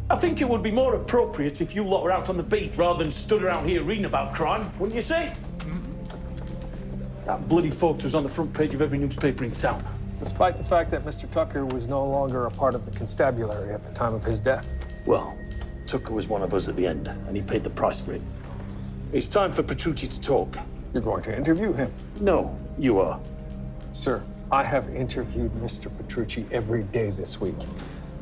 I think it would be more appropriate if you lot were out on the beat rather than stood around here reading about crime, wouldn't you say? That bloody photo's on the front page of every newspaper in town. Despite the fact that Mr. Tucker was no longer a part of the constabulary at the time of his death. Well, Tucker was one of us at the end, and he paid the price for it. It's time for Petrucci to talk. You're going to interview him? No, you are. Sir, I have interviewed Mr. Petrucci every day this week.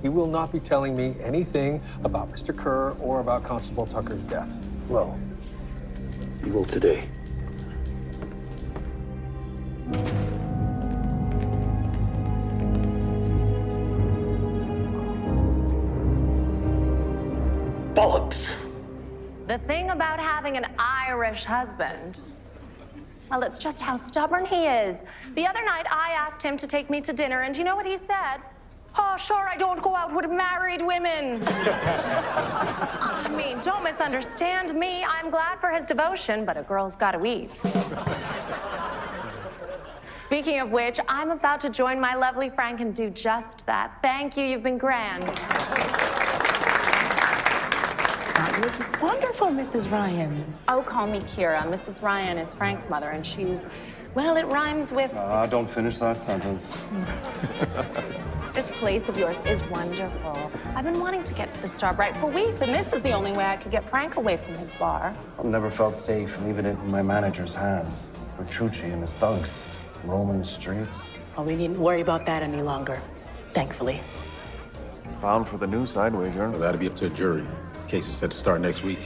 He will not be telling me anything about Mr. Kerr or about Constable Tucker's death. Well, you will today. Bollocks! The thing about having an Irish husband, well, it's just how stubborn he is. The other night, I asked him to take me to dinner, and you know what he said? Oh, sure, I don't go out with married women. I mean, don't misunderstand me. I'm glad for his devotion, but a girl's gotta eat. Speaking of which, I'm about to join my lovely Frank and do just that. Thank you, you've been grand. That was wonderful, Mrs. Ryan. Oh, call me Kira. Mrs. Ryan is Frank's mother, and she's, well, it rhymes with... Don't finish that sentence. This place of yours is wonderful. I've been wanting to get to the Starbright for weeks, and this is the only way I could get Frank away from his bar. I've never felt safe leaving it in my manager's hands. Petrucci and his thugs roaming the streets. Oh, we needn't worry about that any longer, thankfully. Bound for the new side wager. Well, that'll be up to a jury. Case is set to start next week.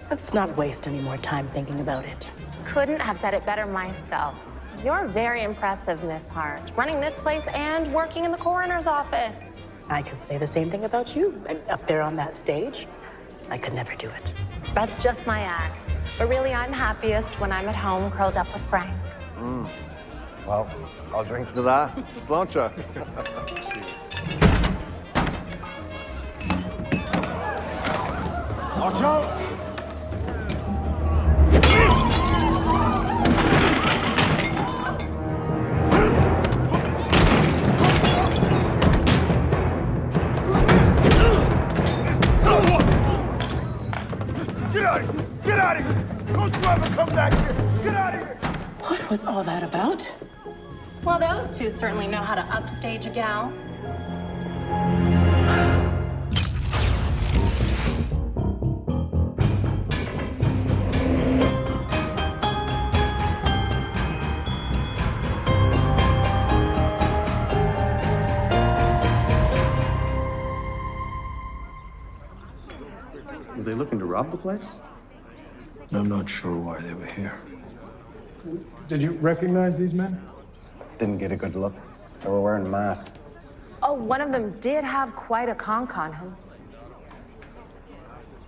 Let's not waste any more time thinking about it. Couldn't have said it better myself. You're very impressive, Miss Hart. Running this place and working in the coroner's office. I could say the same thing about you. I'm up there on that stage. I could never do it. That's just my act. But really, I'm happiest when I'm at home curled up with Frank. Well, I'll drink to that. Sláinte. Watch out! Get out of here! Get out of here! Don't you ever come back here! Get out of here! What was all that about? Well, those two certainly know how to upstage a gal. Were they looking to rob the place? I'm not sure why they were here. Did you recognize these men? Didn't get a good look. They were wearing masks. Oh, one of them did have quite a conch on him.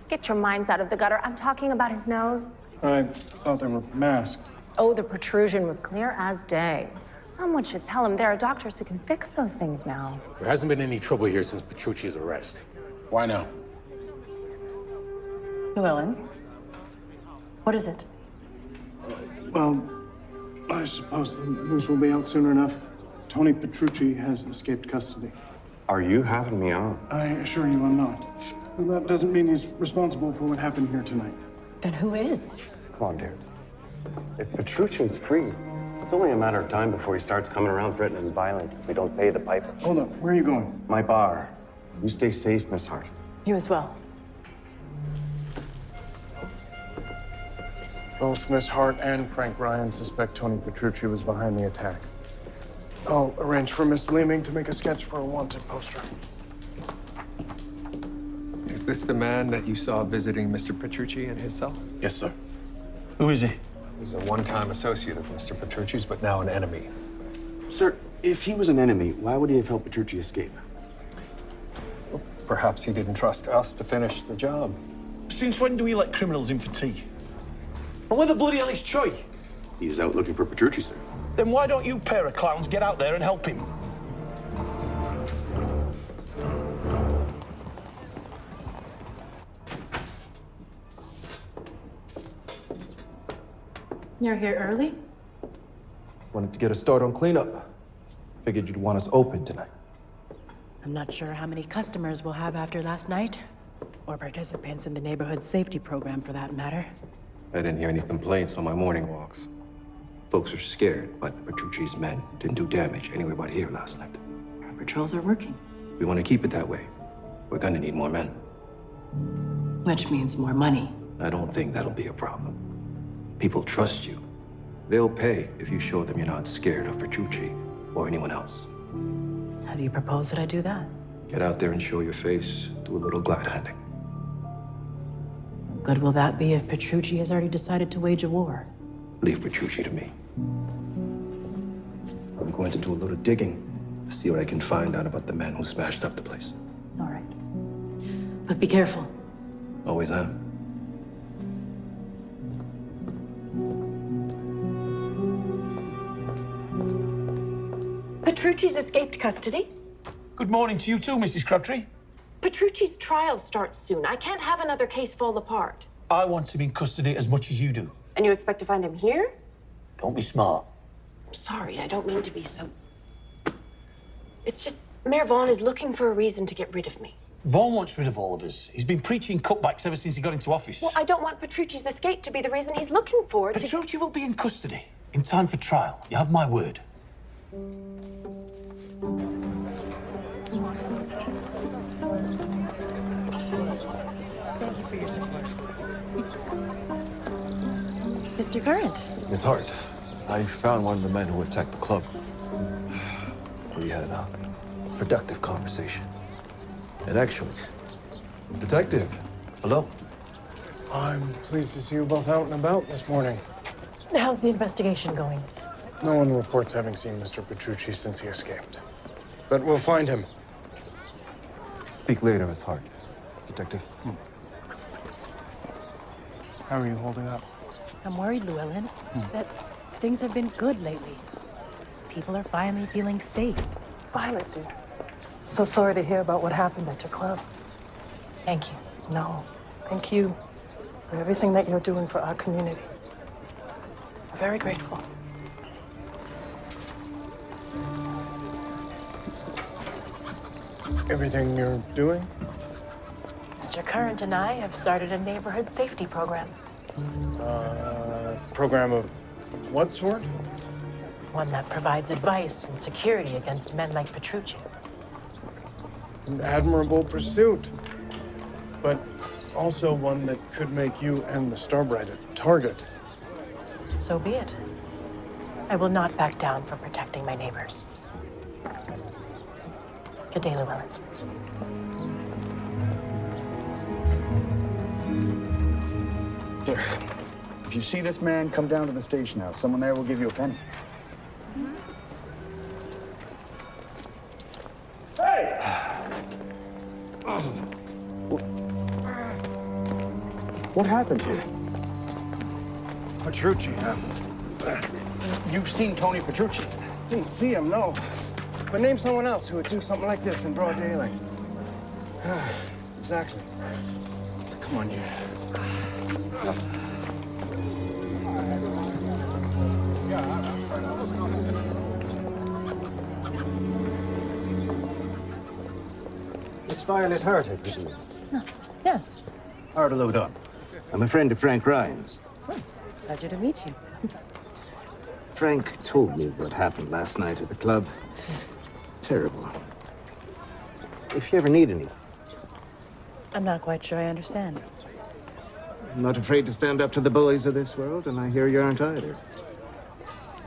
Get your minds out of the gutter. I'm talking about his nose. I thought they were masked. Oh, the protrusion was clear as day. Someone should tell him there are doctors who can fix those things now. There hasn't been any trouble here since Petrucci's arrest. Why now? Llewellyn, what is it? Well, I suppose the news will be out soon enough. Tony Petrucci has escaped custody. Are you having me on? I assure you I'm not. And that doesn't mean he's responsible for what happened here tonight. Then who is? Come on, dear. If Petrucci's free, it's only a matter of time before he starts coming around threatening violence if we don't pay the piper. Hold on, where are you going? My bar. You stay safe, Miss Hart. You as well. Both Miss Hart and Frank Ryan suspect Tony Petrucci was behind the attack. I'll arrange for Miss Leeming to make a sketch for a wanted poster. Is this the man that you saw visiting Mr. Petrucci in his cell? Yes, sir. Who is he? He's a one-time associate of Mr. Petrucci's, but now an enemy. Sir, if he was an enemy, why would he have helped Petrucci escape? Well, perhaps he didn't trust us to finish the job. Since when do we let criminals in for tea? And where the bloody hell is Troy? He's out looking for Petrucci, sir. Then why don't you pair of clowns get out there and help him? You're here early? Wanted to get a start on cleanup. Figured you'd want us open tonight. I'm not sure how many customers we'll have after last night, or participants in the neighborhood safety program for that matter. I didn't hear any complaints on my morning walks. Folks are scared, but Petrucci's men didn't do damage anywhere but here last night. Our patrols are working. We want to keep it that way. We're gonna need more men. Which means more money. I don't think that'll be a problem. People trust you. They'll pay if you show them you're not scared of Petrucci or anyone else. How do you propose that I do that? Get out there and show your face. Do a little glad handing. Good will that be if Petrucci has already decided to wage a war? Leave Petrucci to me. I'm going to do a little digging to see what I can find out about the man who smashed up the place. All right. But be careful. Always am. Petrucci's escaped custody. Good morning to you too, Mrs. Crabtree. Petrucci's trial starts soon. I can't have another case fall apart. I want him in custody as much as you do. And you expect to find him here? Don't be smart. I'm sorry, I don't mean to be so... It's just Mayor Vaughn is looking for a reason to get rid of me. Vaughn wants rid of all of us. He's been preaching cutbacks ever since he got into office. Well, I don't want Petrucci's escape to be the reason he's looking for it. Petrucci will be in custody in time for trial. You have my word. Thank you for your support. Mr. Current. Miss Hart, I found one of the men who attacked the club. We had a productive conversation. And actually, Detective, hello. I'm pleased to see you both out and about this morning. How's the investigation going? No one reports having seen Mr. Petrucci since he escaped. But we'll find him. Speak later, Miss Hart. Detective. How are you holding up? I'm worried, Llewellyn, that things have been good lately. People are finally feeling safe. Violet, dear. So sorry to hear about what happened at your club. Thank you. No, thank you for everything that you're doing for our community. I'm very grateful. Everything you're doing? Mr. Current and I have started a neighborhood safety program. Program of what sort? One that provides advice and security against men like Petrucci. An admirable pursuit. But also one that could make you and the Starbright a target. So be it. I will not back down from protecting my neighbors. Good day, Llewellyn. There. If you see this man, come down to the station house. Someone there will give you a penny. Hey! What happened here? Petrucci, huh? You've seen Tony Petrucci? Didn't see him, no. But name someone else who would do something like this in broad daylight. Exactly. Come on, you. Miss Violet Hart, I presume. Yes. Hard to load up. I'm a friend of Frank Ryan's. Pleasure to meet you. Frank told me what happened last night at the club. Terrible. If you ever need anything. I'm not quite sure I understand. I'm not afraid to stand up to the bullies of this world, and I hear you aren't either.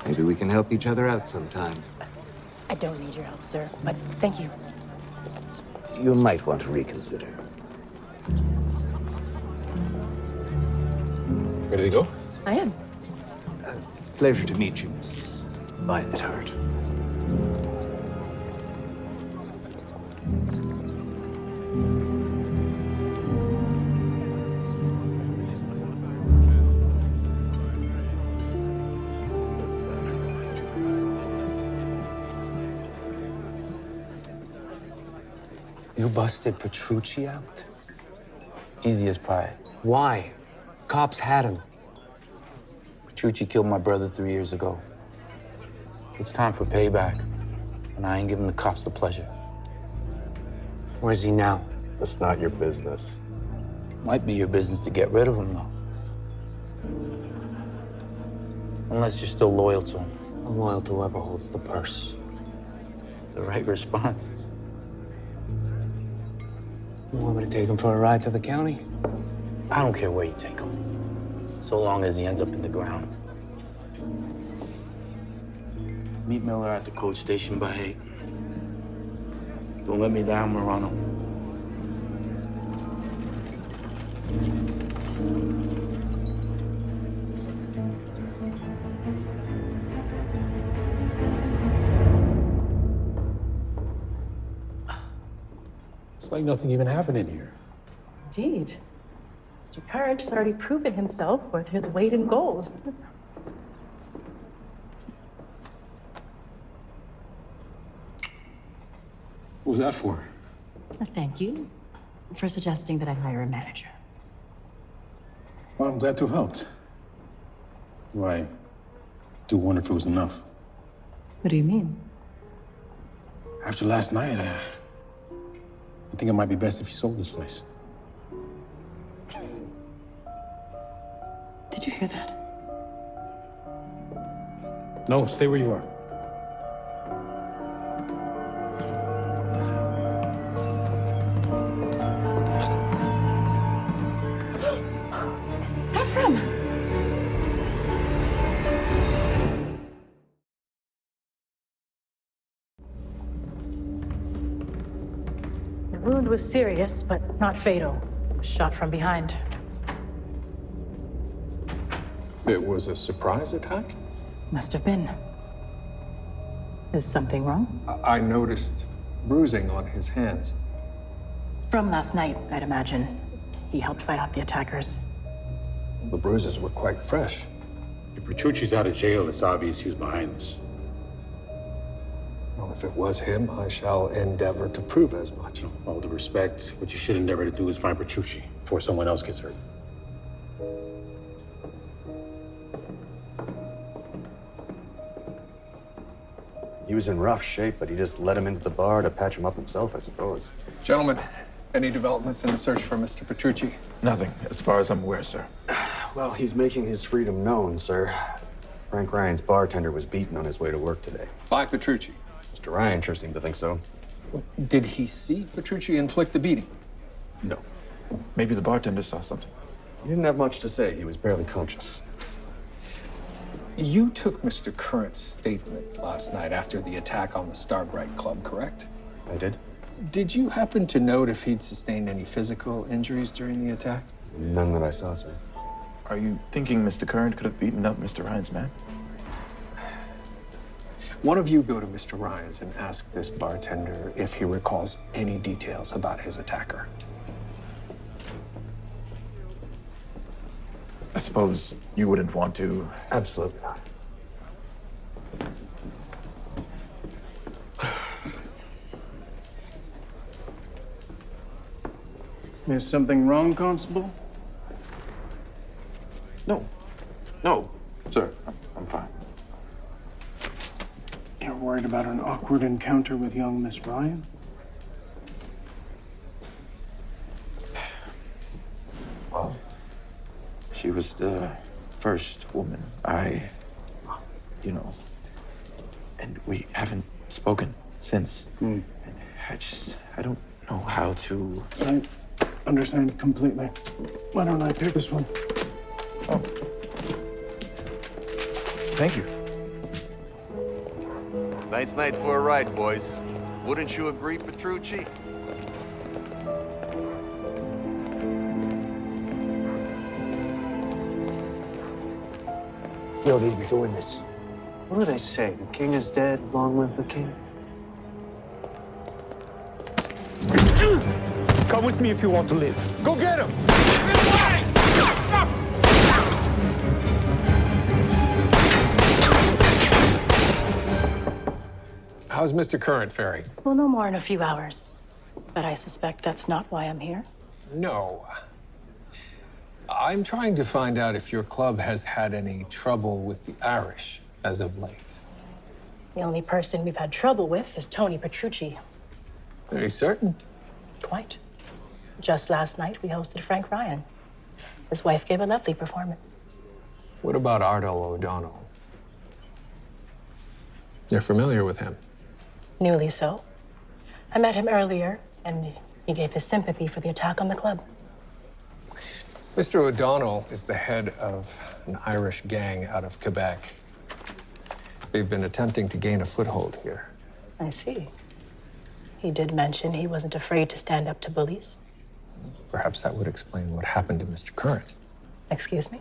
Maybe we can help each other out sometime. I don't need your help, sir, but thank you. You might want to reconsider. Ready to go? I am. Pleasure to meet you, Mrs. Violet Hart. You busted Petrucci out? Easy as pie. Why? Cops had him. Petrucci killed my brother 3 years ago. It's time for payback, and I ain't giving the cops the pleasure. Where's he now? That's not your business. Might be your business to get rid of him, though. Unless you're still loyal to him. I'm loyal to whoever holds the purse. The right response. You want me to take him for a ride to the county? I don't care where you take him, so long as he ends up in the ground. Meet Miller at the coach station by 8. Don't let me down, Morano. It's like nothing even happened in here. Indeed. Mr. Current has already proven himself worth his weight in gold. What was that for? Thank you for suggesting that I hire a manager. Well, I'm glad to have helped. Well, I do wonder if it was enough. What do you mean? After last night, I think it might be best if you sold this place. Did you hear that? No, stay where you are. The wound was serious, but not fatal. Shot from behind. It was a surprise attack? Must have been. Is something wrong? I noticed bruising on his hands. From last night, I'd imagine. He helped fight off the attackers. The bruises were quite fresh. If Petrucci's out of jail, it's obvious who's behind this. Well, if it was him, I shall endeavor to prove as much. All due respect, what you should endeavor to do is find Petrucci before someone else gets hurt. He was in rough shape, but he just let him into the bar to patch him up himself, I suppose. Gentlemen, any developments in the search for Mr. Petrucci? Nothing, as far as I'm aware, sir. Well, he's making his freedom known, sir. Frank Ryan's bartender was beaten on his way to work today. By Petrucci? Mr. Ryan sure seemed to think so. Did he see Petrucci inflict the beating? No. Maybe the bartender saw something. He didn't have much to say. He was barely conscious. You took Mr. Current's statement last night after the attack on the Starbright Club, correct? I did. Did you happen to note if he'd sustained any physical injuries during the attack? None that I saw, sir. Are you thinking Mr. Current could have beaten up Mr. Ryan's man? One of you go to Mr. Ryan's and ask this bartender if he recalls any details about his attacker. I suppose you wouldn't want to. Absolutely not. Is something wrong, Constable? No. No, sir. I'm fine. You're worried about an awkward encounter with young Miss Ryan? Well, she was the first woman and we haven't spoken since. And I don't know how to... I understand completely. Why don't I take this one? Oh. Thank you. Nice night for a ride, boys. Wouldn't you agree, Petrucci? You don't need to be doing this. What do they say? The king is dead, long live the king? Come with me if you want to live. Go get him! How's Mr. Current faring? We'll know more in a few hours. But I suspect that's not why I'm here. No. I'm trying to find out if your club has had any trouble with the Irish as of late. The only person we've had trouble with is Tony Petrucci. Very certain. Quite. Just last night, we hosted Frank Ryan. His wife gave a lovely performance. What about Ardell O'Donnell? You're familiar with him? Newly so. I met him earlier, and he gave his sympathy for the attack on the club. Mr. O'Donnell is the head of an Irish gang out of Quebec. They've been attempting to gain a foothold here. I see. He did mention he wasn't afraid to stand up to bullies. Perhaps that would explain what happened to Mr. Current. Excuse me?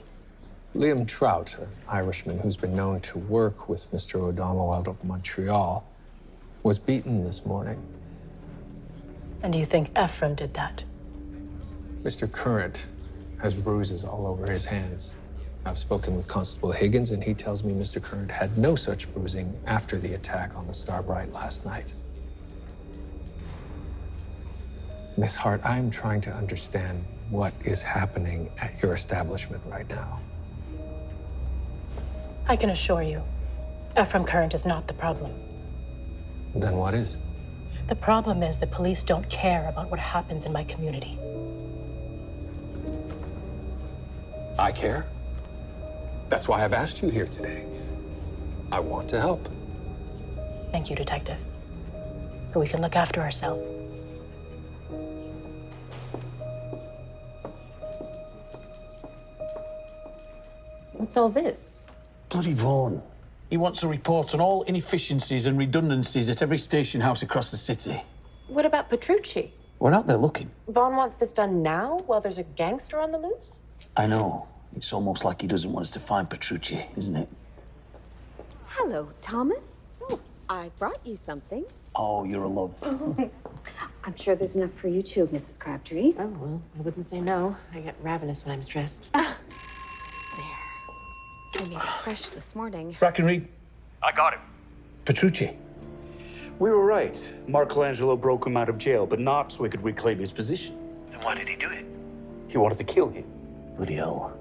Liam Trout, an Irishman who's been known to work with Mr. O'Donnell out of Montreal, was beaten this morning. And do you think Ephraim did that? Mr. Current has bruises all over his hands. I've spoken with Constable Higgins, and he tells me Mr. Current had no such bruising after the attack on the Starbright last night. Miss Hart, I'm trying to understand what is happening at your establishment right now. I can assure you, Ephraim Current is not the problem. Then what is? The problem is the police don't care about what happens in my community. I care. That's why I've asked you here today. I want to help. Thank you, Detective. But we can look after ourselves. What's all this? Bloody Vaughan. He wants a report on all inefficiencies and redundancies at every station house across the city. What about Petrucci? We're out there looking. Vaughn wants this done now while there's a gangster on the loose? I know. It's almost like he doesn't want us to find Petrucci, isn't it? Hello, Thomas. Oh, I brought you something. Oh, you're a love. I'm sure there's enough for you too, Mrs. Crabtree. Oh, well, I wouldn't say no. I get ravenous when I'm stressed. I made it fresh this morning. Brackenreed? I got him. Petrucci. We were right. Michelangelo broke him out of jail, but not so he could reclaim his position. Then why did he do it? He wanted to kill him. Bloody hell.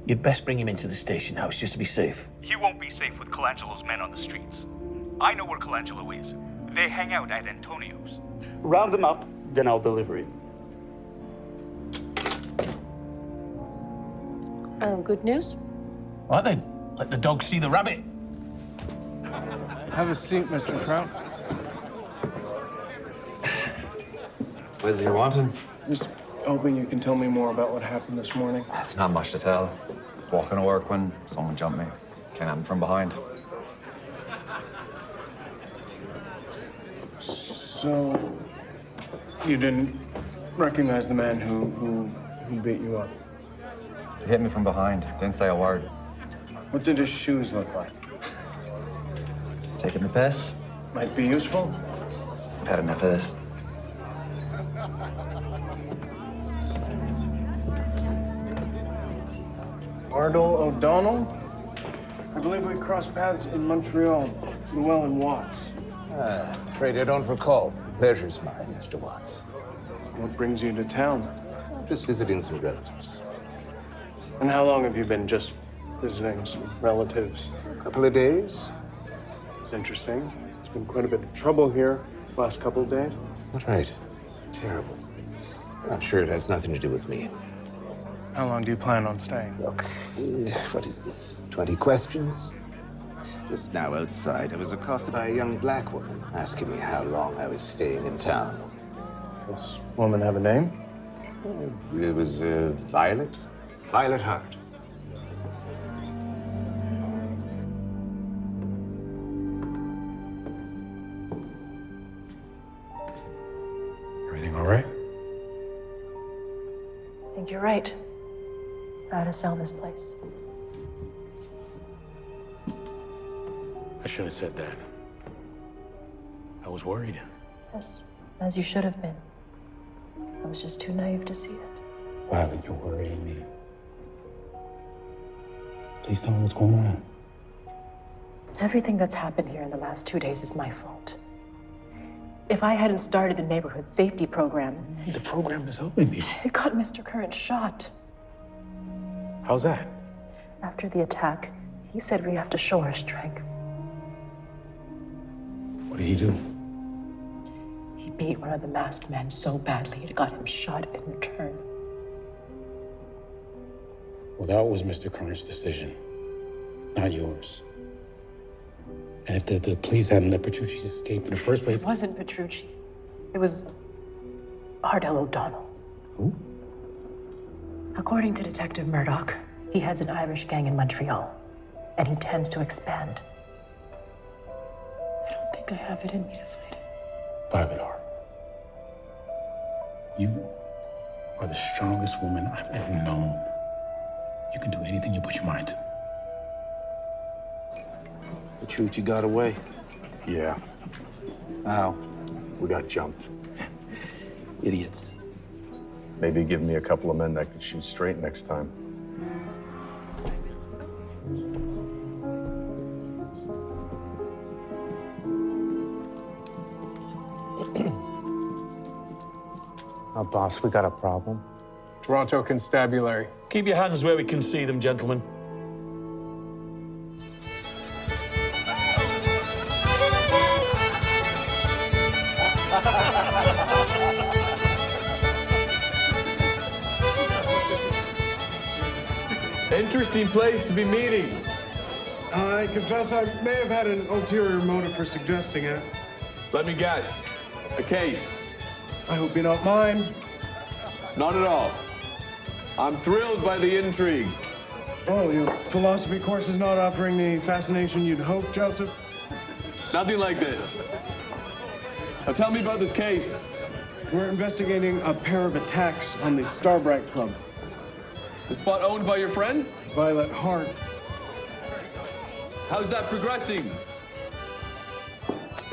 You'd best bring him into the station house just to be safe. He won't be safe with Colangelo's men on the streets. I know where Colangelo is. They hang out at Antonio's. Round them up, then I'll deliver him. Good news? Right then, let the dog see the rabbit. Have a seat, Mr. Trout. What is it you're wanting? Just hoping you can tell me more about what happened this morning. It's not much to tell. Walking to work when someone jumped me. Came at me from behind. So, you didn't recognize the man who beat you up? He hit me from behind. Didn't say a word. What did his shoes look like? Taking the piss? Might be useful. I've had enough of this. Ardell O'Donnell? I believe we crossed paths in Montreal. Llewellyn Watts. Afraid I don't recall. The pleasure's mine, Mr. Watts. What brings you to town? Just visiting some relatives. And how long have you been just visiting some relatives? A couple of days. It's interesting. There's been quite a bit of trouble here the last couple of days. Is that right? Terrible. I'm sure it has nothing to do with me. How long do you plan on staying? Look, what is this? 20 questions? Just now outside, I was accosted by a young black woman asking me how long I was staying in town. Does this woman have a name? It was Violet. Violet Hart. Everything all right? I think you're right. I ought to sell this place. I should have said that. I was worried. Yes, as you should have been. I was just too naive to see it. Violet, you're worrying me. Please tell me what's going on. Everything that's happened here in the last 2 days is my fault. If I hadn't started the neighborhood safety program... The program is helping me. It got Mr. Current shot. How's that? After the attack, he said we have to show our strength. What did he do? He He beat one of the masked men so badly it got him shot in return. Well, that was Mr. Current's decision, not yours. And if the police hadn't let Petrucci escape in the first place... It wasn't Petrucci. It was Ardell O'Donnell. Who? According to Detective Murdoch, he heads an Irish gang in Montreal, and he tends to expand. I don't think I have it in me to fight it. Violet R. You are the strongest woman I've ever known. You can do anything you put your mind to. Petrucci got away. Yeah. How? We got jumped. Idiots. Maybe give me a couple of men that could shoot straight next time. Boss, we got a problem. Toronto Constabulary. Keep your hands where we can see them, gentlemen. Interesting place to be meeting. I confess I may have had an ulterior motive for suggesting it. Let me guess. A case. I hope you don't mind. Not at all. I'm thrilled by the intrigue. Oh, your philosophy course is not offering the fascination you'd hope, Joseph? Nothing like this. Now tell me about this case. We're investigating a pair of attacks on the Starbright Club. The spot owned by your friend? Violet Hart. How's that progressing?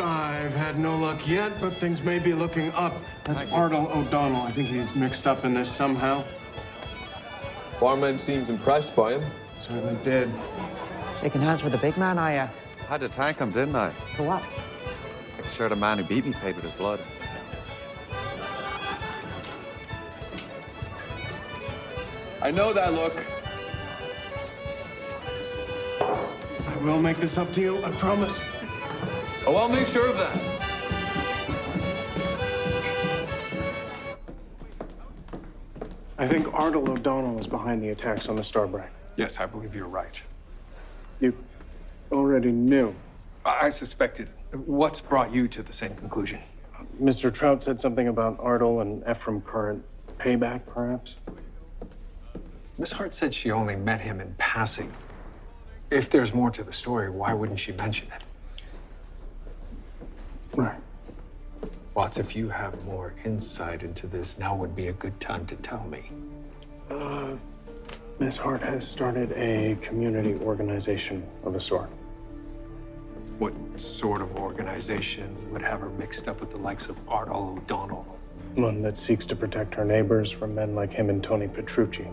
I've had no luck yet, but things may be looking up. That's Ardell O'Donnell. I think he's mixed up in this somehow. Barman seems impressed by him. Certainly did. Shaking hands with the big man, are ya? Had to thank him, didn't I? For what? Making sure the man who beat me paid with his blood. I know that look. I will make this up to you, I promise. Oh, I'll make sure of that. I think Ardell O'Donnell is behind the attacks on the Starbright. Yes, I believe you're right. You already knew. I suspected. What's brought you to the same conclusion? Mr. Trout said something about Ardell and Ephraim Current. Payback, perhaps? Miss Hart said she only met him in passing. If there's more to the story, why wouldn't she mention it? Right. Watts, if you have more insight into this, now would be a good time to tell me. Miss Hart has started a community organization of a sort. What sort of organization would have her mixed up with the likes of Ardell O'Donnell? One that seeks to protect her neighbors from men like him and Tony Petrucci.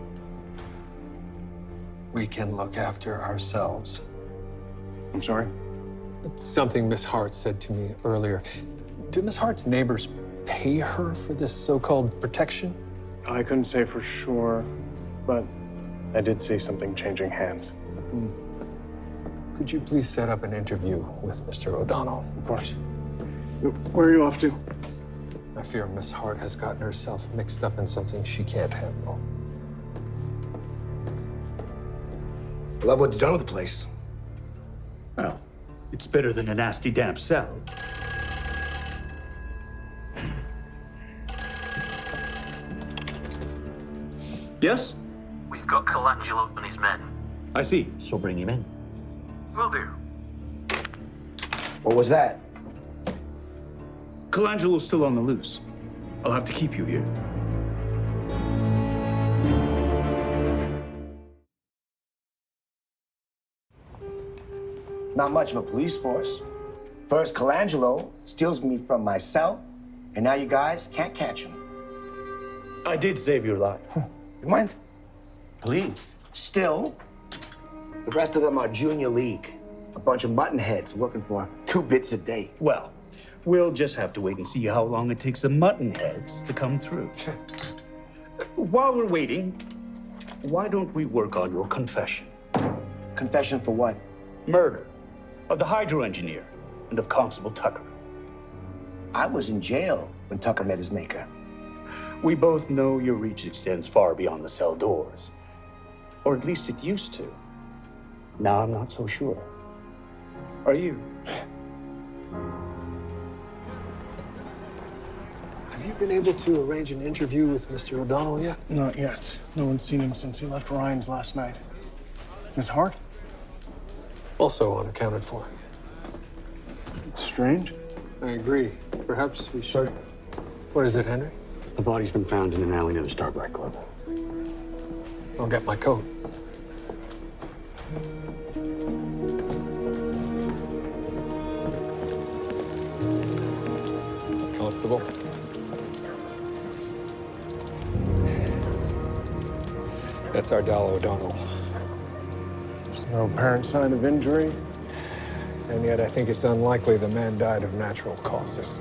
We can look after ourselves. I'm sorry? It's something Miss Hart said to me earlier. Do Miss Hart's neighbors pay her for this so-called protection? I couldn't say for sure, but I did see something changing hands. Could you please set up an interview with Mr. O'Donnell? Of course. Where are you off to? I fear Miss Hart has gotten herself mixed up in something she can't handle. Love what you've done with the place. Well, it's better than a nasty damp cell. Yes? We've got Colangelo and his men. I see. So bring him in. Will do. What was that? Colangelo's still on the loose. I'll have to keep you here. Not much of a police force. First, Colangelo steals me from my cell, and now you guys can't catch him. I did save your life. You mind? Please. Still, the rest of them are junior league. A bunch of muttonheads working for 2 bits a day. Well, we'll just have to wait and see how long it takes the muttonheads to come through. While we're waiting, why don't we work on your confession? Confession for what? Murder of the hydro engineer and of Constable Tucker. I was in jail when Tucker met his maker. We both know your reach extends far beyond the cell doors. Or at least it used to. Now I'm not so sure. Are you? Have you been able to arrange an interview with Mr. O'Donnell yet? Not yet. No one's seen him since he left Ryan's last night. His heart? Also unaccounted for. It's strange. I agree. Perhaps we should. What is it, Henry? The body's been found in an alley near the Starbright Club. I'll get my coat. Constable. That's Ardal O'Donnell. There's no apparent sign of injury. And yet I think it's unlikely the man died of natural causes.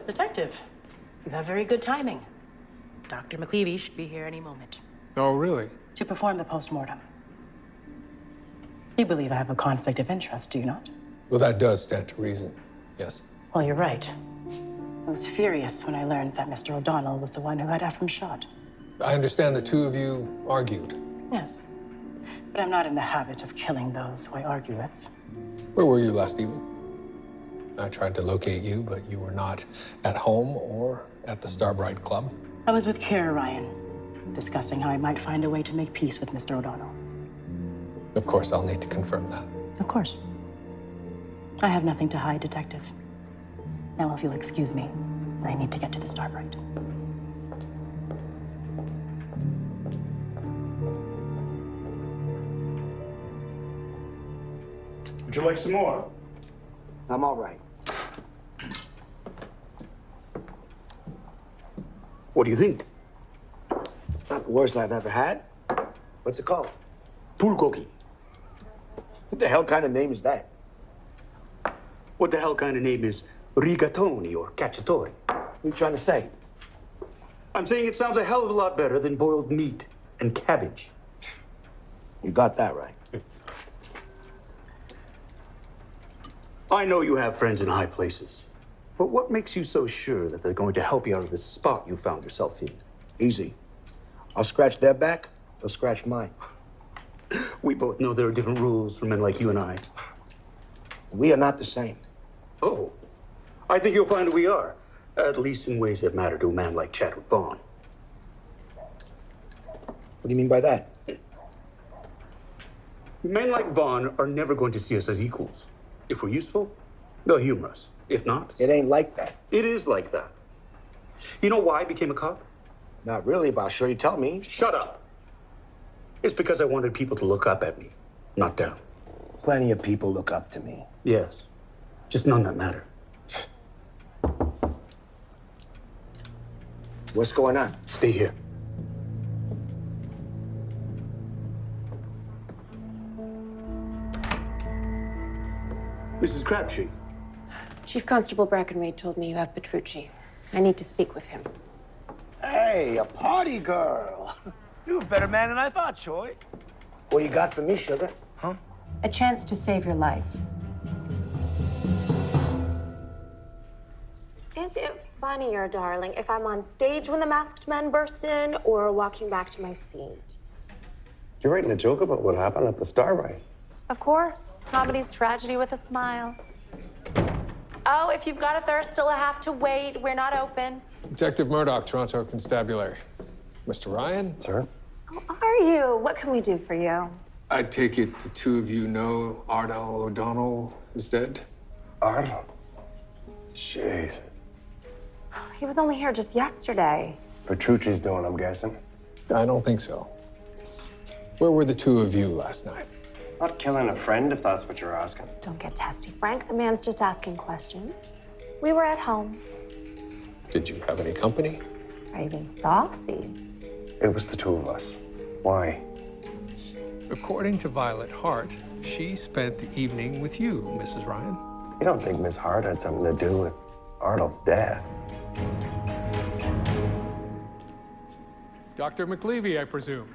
Detective, you have very good timing. Dr. McLeavy should be here any moment. Oh, really? To perform the post-mortem. You believe I have a conflict of interest, do you not? Well, that does stand to reason, yes. Well, you're right. I was furious when I learned that Mr. O'Donnell was the one who had Ephraim shot. I understand the two of you argued. Yes, but I'm not in the habit of killing those who I argue with. Where were you last evening? I tried to locate you, but you were not at home or at the Starbright Club. I was with Kara Ryan, discussing how I might find a way to make peace with Mr. O'Donnell. Of course, I'll need to confirm that. Of course. I have nothing to hide, Detective. Now, if you'll excuse me, I need to get to the Starbright. Would you like some more? I'm all right. What do you think? It's not the worst I've ever had. What's it called? Pulgogi. What the hell kind of name is that? What the hell kind of name is rigatoni or cacciatore? What are you trying to say? I'm saying it sounds a hell of a lot better than boiled meat and cabbage. You got that right. I know you have friends in high places, but what makes you so sure that they're going to help you out of this spot you found yourself in? Easy. I'll scratch their back, they'll scratch mine. We both know there are different rules for men like you and I. We are not the same. Oh, I think you'll find we are, at least in ways that matter to a man like Chadwick Vaughn. What do you mean by that? Men like Vaughn are never going to see us as equals. If we're useful, they'll humor us. If not... It ain't like that. It is like that. You know why I became a cop? Not really, but I'll sure you tell me. Shut up. It's because I wanted people to look up at me, not down. Plenty of people look up to me. Yes. Just none that matter. What's going on? Stay here. Mrs. Crabtree. Chief Constable Brackenreid told me you have Petrucci. I need to speak with him. Hey, a party girl. You're a better man than I thought, Choi. What do you got for me, sugar? Huh? A chance to save your life. Is it funnier, darling, if I'm on stage when the masked men burst in or walking back to my seat? You're writing a joke about what happened at the Starbright. Of course. Comedy's tragedy with a smile. Oh, if you've got a thirst, still have to wait. We're not open. Detective Murdoch, Toronto Constabulary. Mr. Ryan? Sir? How are you? What can we do for you? I take it the two of you know Ardal O'Donnell is dead? Ardal? Jeez. He was only here just yesterday. Petrucci's doing, I'm guessing. I don't think so. Where were the two of you last night? Not killing a friend, if that's what you're asking. Don't get testy, Frank. The man's just asking questions. We were at home. Did you have any company? Are you being saucy? It was the two of us. Why? According to Violet Hart, she spent the evening with you, Mrs. Ryan. You don't think Miss Hart had something to do with Ardal's death? Dr. McLeavy, I presume.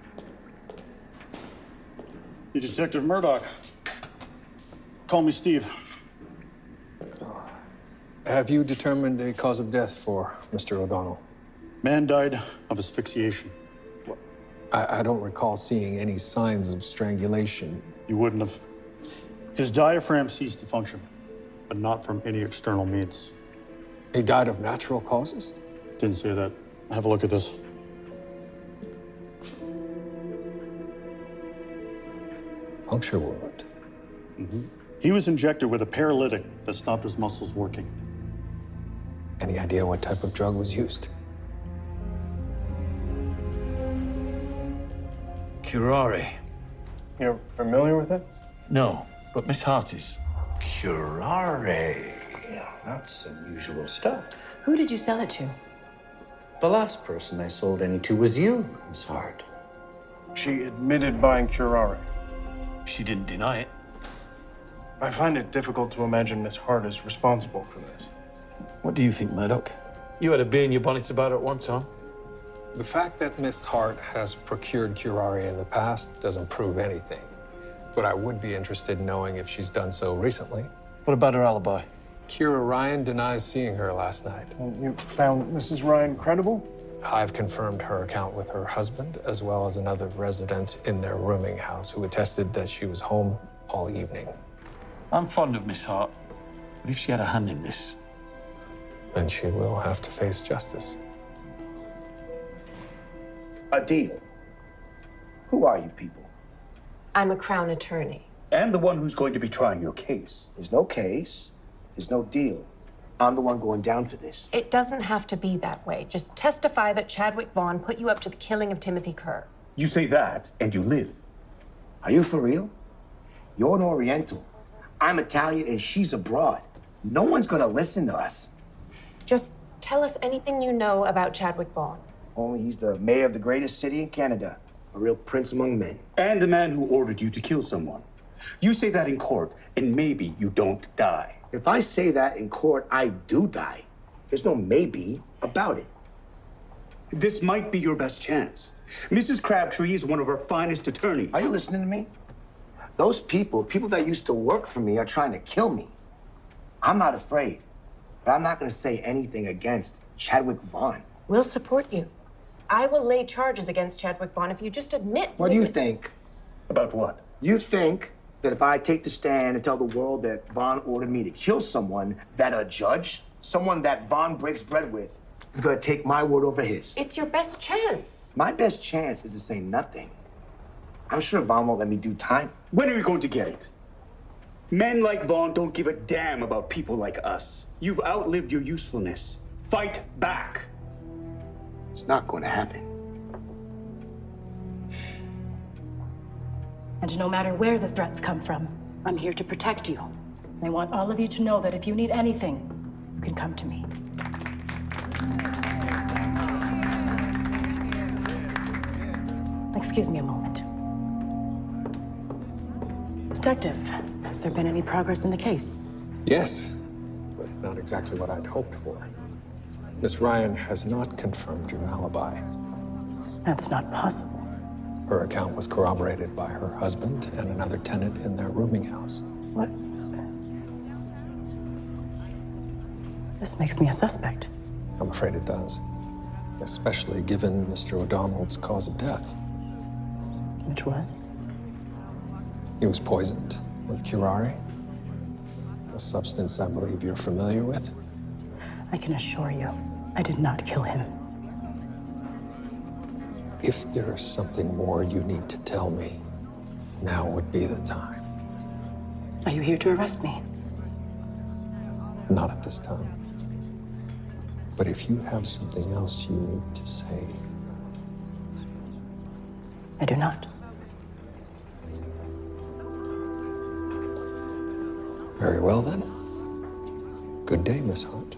You Detective Murdoch. Call me Steve. Have you determined a cause of death for Mr. O'Donnell? Man died of asphyxiation. I don't recall seeing any signs of strangulation. You wouldn't have. His diaphragm ceased to function, but not from any external means. He died of natural causes? Didn't say that. Have a look at this. Puncture wound. He was injected with a paralytic that stopped his muscles working. Any idea what type of drug was used? Curare. You're familiar with it? No, but Miss Hart is. Curare. That's unusual stuff. Who did you sell it to? The last person I sold any to was you, Miss Hart. She admitted buying curare. She didn't deny it. I find it difficult to imagine Miss Hart is responsible for this. What do you think, Murdoch? You had a bee in your bonnet about it at one time. The fact that Miss Hart has procured curare in the past doesn't prove anything. But I would be interested in knowing if she's done so recently. What about her alibi? Kira Ryan denies seeing her last night. And you found Mrs. Ryan credible? I've confirmed her account with her husband, as well as another resident in their rooming house who attested that she was home all evening. I'm fond of Miss Hart, but if she had a hand in this... then she will have to face justice. A deal. Who are you people? I'm a Crown attorney. And the one who's going to be trying your case. There's no case. There's no deal. I'm the one going down for this. It doesn't have to be that way. Just testify that Chadwick Vaughn put you up to the killing of Timothy Kerr. You say that, and you live. Are you for real? You're an Oriental. I'm Italian, and she's abroad. No one's gonna listen to us. Just tell us anything you know about Chadwick Vaughn. Only he's the mayor of the greatest city in Canada. A real prince among men. And the man who ordered you to kill someone. You say that in court, and maybe you don't die. If I say that in court, I do die. There's no maybe about it. This might be your best chance. Mrs. Crabtree is one of our finest attorneys. Are you listening to me? Those people that used to work for me, are trying to kill me. I'm not afraid, but I'm not gonna say anything against Chadwick Vaughn. We'll support you. I will lay charges against Chadwick Vaughn if you just admit... What do you think? About what? You think that if I take the stand and tell the world that Vaughn ordered me to kill someone, that a judge, someone that Vaughn breaks bread with, is gonna take my word over his? It's your best chance. My best chance is to say nothing. I'm sure Vaughn won't let me do time. When are you going to get it? Men like Vaughn don't give a damn about people like us. You've outlived your usefulness. Fight back. It's not going to happen. And no matter where the threats come from, I'm here to protect you. I want all of you to know that if you need anything, you can come to me. Excuse me a moment. Detective, has there been any progress in the case? Yes, but not exactly what I'd hoped for. Miss Ryan has not confirmed your alibi. That's not possible. Her account was corroborated by her husband and another tenant in their rooming house. What? This makes me a suspect. I'm afraid it does, especially given Mr. O'Donnell's cause of death. Which was? He was poisoned with curare, a substance I believe you're familiar with. I can assure you, I did not kill him. If there is something more you need to tell me, now would be the time. Are you here to arrest me? Not at this time. But if you have something else you need to say... I do not. Very well, then. Good day, Miss Hart.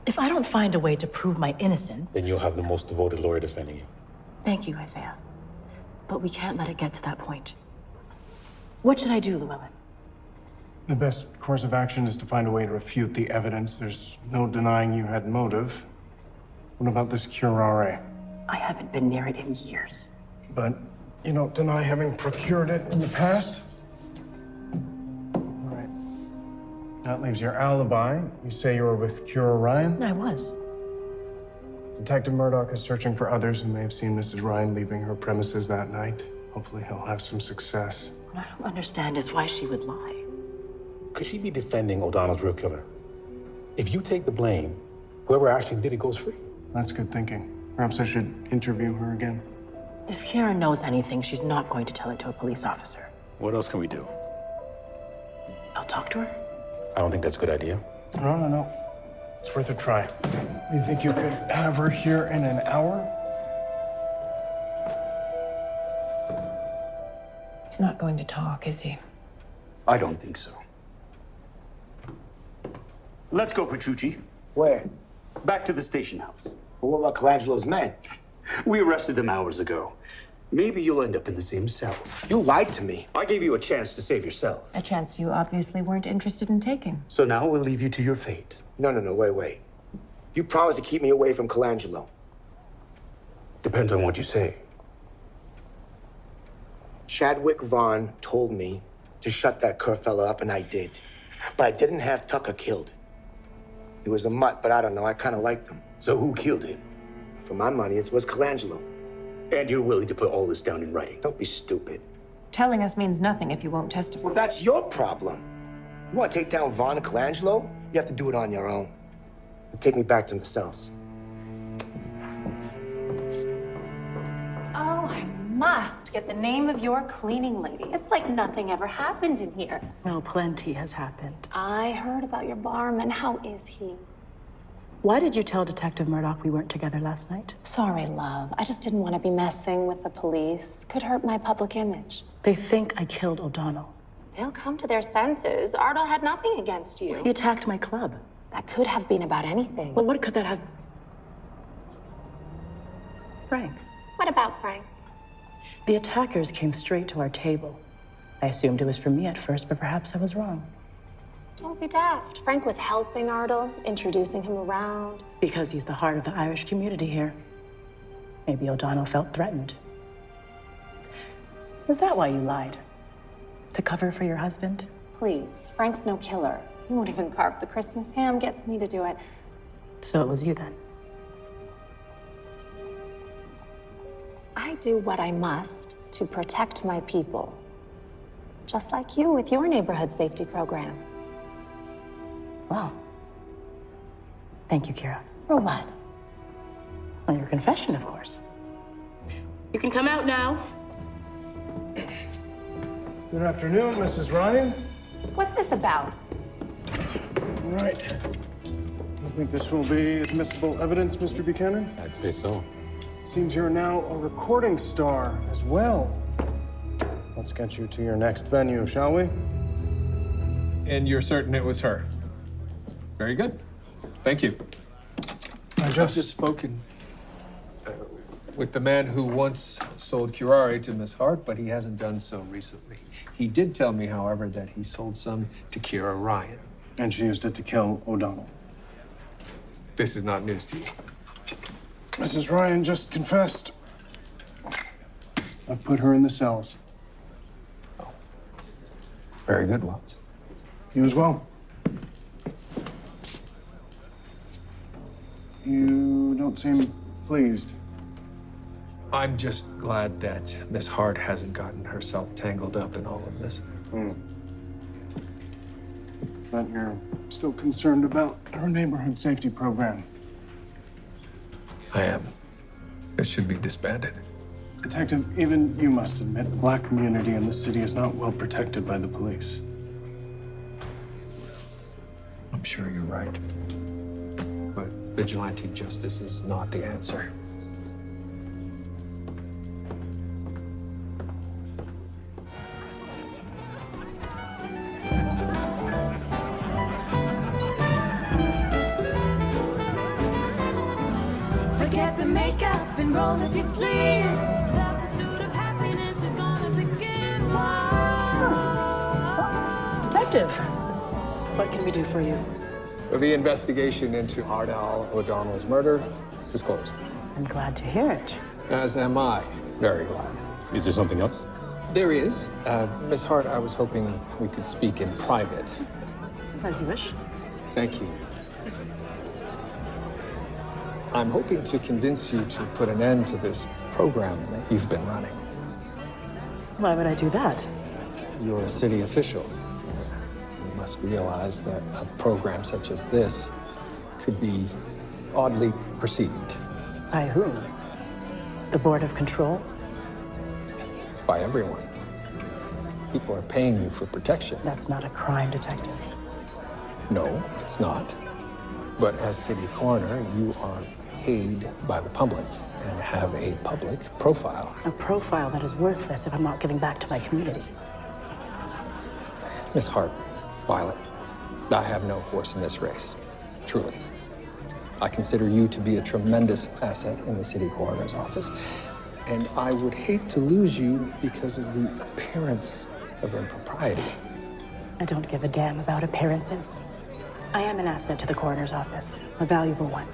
If I don't find a way to prove my innocence... Then you'll have the most devoted lawyer defending you. Thank you, Isaiah. But we can't let it get to that point. What should I do, Llewellyn? The best course of action is to find a way to refute the evidence. There's no denying you had motive. What about this curare? I haven't been near it in years. But you don't deny having procured it in the past? All right. That leaves your alibi. You say you were with Kira Ryan? I was. Detective Murdoch is searching for others who may have seen Mrs. Ryan leaving her premises that night. Hopefully he'll have some success. What I don't understand is why she would lie. Could she be defending O'Donnell's real killer? If you take the blame, whoever actually did it goes free. That's good thinking. Perhaps I should interview her again. If Kira knows anything, she's not going to tell it to a police officer. What else can we do? I'll talk to her. I don't think that's a good idea. No. It's worth a try. You think you could have her here in an hour? He's not going to talk, is he? I don't think so. Let's go, Petrucci. Where? Back to the station house. But what about Colangelo's men? We arrested them hours ago. Maybe you'll end up in the same cells. You lied to me. I gave you a chance to save yourself. A chance you obviously weren't interested in taking. So now we'll leave you to your fate. No, wait. You promised to keep me away from Colangelo. Depends on what you say. Chadwick Vaughn told me to shut that Kerr fella up, and I did. But I didn't have Tucker killed. He was a mutt, but I don't know, I kind of liked him. So who killed him? For my money, it was Colangelo. And you're willing to put all this down in writing? Don't be stupid. Telling us means nothing if you won't testify. Well, that's your problem. You want to take down Vaughn and Colangelo? You have to do it on your own. Take me back to the cells. Oh, I must get the name of your cleaning lady. It's like nothing ever happened in here. No, plenty has happened. I heard about your barman. How is he? Why did you tell Detective Murdoch we weren't together last night? Sorry, love. I just didn't want to be messing with the police. Could hurt my public image. They think I killed O'Donnell. They'll come to their senses. Ardell had nothing against you. He attacked my club. That could have been about anything. Well, what could that have... Frank. What about Frank? The attackers came straight to our table. I assumed it was for me at first, but perhaps I was wrong. Don't be daft. Frank was helping Ardell, introducing him around. Because he's the heart of the Irish community here. Maybe O'Donnell felt threatened. Is that why you lied? To cover for your husband? Please, Frank's no killer. He won't even carve the Christmas ham, gets me to do it. So it was you then? I do what I must to protect my people. Just like you with your neighborhood safety program. Well, thank you, Kira. For what? On your confession, of course. You can come out now. Good afternoon, Mrs. Ryan. What's this about? All right. You think this will be admissible evidence, Mr. Buchanan? I'd say so. Seems you're now a recording star as well. Let's get you to your next venue, shall we? And you're certain it was her? Very good. Thank you. I just spoken with the man who once sold curare to Miss Hart, but he hasn't done so recently. He did tell me, however, that he sold some to Kira Ryan. And she used it to kill O'Donnell. This is not news to you. Mrs. Ryan just confessed. I've put her in the cells. Very good, Watts. You as well. You don't seem pleased. I'm just glad that Miss Hart hasn't gotten herself tangled up in all of this. But you're still concerned about our neighborhood safety program. I am. This should be disbanded. Detective, even you must admit the black community in this city is not well protected by the police. I'm sure you're right. But vigilante justice is not the answer. Forget the makeup and roll up your sleeves. The pursuit of happiness. detective. What can we do for you? The investigation into Ardal O'Donnell's murder is closed. I'm glad to hear it. As am I. Very glad. Is there something else? There is. Miss Hart, I was hoping we could speak in private. As you wish. Thank you. I'm hoping to convince you to put an end to this program that you've been running. Why would I do that? You're a city official. You must realize that a program such as this could be oddly perceived. By whom? The Board of Control? By everyone. People are paying you for protection. That's not a crime, detective. No, it's not. But as city coroner, you are paid by the public and have a public profile. A profile that is worthless if I'm not giving back to my community. Miss Hart, Violet, I have no horse in this race, truly. I consider you to be a tremendous asset in the city coroner's office, and I would hate to lose you because of the appearance of impropriety. I don't give a damn about appearances. I am an asset to the coroner's office, a valuable one.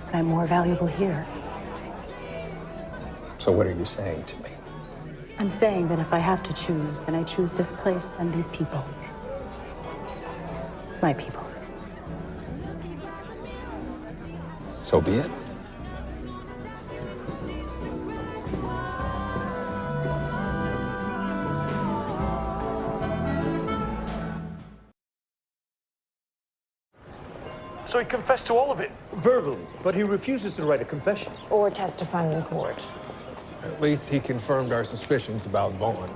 But I'm more valuable here. So what are you saying to me? I'm saying that if I have to choose, then I choose this place and these people. My people. So be it. So he confessed to all of it, verbally, but he refuses to write a confession. Or testify in court. At least he confirmed our suspicions about Vaughn.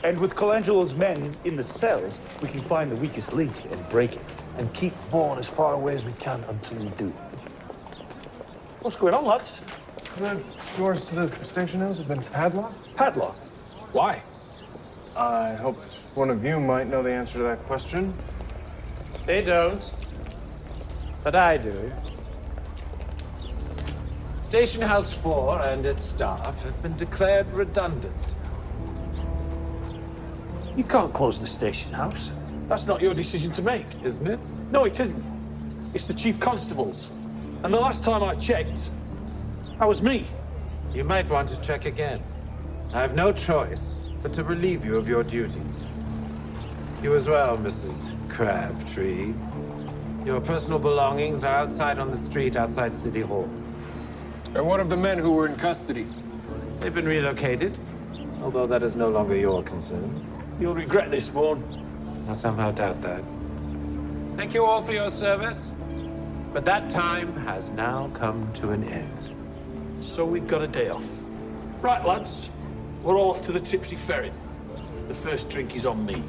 And with Colangelo's men in the cells, we can find the weakest link and break it. And keep Vaughn as far away as we can until we do. What's going on, lads? The doors to the station house have been padlocked? Padlocked? Why? I hoped one of you might know the answer to that question. They don't. But I do. Station House 4 and its staff have been declared redundant. You can't close the station house. That's not your decision to make. Isn't it? No, it isn't. It's the chief constable's. And the last time I checked, that was me. You might want to check again. I have no choice but to relieve you of your duties. You as well, Mrs. Crabtree. Your personal belongings are outside on the street outside City Hall. And what of the men who were in custody? They've been relocated, although that is no longer your concern. You'll regret this, Vaughn. I somehow doubt that. Thank you all for your service, but that time has now come to an end. So we've got a day off. Right, lads. We're all off to the Tipsy Ferret. The first drink is on me.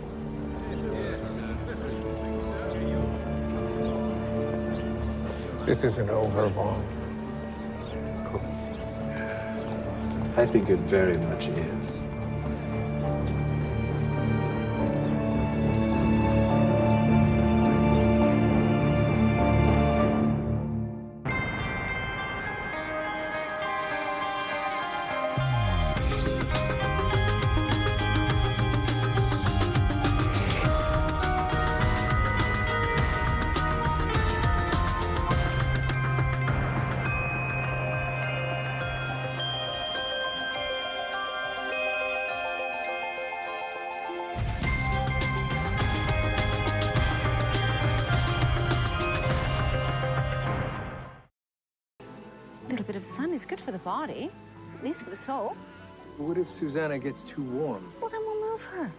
This isn't over, Vaughn. I think it very much is. A little bit of sun is good for the body, at least for the soul. What if Susanna gets too warm? Well, then we'll move her.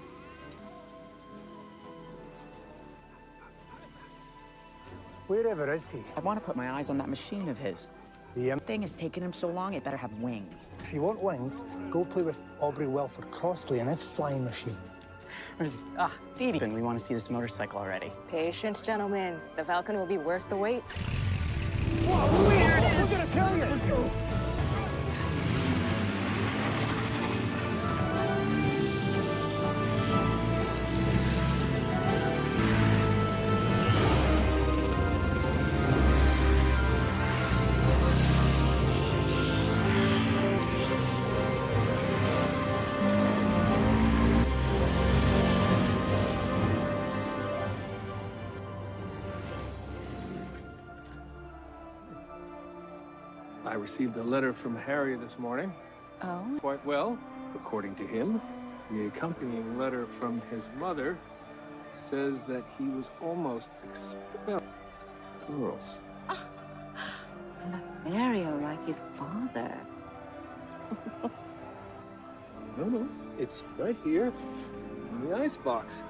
Wherever is he? I want to put my eyes on that machine of his. The thing is taking him so long, it better have wings. If you want wings, go play with Aubrey Welford Crossley and his flying machine. Dee Dee. We want to see this motorcycle already. Patience, gentlemen. The Falcon will be worth the wait. Whoa, weird! I'm gonna tell you! Let's go! received a letter from Harry this morning. Oh? Quite well, according to him. The accompanying letter from his mother says that he was almost expelled. Girls. Lothario, like his father. No, it's right here in the icebox.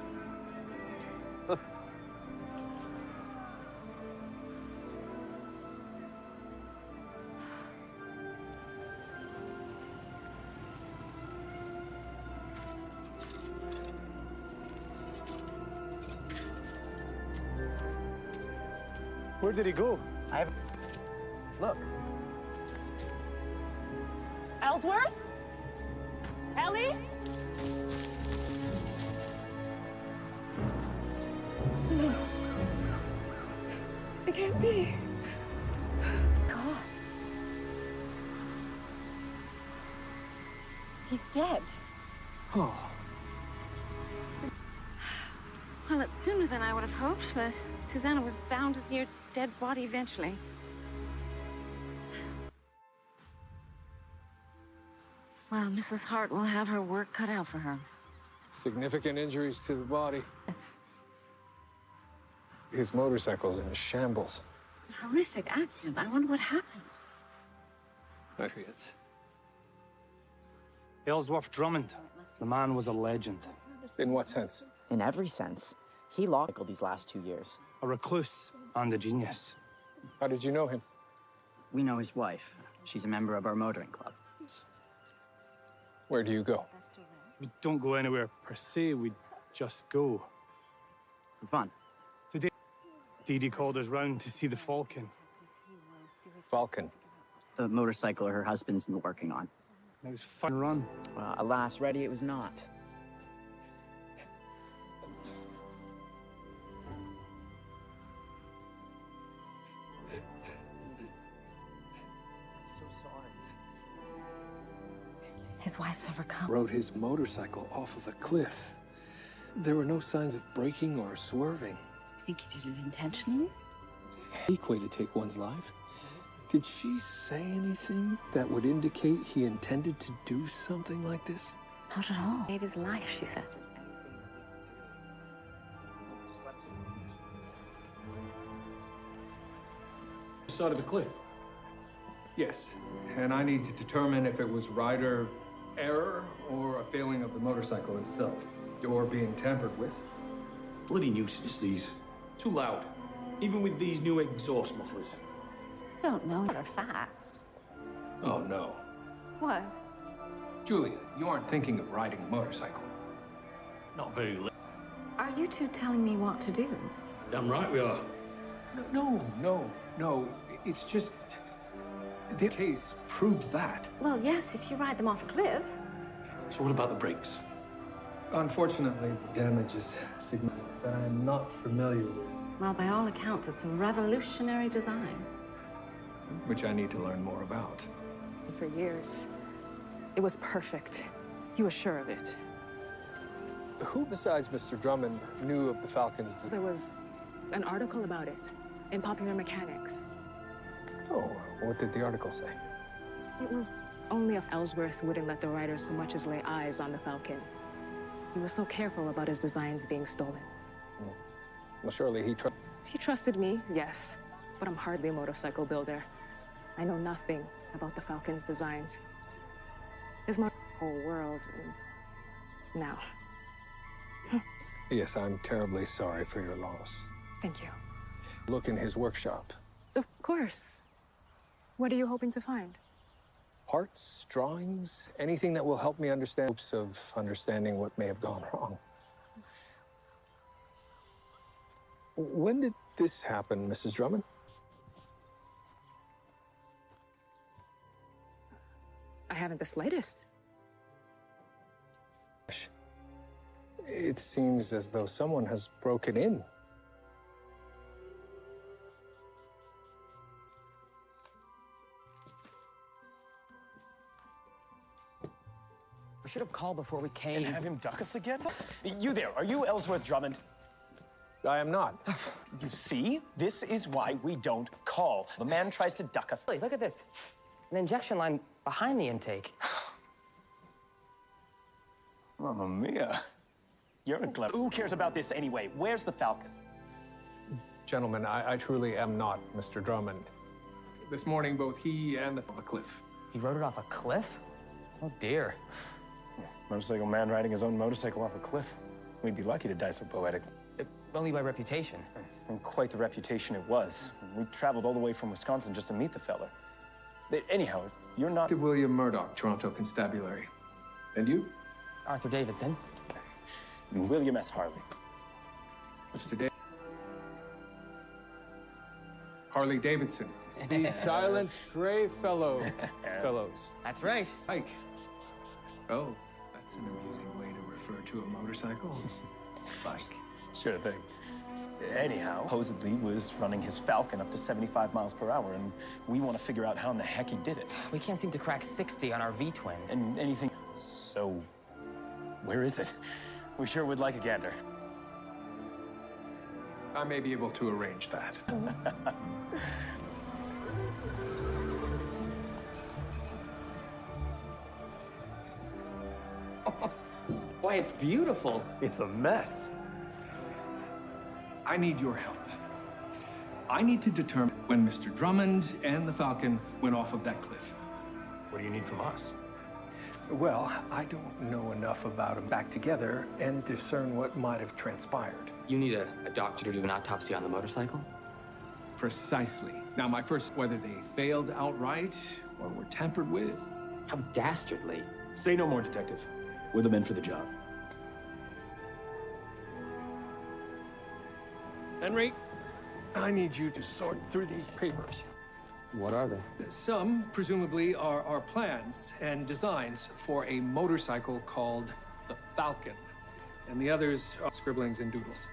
Where did he go? Look. Ellsworth? Ellie? No. It can't be. God. He's dead. Oh. Well, it's sooner than I would have hoped, but Susanna was bound to see her dead body eventually. Well, Mrs. Hart will have her work cut out for her. Significant injuries to the body. His motorcycle's in a shambles. It's a horrific accident. I wonder what happened. Maybe it's... Ellsworth Drummond. The man was a legend. In what sense? In every sense. He lost these last 2 years. A recluse and a genius. How did you know him? We know his wife. She's a member of our motoring club. Where do you go? We don't go anywhere per se. We just go. For fun. Today, Dee Dee called us round to see the Falcon. Falcon? The motorcycle her husband's been working on. It was fun run. Well, alas, Reddy, it was not. His wife's overcome. Rode his motorcycle off of a cliff. There were no signs of braking or swerving. You think he did it intentionally? Unique way to take one's life. Did she say anything that would indicate he intended to do something like this? Not at all. Save his life, she said. Side of the cliff. Yes, and I need to determine if it was rider error or a failing of the motorcycle itself, or being tampered with. Bloody nuisance, these. Too loud. Even with these new exhaust mufflers. Don't know they're fast. Oh, no. What? Julia, you aren't thinking of riding a motorcycle. Not very late. Are you two telling me what to do? Damn right we are. No. It's just... the case proves that. Well, yes, if you ride them off a cliff. So what about the brakes? Unfortunately, the damage is significant that I am not familiar with. Well, by all accounts, it's a revolutionary design. Which I need to learn more about. For years. It was perfect. He was sure of it. Who besides Mr. Drummond knew of the Falcon's design? There was an article about it in Popular Mechanics. Oh, what did the article say? It was only if Ellsworth wouldn't let the rider so much as lay eyes on the Falcon. He was so careful about his designs being stolen. Well, surely He trusted me, yes, but I'm hardly a motorcycle builder. I know nothing about the Falcon's designs. There's my whole world now. Yes, I'm terribly sorry for your loss. Thank you. Look in his workshop. Of course. What are you hoping to find? Parts, drawings, anything that will help me understand hopes of understanding what may have gone wrong. When did this happen, Mrs. Drummond? I haven't the slightest. It seems as though someone has broken in. We should have called before we came. And have him duck us again? You there, are you Ellsworth Drummond? I am not. You see? This is why we don't call. The man tries to duck us. Look at this. an injection line behind the intake. Mamma mia. You're a clever. Who cares about this anyway? Where's the Falcon? Gentlemen, I truly am not Mr. Drummond. This morning, both he and the cliff. He rode it off a cliff? Oh, dear. Motorcycle man riding his own motorcycle off a cliff. We'd be lucky to die so poetically. Only by reputation. And quite the reputation it was. We traveled all the way from Wisconsin just to meet the fella. Anyhow, if you're not... William Murdoch, Toronto Constabulary. And you? Arthur Davidson. William S. Harley. Mr. Davidson. Harley Davidson. The Silent Gray Fellows. That's right. Ike. Oh, that's an amusing way to refer to a motorcycle. Bike. Sure thing. Anyhow, supposedly was running his Falcon up to 75 miles per hour, and we want to figure out how in the heck he did it. We can't seem to crack 60 on our V-twin. And anything... So, where is it? We sure would like a gander. I may be able to arrange that. Boy, it's beautiful. It's a mess. I need your help. I need to determine when Mr. Drummond and the Falcon went off of that cliff. What do you need from us? Well, I don't know enough about them back together and discern what might have transpired. You need a doctor to do an autopsy on the motorcycle? Precisely. Now, my first, whether they failed outright or were tampered with. How dastardly. Say no more, Detective. We're the men for the job. Henry, I need you to sort through these papers. What are they? Some, presumably, are our plans and designs for a motorcycle called the Falcon. And the others are scribblings and doodles.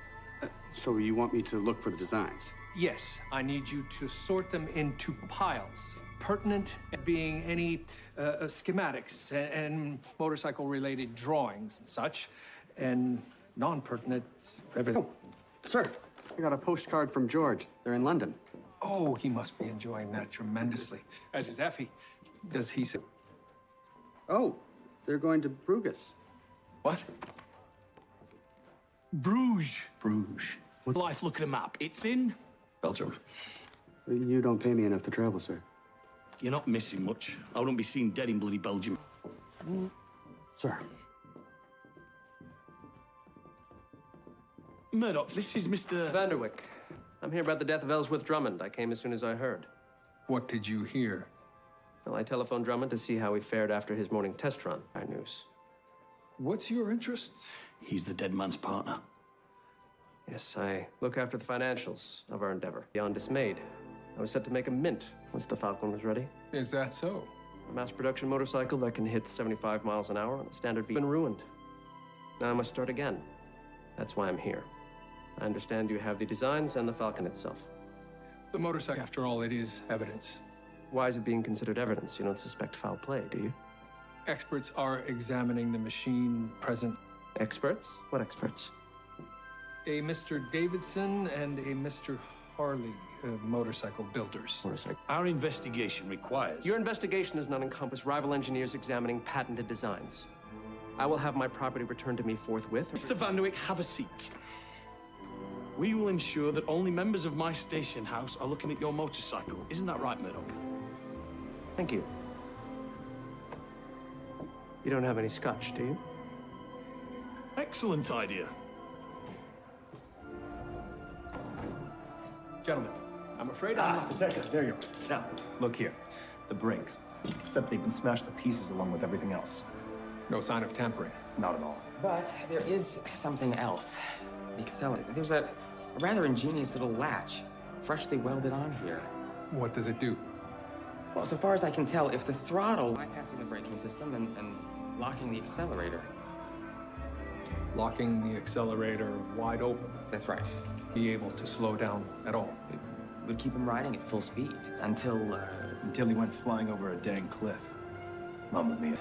So you want me to look for the designs? Yes, I need you to sort them into piles. Pertinent being any schematics and motorcycle-related drawings and such, and non-pertinent everything. Oh, sir, I got a postcard from George. They're in London. Oh, he must be enjoying that tremendously. As is Effie. Does he say? Oh, they're going to Bruges. What? Bruges. Bruges. With life, look at a map. It's in Belgium. You don't pay me enough to travel, sir. You're not missing much. I wouldn't be seen dead in bloody Belgium. Sir. Murdoch, this is Mr. Vanderwyck. I'm here about the death of Ellsworth Drummond. I came as soon as I heard. What did you hear? Well, I telephoned Drummond to see how he fared after his morning test run. Our news. What's your interest? He's the dead man's partner. Yes, I look after the financials of our endeavor. Beyond dismayed. I was set to make a mint once the Falcon was ready. Is that so? A mass production motorcycle that can hit 75 miles an hour on a standard V been ruined. Now I must start again. That's why I'm here. I understand you have the designs and the Falcon itself. The motorcycle, after all, it is evidence. Why is it being considered evidence? You don't suspect foul play, do you? Experts are examining the machine present. Experts? What experts? A Mr. Davidson and a Mr. Harley, motorcycle builders. Our investigation requires... Your investigation does not encompass rival engineers examining patented designs. I will have my property returned to me forthwith. Mr. Vanderwyck, have a seat. We will ensure that only members of my station house are looking at your motorcycle. Isn't that right, Murdoch? Thank you. You don't have any scotch, do you? Excellent idea. Gentlemen, I'm afraid Detective, there you are. Now, look here. The brakes. Except they've been smashed to pieces along with everything else. No sign of tampering. Not at all. But there is something else. The accelerator. There's a rather ingenious little latch, freshly welded on here. What does it do? Well, so far as I can tell, if the throttle bypassing the braking system and locking the accelerator. Locking the accelerator wide open. That's right. Be able to slow down at all. It would keep him riding at full speed until he went flying over a dang cliff. Mamma mia.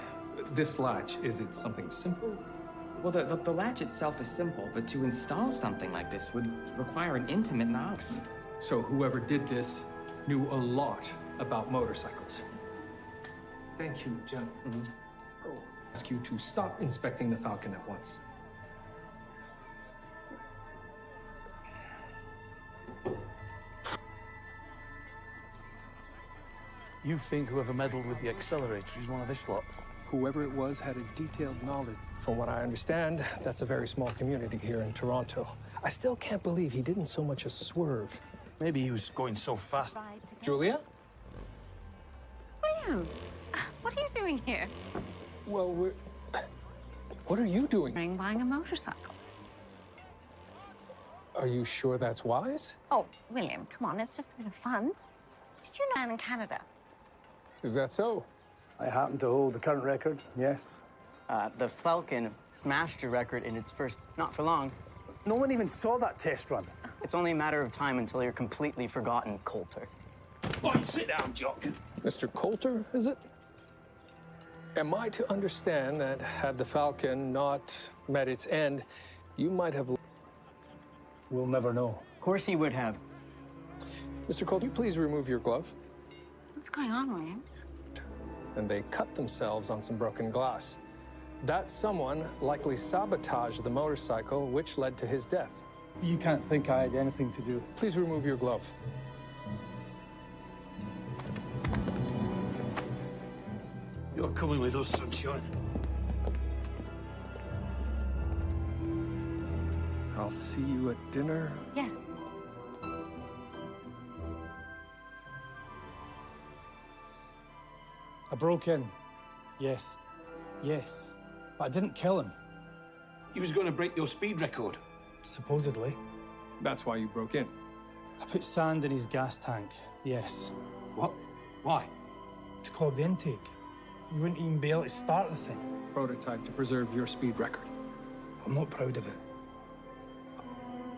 This latch, is it something simple? Well, the latch itself is simple, but to install something like this would require an intimate knowledge. So whoever did this knew a lot about motorcycles. Thank you, gentlemen. I'll ask you to stop inspecting the Falcon at once. You think whoever meddled with the accelerator is one of this lot? Whoever it was had a detailed knowledge. From what I understand, that's a very small community here in Toronto. I still can't believe he didn't so much as swerve. Maybe he was going so fast. Julia? William, what are you doing here? Well, what are you doing? Buying a motorcycle. Are you sure that's wise? Oh, William, come on, it's just a bit of fun. Did you know I'm in Canada? Is that so? I happen to hold the current record, yes. The Falcon smashed your record in its first, not for long. No one even saw that test run. It's only a matter of time until you're completely forgotten, Coulter. Boy, sit down, Jock. Mr. Coulter, is it? Am I to understand that had the Falcon not met its end, you might have... We'll never know. Of course he would have. Mr. Coulter, please remove your glove. What's going on, William? And they cut themselves on some broken glass. That someone likely sabotaged the motorcycle, which led to his death. You can't think I had anything to do. Please remove your glove. You're coming with us, sunshine. I'll see you at dinner. Yes. I broke in. Yes. Yes. But I didn't kill him. He was going to break your speed record. Supposedly. That's why you broke in. I put sand in his gas tank. Yes. What? Why? To clog the intake. You wouldn't even be able to start the thing. Prototype to preserve your speed record. I'm not proud of it.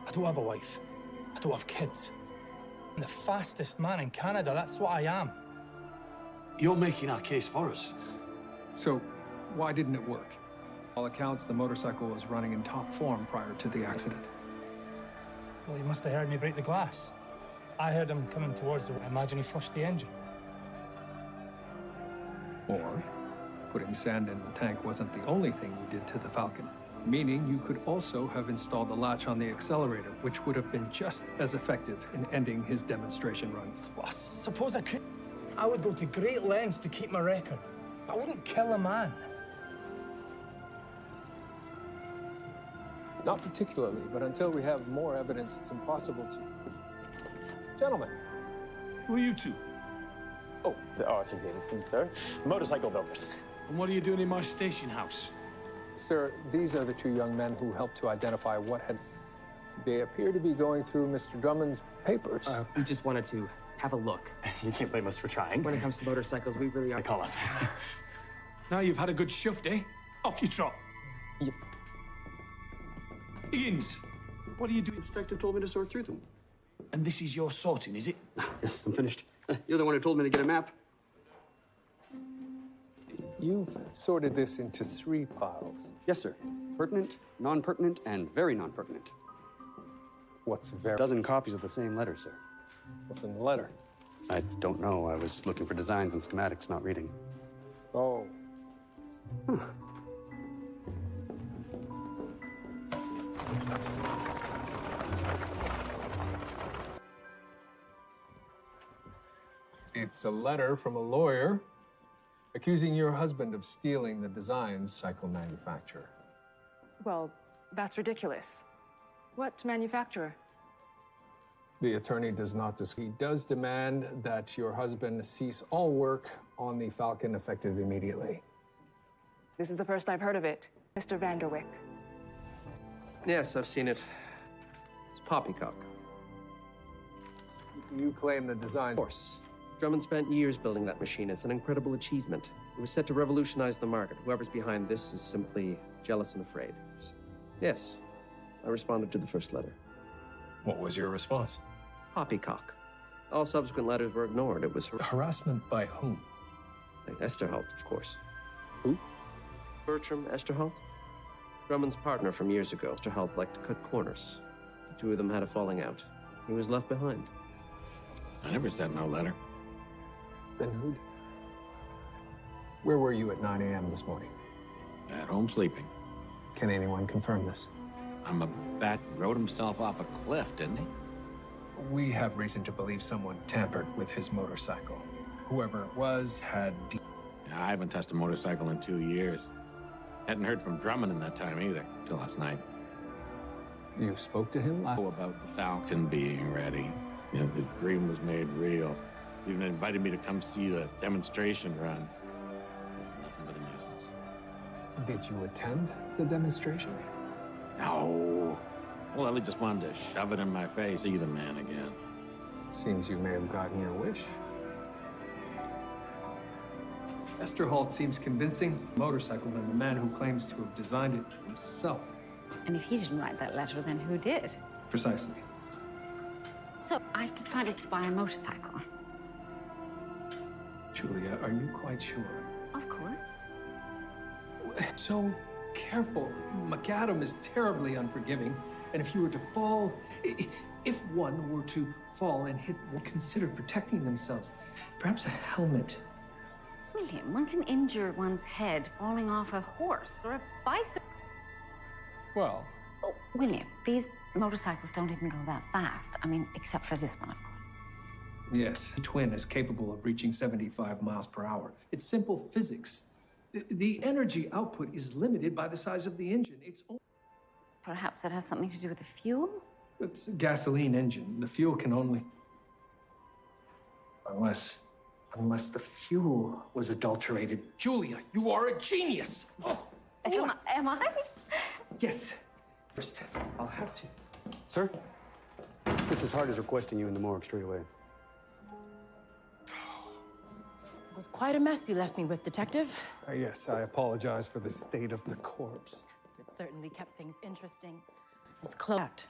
I don't have a wife. I don't have kids. I'm the fastest man in Canada. That's what I am. You're making our case for us. So, why didn't it work? All accounts, the motorcycle was running in top form prior to the accident. Well, he must have heard me break the glass. I heard him coming towards the... I imagine he flushed the engine. Or, putting sand in the tank wasn't the only thing you did to the Falcon. Meaning you could also have installed a latch on the accelerator, which would have been just as effective in ending his demonstration run. Well, I suppose I could. I would go to great lengths to keep my record. But I wouldn't kill a man. Not particularly, but until we have more evidence, it's impossible to... Gentlemen. Who are you two? Oh, the Arthur Davidson, sir. Motorcycle builders. And what are you doing in my station house? Sir, these are the two young men who helped to identify what had... They appear to be going through Mr. Drummond's papers. We just wanted to have a look. You can't blame us for trying. When it comes to motorcycles, we really are... They call us. Now you've had a good shift, eh? Off you trot. Yep. Higgins, what are you doing? Inspector told me to sort through them. And this is your sorting, is it? Yes, I'm finished. You're the one who told me to get a map. You've sorted this into 3 piles. Yes, sir. Pertinent, non-pertinent, and very non-pertinent. What's very... A dozen copies of the same letter, sir. What's in the letter? I don't know. I was looking for designs and schematics, not reading. Oh. Huh. It's a letter from a lawyer accusing your husband of stealing the designs cycle manufacturer. Well, that's ridiculous. What manufacturer? The attorney does not discuss. He does demand that your husband cease all work on the Falcon effective immediately. This is the first I've heard of it. Mr. Vanderwyck. Yes, I've seen it. It's poppycock. You claim the design. Of course. Drummond spent years building that machine. It's an incredible achievement. It was set to revolutionize the market. Whoever's behind this is simply jealous and afraid. Yes, I responded to the first letter. What was your response? Poppycock. All subsequent letters were ignored. It was harassment by whom? By Esterholt, of course. Who? Bertram Esterholt. Drummond's partner from years ago. Esterholt liked to cut corners. The two of them had a falling out. He was left behind. I never sent no letter. Then who? Where were you at 9 a.m. this morning? At home sleeping. Can anyone confirm this? I'm a bat rode himself off a cliff, didn't he? We have reason to believe someone tampered with his motorcycle. Whoever it was had... I haven't touched a motorcycle in 2 years. Hadn't heard from Drummond in that time either, till last night. You spoke to him last... About the Falcon being ready. You know, his dream was made real. He even invited me to come see the demonstration run. Nothing but amusements. Did you attend the demonstration? No. Well, Ellie just wanted to shove it in my face, see the man again. Seems you may have gotten your wish. Esterholt seems convincing motorcycle than the man who claims to have designed it himself. And if he didn't write that letter, then who did? Precisely. So I've decided to buy a motorcycle. Julia, are you quite sure? Of course. So careful. McAdam is terribly unforgiving. And if you were to fall, if one were to fall and hit, consider protecting themselves. Perhaps a helmet. William, one can injure one's head falling off a horse or a bicycle. Well... Oh, William, these motorcycles don't even go that fast. I mean, except for this one, of course. Yes, the twin is capable of reaching 75 miles per hour. It's simple physics. The energy output is limited by the size of the engine. It's only... Perhaps it has something to do with the fuel? It's a gasoline engine. The fuel can only... Unless the fuel was adulterated. Julia, you are a genius! Oh. Am I? Yes. First, I'll have to. Sir, Mrs. Hart is requesting you in the morgue straight away. It was quite a mess you left me with, Detective. Yes, I apologize for the state of the corpse. It certainly kept things interesting. It's closed.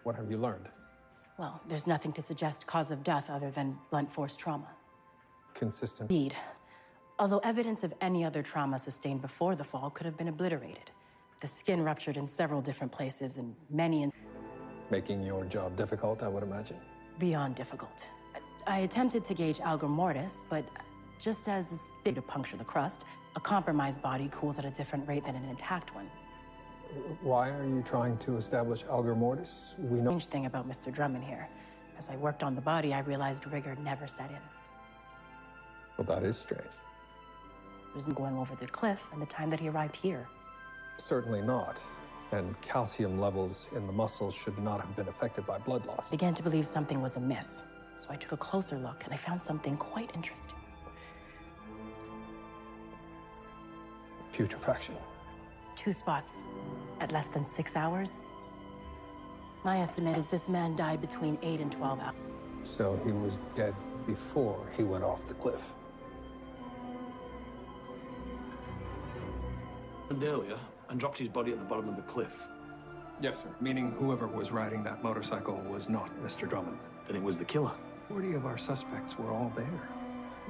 What have you learned? Well, there's nothing to suggest cause of death other than blunt force trauma. Consistent. Indeed. Although evidence of any other trauma sustained before the fall could have been obliterated. The skin ruptured in several different places and many... Making your job difficult, I would imagine. Beyond difficult. I attempted to gauge algor mortis, but just as a to puncture the crust, a compromised body cools at a different rate than an intact one. Why are you trying to establish algor mortis? We know... Strange thing about Mr. Drummond here. As I worked on the body, I realized rigor never set in. Well, that is strange. There's no going over the cliff and the time that he arrived here. Certainly not. And calcium levels in the muscles should not have been affected by blood loss. I began to believe something was amiss. So I took a closer look and I found something quite interesting. Putrefaction. 2 spots at less than 6 hours. My estimate is this man died between 8 and 12 hours. So he was dead before he went off the cliff. Earlier and dropped his body at the bottom of the cliff. Yes, sir. Meaning whoever was riding that motorcycle was not Mr. Drummond. Then it was the killer. 40 of our suspects were all there.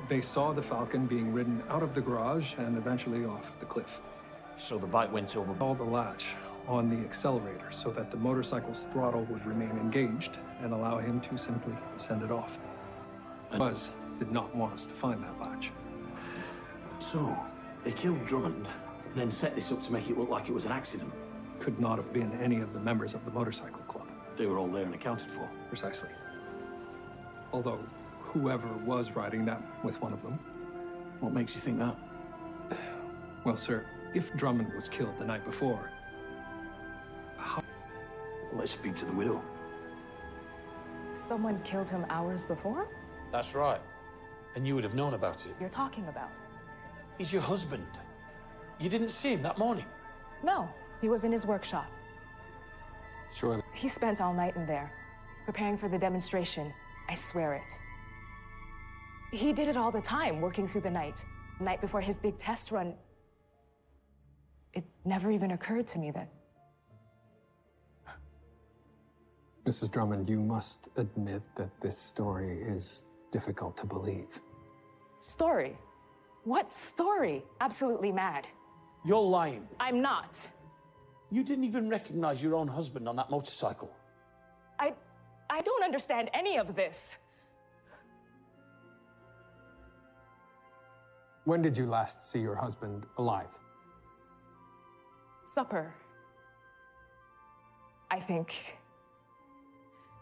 They saw the Falcon being ridden out of the garage and eventually off the cliff. So the bike went over... All the latch on the accelerator so that the motorcycle's throttle would remain engaged and allow him to simply send it off. And Buzz did not want us to find that latch. So, they killed Drummond, then set this up to make it look like it was an accident. Could not have been any of the members of the motorcycle club. They were all there and accounted for. Precisely. Although, whoever was riding that with one of them... What makes you think that? Well, sir, if Drummond was killed the night before... How... Let's speak to the widow. Someone killed him hours before? That's right. And you would have known about it. You're talking about? He's your husband. You didn't see him that morning? No, he was in his workshop. Surely. He spent all night in there, preparing for the demonstration. I swear it. He did it all the time, working through the night. The night before his big test run. It never even occurred to me that... Mrs. Drummond, you must admit that this story is difficult to believe. Story? What story? Absolutely mad. You're lying. I'm not. You didn't even recognize your own husband on that motorcycle. I don't understand any of this. When did you last see your husband alive? Supper. I think.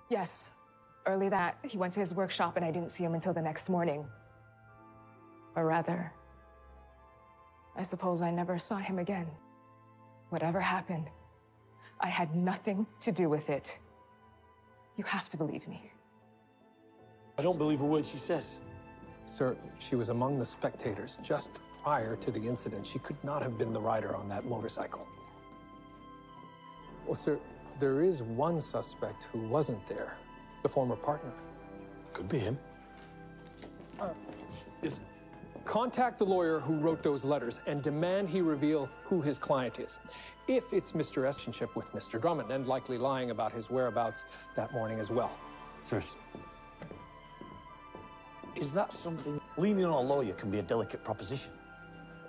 Yes. Early that, he went to his workshop and I didn't see him until the next morning. Or rather, I suppose I never saw him again. Whatever happened, I had nothing to do with it. You have to believe me. I don't believe a word she says. Sir, she was among the spectators just prior to the incident. She could not have been the rider on that motorcycle. Well, sir, there is one suspect who wasn't there, the former partner. Could be him. Yes. Contact the lawyer who wrote those letters and demand he reveal who his client is. If it's Mr. S' relationship with Mr. Drummond, and likely lying about his whereabouts that morning as well. Sirs, is that something? Leaning on a lawyer can be a delicate proposition.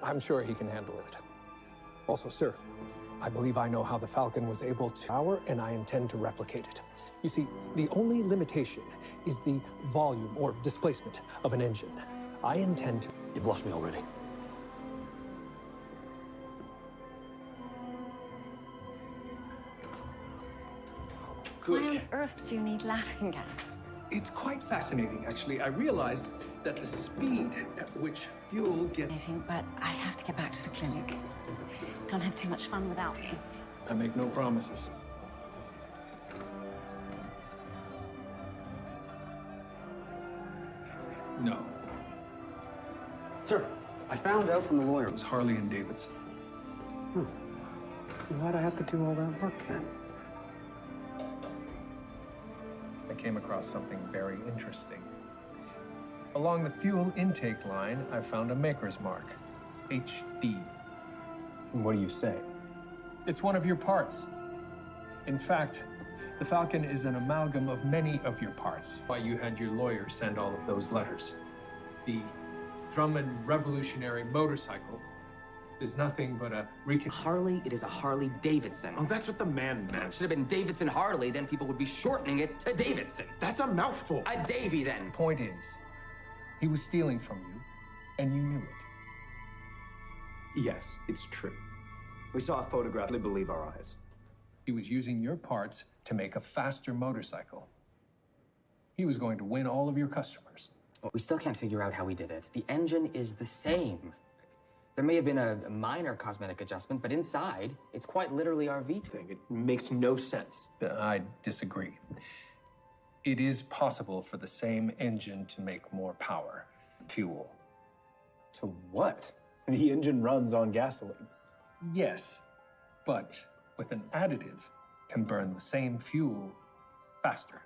I'm sure he can handle it. Also, sir, I believe I know how the Falcon was able to power, and I intend to replicate it. You see, the only limitation is the volume or displacement of an engine. I intend to... You've lost me already. Why on earth do you need laughing gas? It's quite fascinating, actually. I realized that the speed at which fuel gets... But I have to get back to the clinic. Don't have too much fun without me. I make no promises. No. Sir, I found out from the lawyer. It was Harley and Davidson. Why'd I have to do all that work then? I came across something very interesting. Along the fuel intake line, I found a maker's mark, HD. What do you say? It's one of your parts. In fact, the Falcon is an amalgam of many of your parts. Why you had your lawyer send all of those letters. The Drummond Revolutionary motorcycle is nothing but a Harley, it is a Harley Davidson. Oh, that's what the man meant. Should have been Davidson Harley, then people would be shortening it to Davidson. That's a mouthful. A Davy, then. Point is, he was stealing from you, and you knew it. Yes, it's true. We saw a photograph. We believe our eyes. He was using your parts to make a faster motorcycle. He was going to win all of your customers. Well, we still can't figure out how he did it. The engine is the same. There may have been a minor cosmetic adjustment, but inside, it's quite literally our V-twin. It makes no sense. I disagree. It is possible for the same engine to make more power. Fuel. To what? The engine runs on gasoline. Yes, but with an additive, can burn the same fuel faster.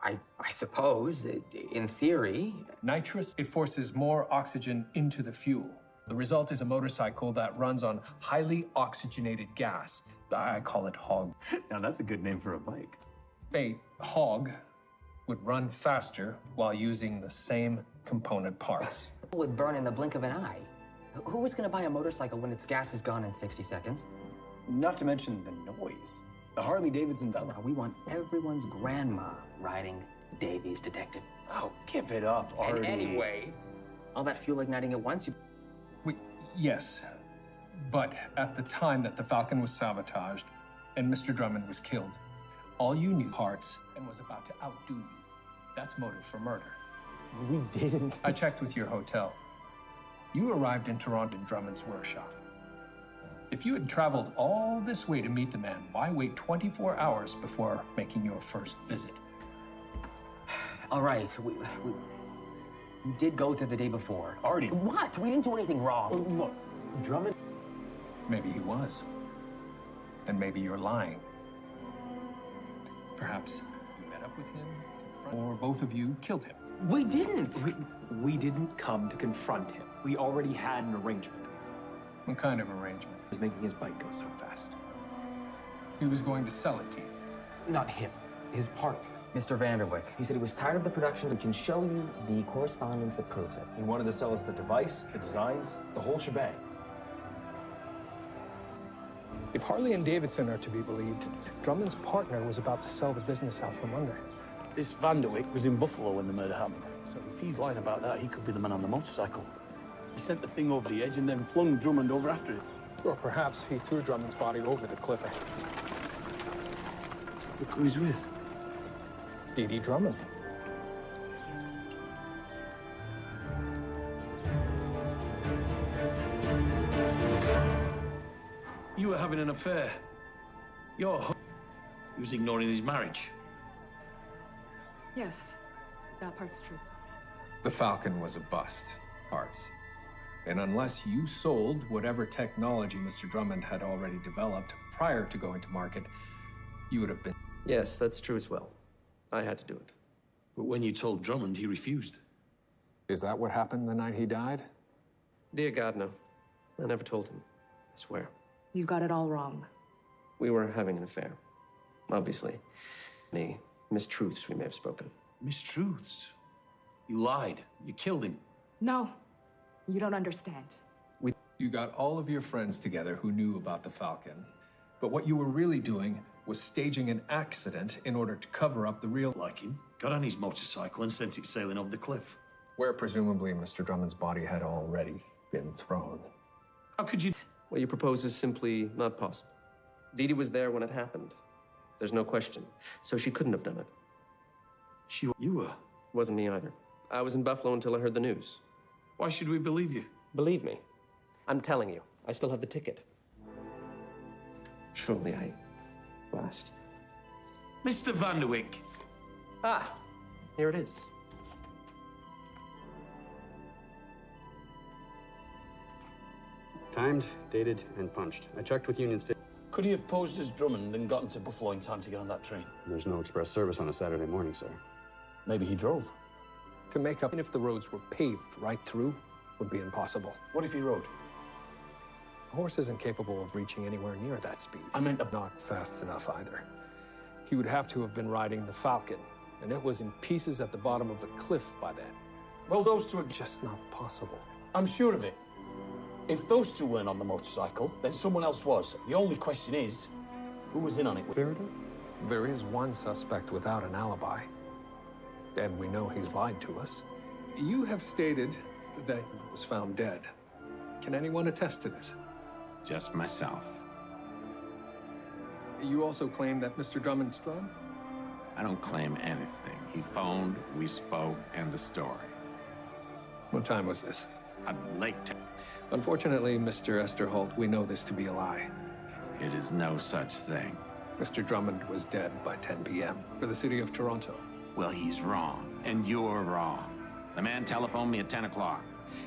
I suppose, in theory. Nitrous, it forces more oxygen into the fuel. The result is a motorcycle that runs on highly oxygenated gas. I call it hog. Now that's a good name for a bike. A hog would run faster while using the same component parts. It would burn in the blink of an eye. Who is going to buy a motorcycle when its gas is gone in 60 seconds? Not to mention the noise. The Harley Davidson Bella. Now, we want everyone's grandma riding Davy's detective. Oh, give it up, Artie. And anyway, all that fuel igniting at once, Yes, but at the time that the Falcon was sabotaged and Mr. Drummond was killed, all you knew parts and was about to outdo you. That's motive for murder. We didn't. I checked with your hotel. You arrived in Toronto in Drummond's workshop. If you had traveled all this way to meet the man, why wait 24 hours before making your first visit? All right, we did go there the day before. Artie. What? We didn't do anything wrong. Well, look, Drummond... Maybe he was. And maybe you're lying. Perhaps you met up with him, or both of you killed him. We didn't. We didn't come to confront him. We already had an arrangement. What kind of arrangement? He was making his bike go so fast. He was going to sell it to you. Not him. His partner. Mr. Vanderwick. He said he was tired of the production. We can show you the correspondence that proves it. He wanted to sell us the device, the designs, the whole shebang. If Harley and Davidson are to be believed, Drummond's partner was about to sell the business out from under. This Vanderwyck was in Buffalo when the murder happened. So if he's lying about that, he could be the man on the motorcycle. He sent the thing over the edge and then flung Drummond over after it. Or perhaps he threw Drummond's body over the cliff. Look who he's with. Dee Drummond. You were having an affair. He was ignoring his marriage. Yes, that part's true. The Falcon was a bust, parts. And unless you sold whatever technology Mr. Drummond had already developed prior to going to market, you would have been... Yes, that's true as well. I had to do it. But when you told Drummond, he refused. Is that what happened the night he died? Dear God, no. I never told him. I swear. You got it all wrong. We were having an affair. Obviously. Any mistruths we may have spoken. Mistruths? You lied. You killed him. No, you don't understand. You got all of your friends together who knew about the Falcon. But what you were really doing was staging an accident in order to cover up the real... Like him. Got on his motorcycle and sent it sailing over the cliff. Where presumably Mr. Drummond's body had already been thrown. How could you... What you propose is simply not possible. Dee Dee was there when it happened. There's no question. So she couldn't have done it. You were? Wasn't me either. I was in Buffalo until I heard the news. Why should we believe you? Believe me. I'm telling you. I still have the ticket. Surely I... last. Mr. Vanderwyck. Ah, here it is. Timed, dated, and punched. I checked with Union Station. Could he have posed as Drummond and gotten to Buffalo in time to get on that train? There's no express service on a Saturday morning, sir. Maybe he drove. To make up, if the roads were paved right through, would be impossible. What if he rode? A horse isn't capable of reaching anywhere near that speed. I meant not fast enough either. He would have to have been riding the Falcon, and it was in pieces at the bottom of a cliff by then. Well, those two are just not possible. I'm sure of it. If those two weren't on the motorcycle, then someone else was. The only question is, who was in on it? There is one suspect without an alibi, and we know he's lied to us. You have stated that he was found dead. Can anyone attest to this? Just myself. You also claim that Mr. Drummond's drugged? I don't claim anything. He phoned, we spoke, and the story. What time was this? Late. Unfortunately, Mr. Esterholt, we know this to be a lie. It is no such thing. Mr. Drummond was dead by 10 p.m. for the city of Toronto. Well, he's wrong, and you're wrong. The man telephoned me at 10 o'clock.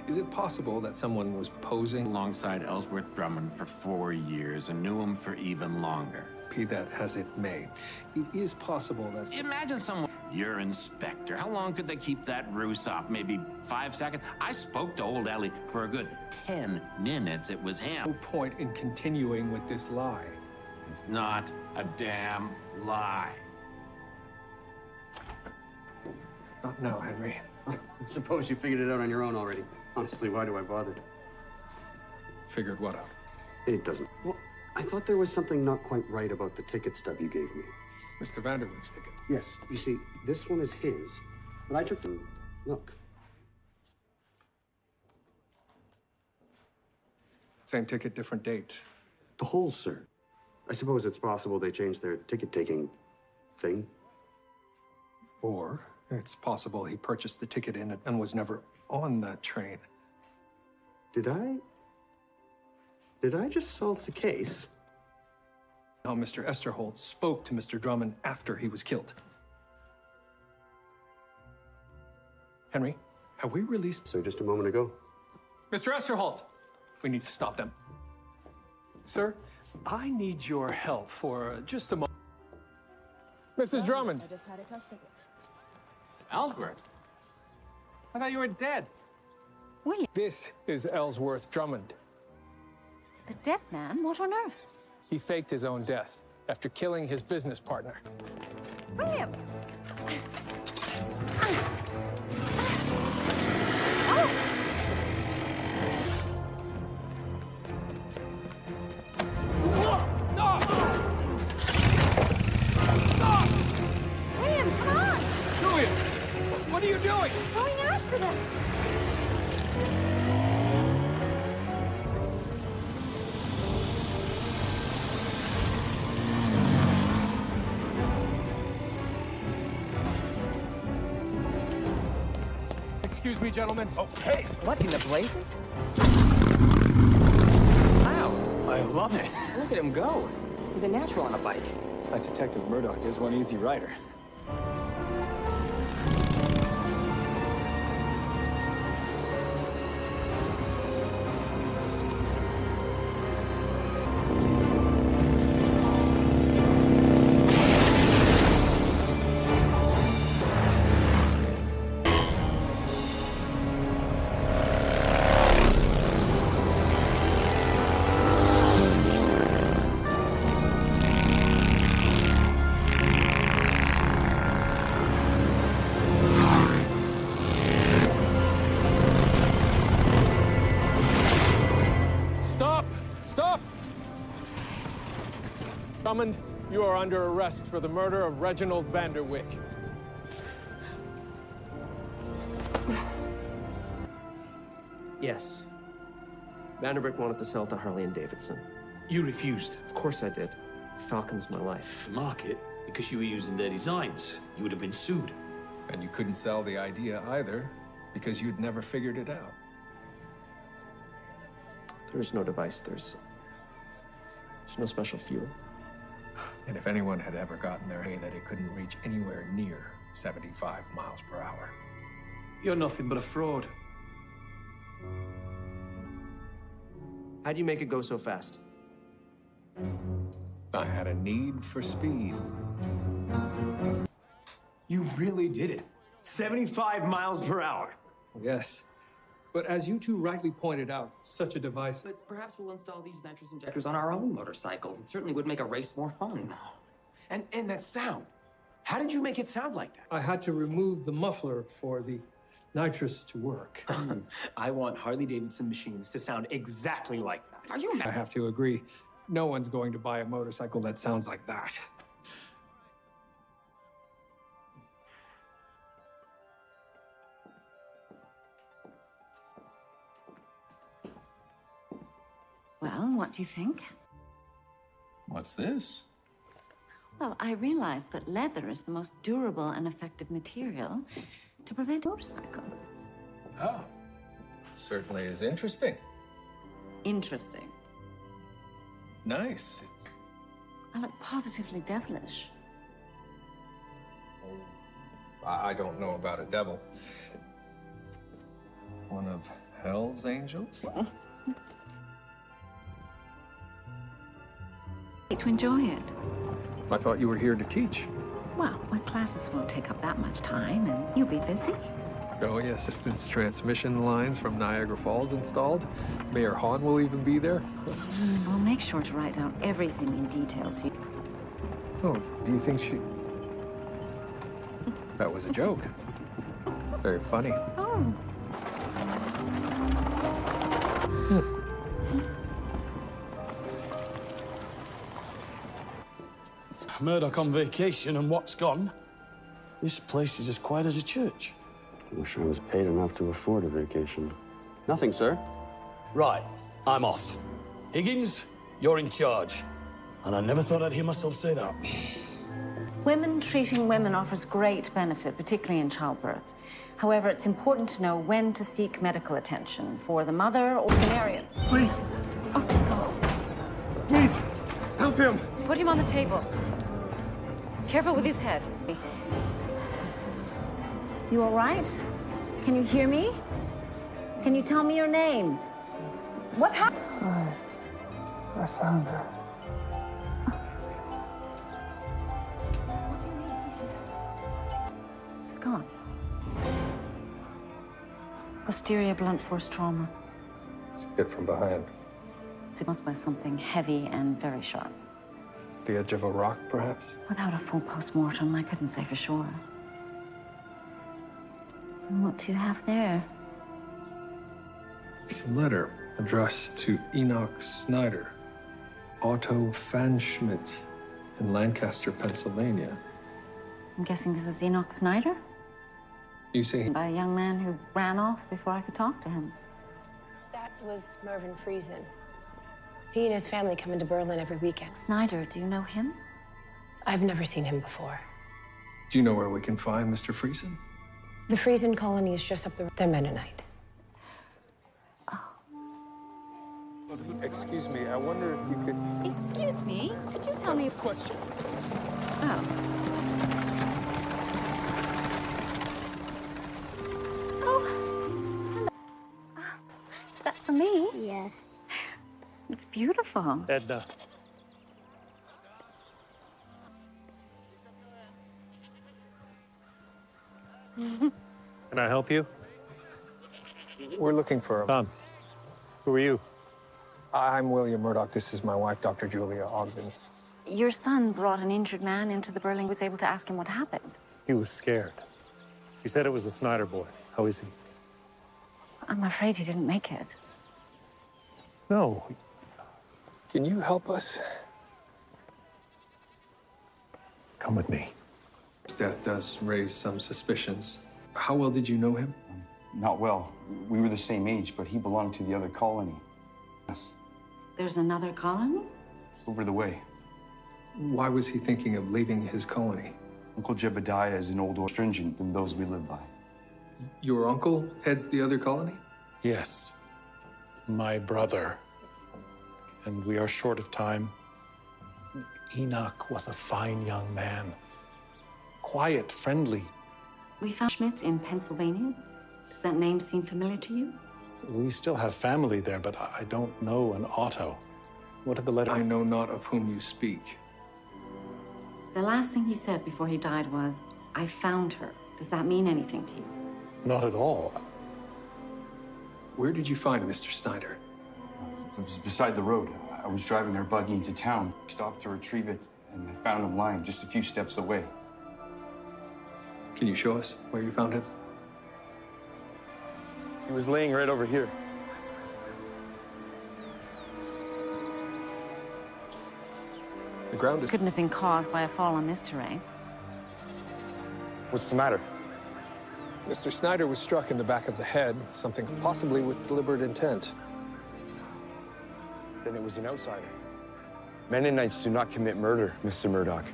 Is it possible that someone was posing alongside Ellsworth Drummond for 4 years and knew him for even longer? Be that as it may, it is possible that... Imagine someone... Your inspector. How long could they keep that ruse up? Maybe 5 seconds? I spoke to old Ellie for a good 10 minutes. It was him. No point in continuing with this lie. It's not a damn lie. Not now, Henry. I suppose you figured it out on your own already. Honestly, why do I bother? Figured what out? It doesn't. Well, I thought there was something not quite right about the ticket stub you gave me. Mr. Vanderwyck's ticket? Yes. You see, this one is his, but I took the... Look. Same ticket, different date. The holes, sir. I suppose it's possible they changed their ticket-taking thing. Or it's possible he purchased the ticket in it and was never on that train. Did I just solve the case? How Mr. Esterholt spoke to Mr. Drummond after he was killed. Henry, have we released... So just a moment ago. Mr. Esterholt! We need to stop them. Sir, I need your help for just a moment. Mrs. Drummond! I just had a customer. Ellsworth? I thought you were dead. William. This is Ellsworth Drummond. The dead man? What on earth? He faked his own death after killing his business partner. William! Stop! Stop! William, come on! excuse me, gentlemen. Oh, hey! What in the blazes? Wow. I love it. Look at him go. He's a natural on a bike. That Detective Murdoch is one easy rider. Summoned, you are under arrest for the murder of Reginald Vanderwyck. Yes. Vanderwyck wanted to sell to Harley and Davidson. You refused. Of course I did. Falcon's my life. The market, because you were using their designs. You would have been sued. And you couldn't sell the idea either, because you'd never figured it out. There's no device. There's no special fuel. And if anyone had ever gotten their hay that it couldn't reach anywhere near 75 miles per hour. You're nothing but a fraud. How'd you make it go so fast? I had a need for speed. You really did it. 75 miles per hour. Yes. But as you two rightly pointed out, such a device... But perhaps we'll install these nitrous injectors on our own motorcycles. It certainly would make a race more fun. And that sound. How did you make it sound like that? I had to remove the muffler for the nitrous to work. I want Harley-Davidson machines to sound exactly like that. Are you I have to agree. No one's going to buy a motorcycle that sounds like that. Well, what do you think? What's this? Well, I realized that leather is the most durable and effective material to prevent a motorcycle. Oh, certainly is interesting. Interesting. Nice. Well, positively devilish. I don't know about a devil. One of hell's angels? To enjoy it. I thought you were here to teach. Well, my classes won't take up that much time, and you'll be busy. Oh, yeah, assistance transmission lines from Niagara Falls installed. Mayor Hahn will even be there. We'll make sure to write down everything in detail so you... Oh, do you think she... That was a joke. Very funny. Oh. Murdoch on vacation and what's gone? This place is as quiet as a church. I wish I was paid enough to afford a vacation. Nothing, sir. Right, I'm off. Higgins, you're in charge. And I never thought I'd hear myself say that. Women treating women offers great benefit, particularly in childbirth. However, it's important to know when to seek medical attention for the mother or scenario. Please. Oh, God. Please, help him. Put him on the table. Careful with his head. You all right? Can you hear me? Can you tell me your name? What happened? I found her. He's gone. Posterior blunt force trauma. It's hit from behind. It's caused by something heavy and very sharp. The edge of a rock, perhaps? Without a full post-mortem, I couldn't say for sure. And what do you have there? It's a letter addressed to Enoch Snyder, Otto Pfanschmidt, in Lancaster, Pennsylvania. I'm guessing this is Enoch Snyder? You say... By a young man who ran off before I could talk to him. That was Mervyn Friesen. He and his family come into Berlin every weekend. Snyder, do you know him? I've never seen him before. Do you know where we can find Mr. Friesen? The Frisian colony is just up the road. They're Mennonite. Excuse me, I wonder if you could... Excuse me, could you tell me a question? Oh. Oh, hello. Is that for me? Yeah. It's beautiful. Edna. Can I help you? We're looking for a... Tom, who are you? I'm William Murdoch. This is my wife, Dr. Julia Ogden. Your son brought an injured man into the Burling, was able to ask him what happened. He was scared. He said it was the Snyder boy. How is he? I'm afraid he didn't make it. No. Can you help us? Come with me. His death does raise some suspicions. How well did you know him? Not well. We were the same age, but he belonged to the other colony. Yes. There's another colony? Over the way. Why was he thinking of leaving his colony? Uncle Jebediah is an old more stringent than those we live by. Your uncle heads the other colony? Yes. My brother. And we are short of time. Enoch was a fine young man. Quiet, friendly. We found Schmidt in Pennsylvania. Does that name seem familiar to you? We still have family there, but I don't know an Otto. What did the letter... I know not of whom you speak. The last thing he said before he died was, I found her. Does that mean anything to you? Not at all. Where did you find Mr. Snyder? It was beside the road. I was driving our buggy into town, stopped to retrieve it, and I found him lying just a few steps away. Can you show us where you found him? He was laying right over here. The ground is... Couldn't have been caused by a fall on this terrain. What's the matter? Mr. Snyder was struck in the back of the head, something possibly with deliberate intent. Then it was an outsider. Mennonites do not commit murder, Mr. Murdoch.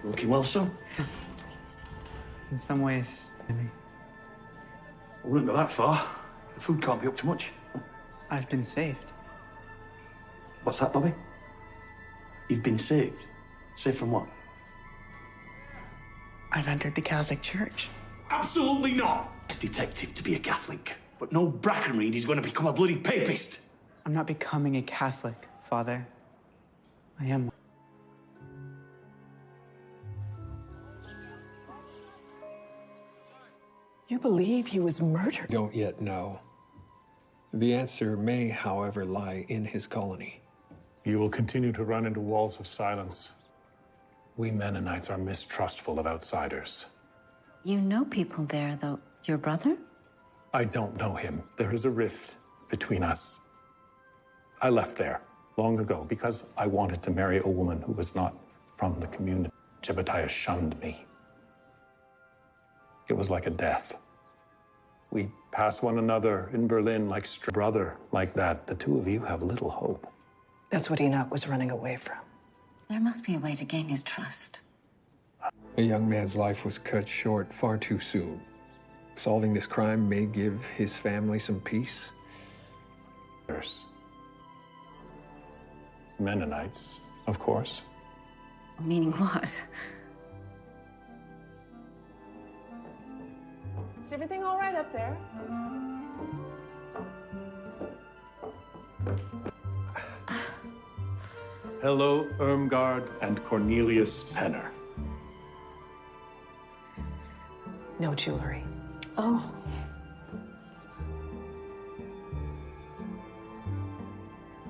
Looking well, son. In some ways, maybe. I wouldn't go that far. The food can't be up to much. I've been saved. What's that, Bobby? You've been saved? Saved from what? I've entered the Catholic Church. Absolutely not! It's detective to be a Catholic. But no Brackenreed is going to become a bloody papist. I'm not becoming a Catholic, Father. I am one. You believe he was murdered? Don't yet know. The answer may, however, lie in his colony. You will continue to run into walls of silence. We Mennonites are mistrustful of outsiders. You know people there, though. Your brother? I don't know him. There is a rift between us. I left there long ago because I wanted to marry a woman who was not from the community. Jebediah shunned me. It was like a death. We pass one another in Berlin like brother like that. The two of you have little hope. That's what Enoch was running away from. There must be a way to gain his trust. A young man's life was cut short far too soon. Solving this crime may give his family some peace. Mennonites, of course. Meaning what? Is everything all right up there? Hello, Irmgard and Cornelius Penner. No jewelry. Oh.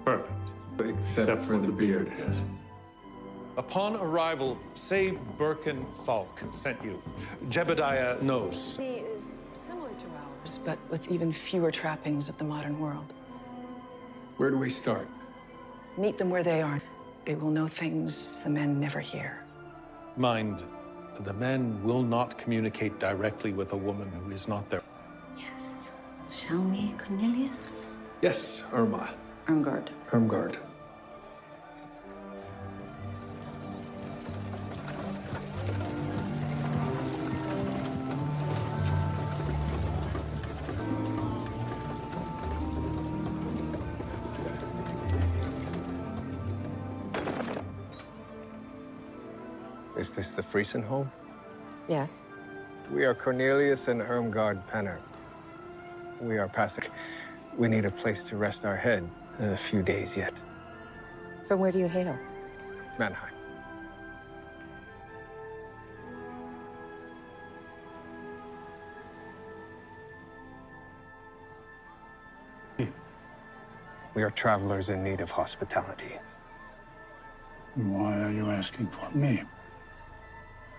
Perfect. Except for the beard, yes. Upon arrival, say Birkin Falk sent you. Jebediah knows. He is similar to ours, but with even fewer trappings of the modern world. Where do we start? Meet them where they are. They will know things the men never hear. Mind, the men will not communicate directly with a woman who is not there. Yes. Shall we, Cornelius? Yes, Irma. Irmgard. Irmgard. Is this the Friesen home? Yes. We are Cornelius and Irmgard Penner. We are passing. We need a place to rest our head. A few days yet. From where do you hail? Mannheim. We are travelers in need of hospitality. Why are you asking for me?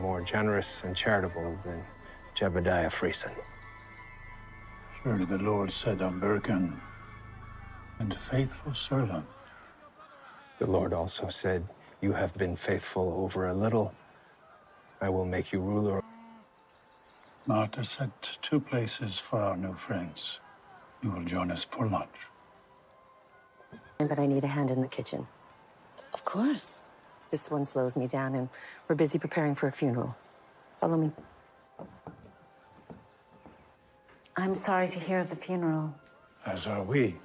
More generous and charitable than Jebediah Friesen. Surely the Lord said of Birken, and faithful servant. The Lord also said, you have been faithful over a little. I will make you ruler. Martha set 2 places for our new friends. You will join us for lunch. But I need a hand in the kitchen. Of course. This one slows me down, and we're busy preparing for a funeral. Follow me. I'm sorry to hear of the funeral. As are we.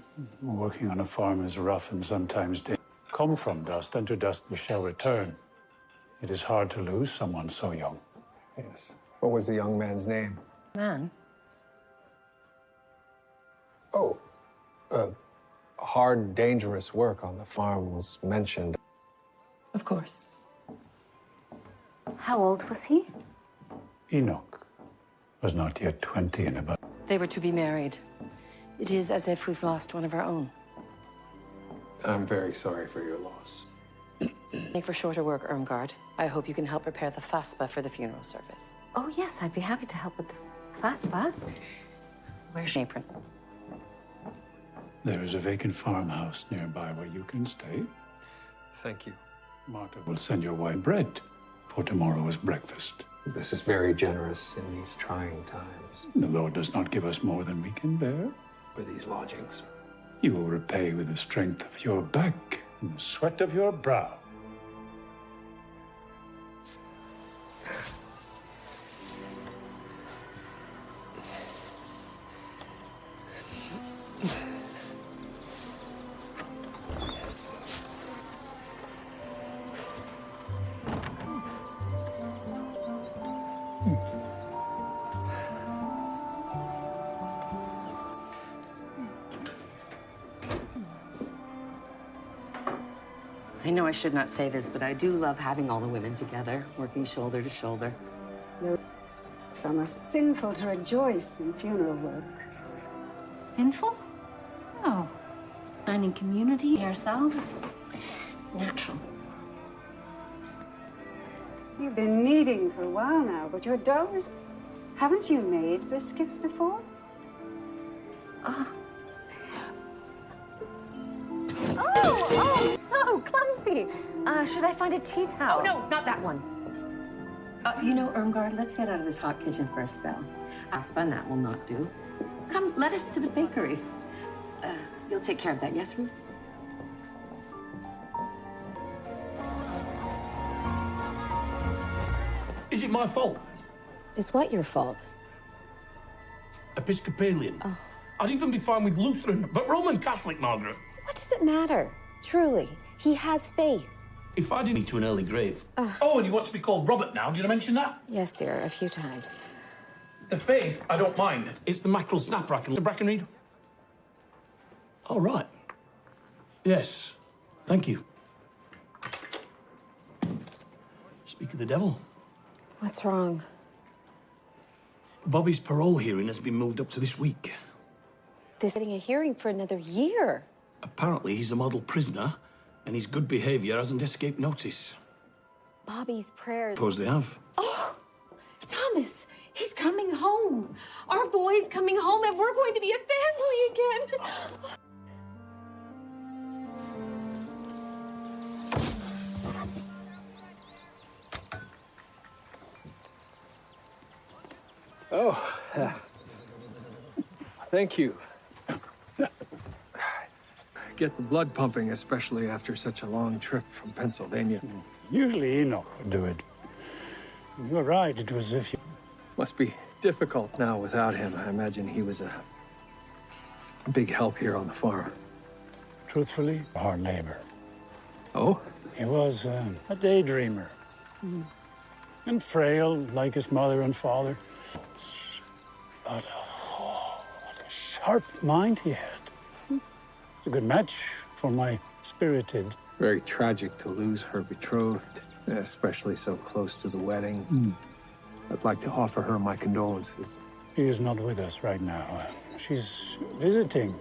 Working on a farm is rough and sometimes dangerous. Come from dust, and to dust we shall return. It is hard to lose someone so young. Yes. What was the young man's name? Man. Oh, hard, dangerous work on the farm was mentioned. Of course. How old was he? Enoch was not yet 20 and about. They were to be married. It is as if we've lost one of our own. I'm very sorry for your loss. Make for shorter work, Irmgard. I hope you can help prepare the faspa for the funeral service. Oh, yes, I'd be happy to help with the faspa. Where's your apron? There is a vacant farmhouse nearby where you can stay. Thank you. Martha will send your wife bread for tomorrow's breakfast. This is very generous in these trying times. The Lord does not give us more than we can bear. For these lodgings. You will repay with the strength of your back and the sweat of your brow. I know I should not say this, but I do love having all the women together, working shoulder to shoulder. It's almost sinful to rejoice in funeral work. Sinful? No. Finding community ourselves, it's natural. You've been kneading for a while now, but your dough is... Haven't you made biscuits before? Oh, so clumsy. Should I find a tea towel? Oh, no, not that one. You know, Irmgard, let's get out of this hot kitchen for a spell. Aspen, that will not do. Come, let us to the bakery. You'll take care of that, yes, Ruth? Is it my fault? Is what your fault? Episcopalian. I'd even be fine with Lutheran, but Roman Catholic, Margaret. What does it matter? Truly, he has faith. If I didn't meet to an early grave. Oh, and he wants to be called Robert now. Did I mention that? Yes, dear, a few times. The faith, I don't mind. It's the mackerel snapper I can read. All right. Yes. Thank you. Speak of the devil. What's wrong? Bobby's parole hearing has been moved up to this week. This getting a hearing for another year. Apparently, he's a model prisoner, and his good behavior hasn't escaped notice. Bobby's prayers. Suppose they have. Oh, Thomas, he's coming home. Our boy's coming home, and we're going to be a family again. thank you. Get the blood pumping, especially after such a long trip from Pennsylvania. Usually Enoch would do it. You're right, it was if you... Must be difficult now without him. I imagine he was a big help here on the farm. Truthfully, hard labor. Oh? He was a daydreamer. And frail, like his mother and father. But, oh, what a sharp mind he had. It's a good match for my spirited. Very tragic to lose her betrothed, especially so close to the wedding. I'd like to offer her my condolences. He is not with us right now. She's visiting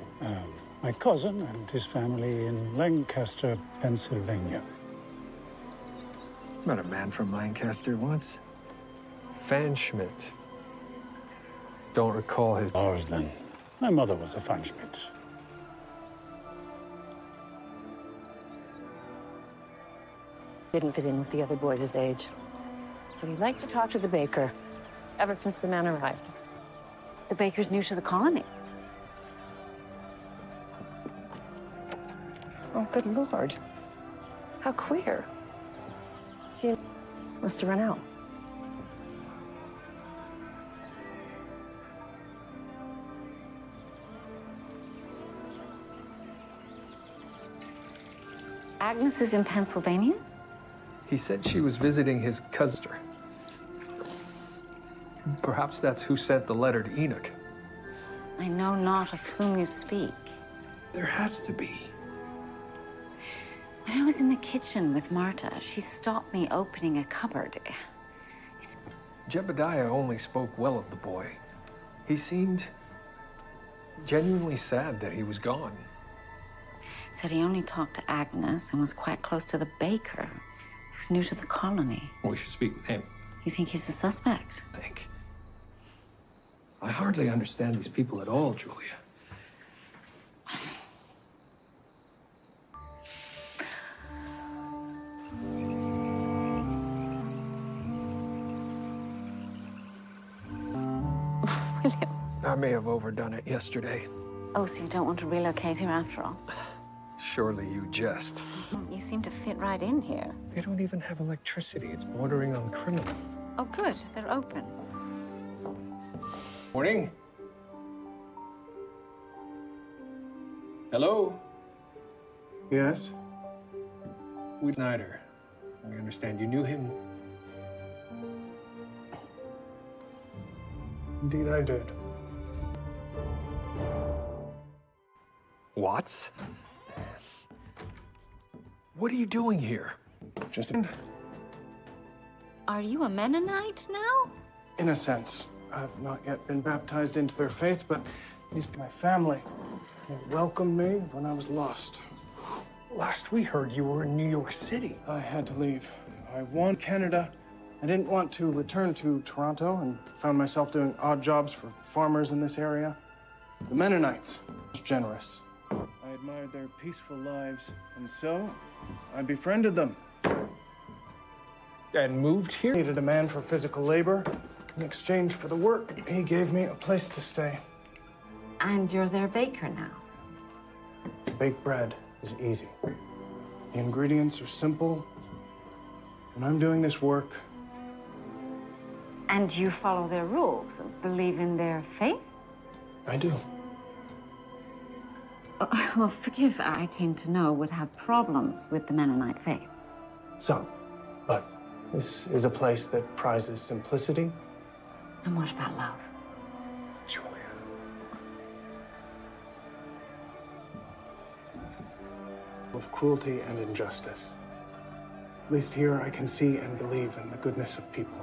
my cousin and his family in Lancaster, Pennsylvania. Met a man from Lancaster once. Van Schmidt. Don't recall his... Ours, then. My mother was a Van Schmidt. Didn't fit in with the other boys his age. But he liked to talk to the baker, ever since the man arrived. The baker's new to the colony. Oh, good Lord. How queer. See, must have run out. Agnes is in Pennsylvania? He said she was visiting his cousin. Perhaps that's who sent the letter to Enoch. I know not of whom you speak. There has to be. When I was in the kitchen with Marta, she stopped me opening a cupboard. Jebediah only spoke well of the boy. He seemed genuinely sad that he was gone. Said he only talked to Agnes and was quite close to the baker, who's new to the colony. We should speak with him. You think he's a suspect? I hardly understand these people at all, Julia. William. I may have overdone it yesterday. Oh, so you don't want to relocate here after all? Surely you jest. You seem to fit right in here. They don't even have electricity. It's bordering on criminal. Oh, good. They're open. Morning. Hello? Yes? Snyder. We understand you knew him. Indeed, I did. Watts? What are you doing here? Just Are you a Mennonite now? in a sense. I've not yet been baptized into their faith, but these are my family. They welcomed me when I was lost. Last we heard, you were in New York City. I had to leave. I won Canada. I didn't want to return to Toronto and found myself doing odd jobs for farmers in this area. The Mennonites was generous. I admired their peaceful lives, and so I befriended them. And moved here? Needed a man for physical labor. In exchange for the work, he gave me a place to stay. And you're their baker now. To bake bread is easy. The ingredients are simple. When I'm doing this work, And you follow their rules, believe in their faith? I do. Well, forgive, I came to know would have problems with the Mennonite faith. Some. But this is a place that prizes simplicity. And what about love? Julia. Of cruelty and injustice. At least here I can see and believe in the goodness of people.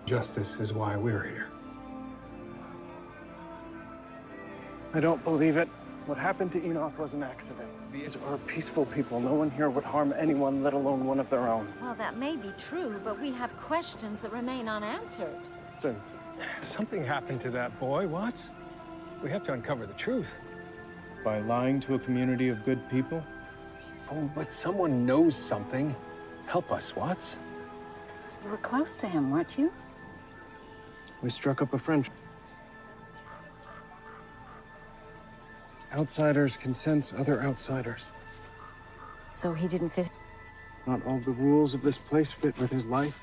Justice is why we're here. I don't believe it. What happened to Enoch was an accident. These are peaceful people. No one here would harm anyone, let alone one of their own. Well, that may be true, but we have questions that remain unanswered. So, Something happened to that boy, Watts. We have to uncover the truth. by lying to a community of good people? Oh, but someone knows something. Help us, Watts. You were close to him, weren't you? We struck up a friendship. Outsiders can sense other outsiders. So he didn't fit. Not all the rules of this place fit with his life.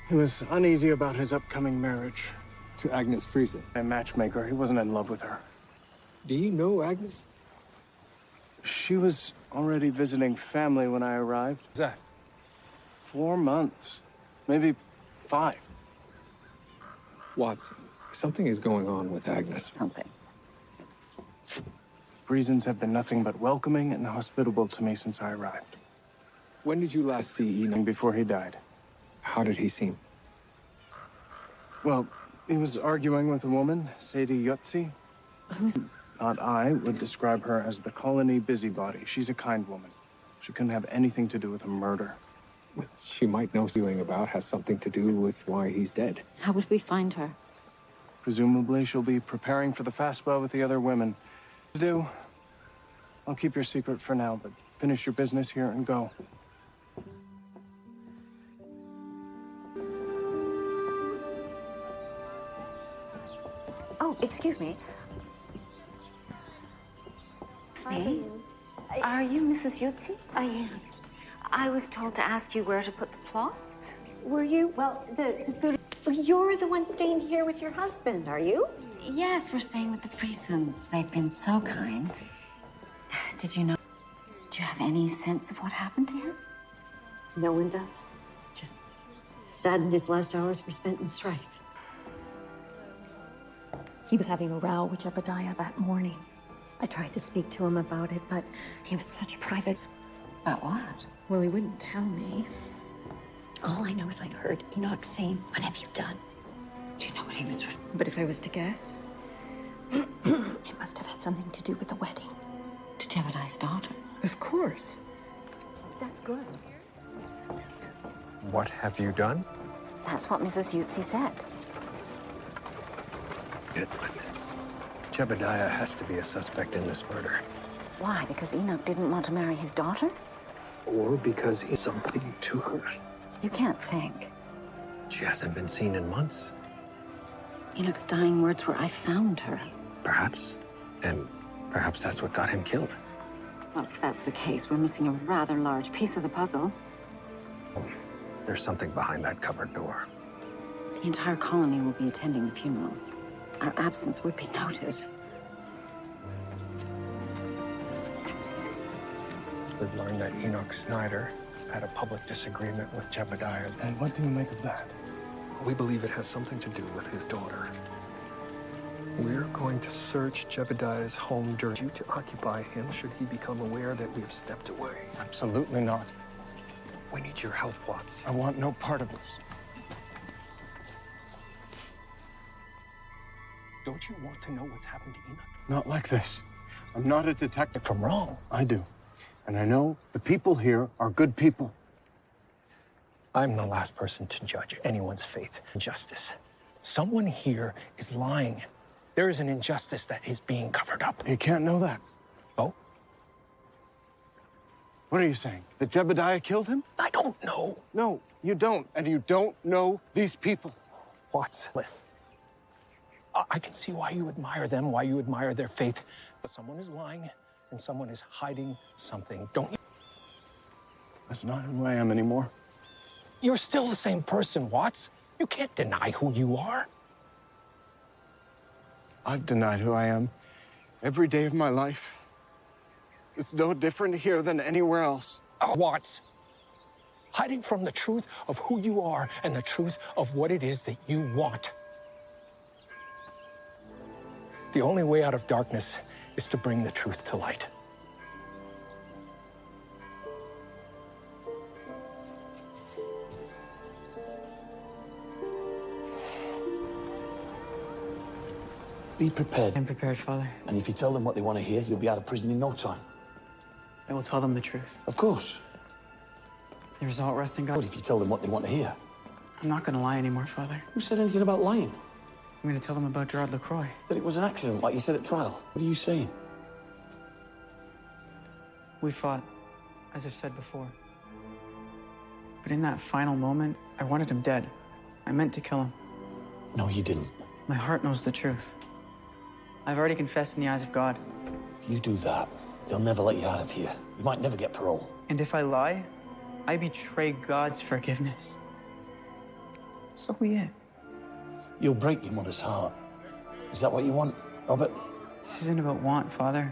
He was uneasy about his upcoming marriage. To Agnes Friesen. A matchmaker. He wasn't in love with her. Do you know Agnes? She was already visiting family when I arrived. What's that? 4 months. Maybe 5. Watson, something is going on with Agnes. Something. Friesens have been nothing but welcoming and hospitable to me since I arrived. When did you last see Enoch? Before he died. How did he seem? Well, he was arguing with a woman, Sadie Yotzi. Who's... Not I would describe her as the colony busybody. She's a kind woman. She couldn't have anything to do with a murder. She might know something about has something to do with why he's dead. How would we find her? Presumably, she'll be preparing for the fastball with the other women. To do, I'll keep your secret for now, but finish your business here and go. Oh, excuse me. Me? Are you Mrs. Yotzi? I am. I was told to ask you where to put the plots. Were you? Well, the food... You're the one staying here with your husband, are you? Yes, we're staying with the Friesens. They've been so kind. Did you know? Do you have any sense of what happened to him? No one does. Just saddened his last hours were spent in strife. He was having a row with Jebediah that morning. I tried to speak to him about it, but he was such a private... About what? Well, he wouldn't tell me. All I know is I heard Enoch saying, "What have you done?" Do you know what he was... But if I was to guess, it must have had something to do with the wedding. To Jebediah's daughter? Of course. That's good. What have you done? That's what Mrs. Yotzi said. Jebediah has to be a suspect in this murder. Why? Because Enoch didn't want to marry his daughter? Or because he's something to her. You can't think. She hasn't been seen in months. Enoch's dying words were, "I found her." Perhaps. And perhaps that's what got him killed. Well, if that's the case, we're missing a rather large piece of the puzzle. There's something behind that cupboard door. The entire colony will be attending the funeral. Our absence would be noted. We've learned that Enoch Snyder had a public disagreement with Jebediah. And what do you make of that? We believe it has something to do with his daughter. We're going to search Jebediah's home during you to occupy him should he become aware that we have stepped away. Absolutely not. We need your help, Watts. I want no part of this. Don't you want to know what's happened to Enoch? Not like this. I'm not a detective. If I'm wrong. I do. And I know the people here are good people. I'm the last person to judge anyone's faith in justice. Someone here is lying. There is an injustice that is being covered up. You can't know that. Oh? What are you saying? That Jebediah killed him? I don't know. No, you don't. And you don't know these people. Watts, I can see why you admire them, why you admire their faith. But someone is lying and someone is hiding something, don't you? That's not who I am anymore. You're still the same person, Watts. You can't deny who you are. I've denied who I am every day of my life. It's no different here than anywhere else. Oh, Watts, hiding from the truth of who you are and the truth of what it is that you want. The only way out of darkness is to bring the truth to light. Be prepared. I'm prepared, Father. And if you tell them what they want to hear, you'll be out of prison in no time. I will tell them the truth. Of course. The result rests in God. But if you tell them what they want to hear. I'm not going to lie anymore, Father. Who said anything about lying? I'm going to tell them about Gerard LaCroix. That it was an accident, like you said at trial. What are you saying? We fought, as I've said before. But in that final moment, I wanted him dead. I meant to kill him. No, you didn't. My heart knows the truth. I've already confessed in the eyes of God. If you do that, they'll never let you out of here. You might never get parole. And if I lie, I betray God's forgiveness. So be it. You'll break your mother's heart. Is that what you want, Robert? This isn't about want, Father.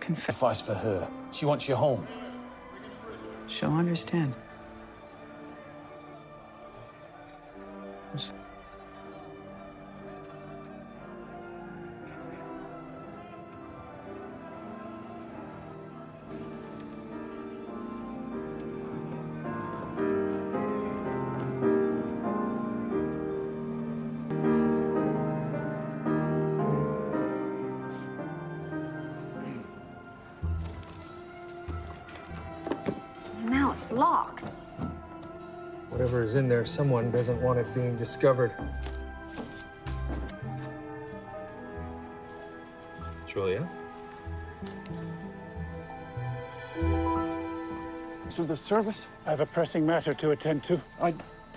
Sacrifice for her. She wants you home. She'll understand. Now it's locked. Whatever is in there, someone doesn't want it being discovered. Julia? To the service? I have a pressing matter to attend to. I'd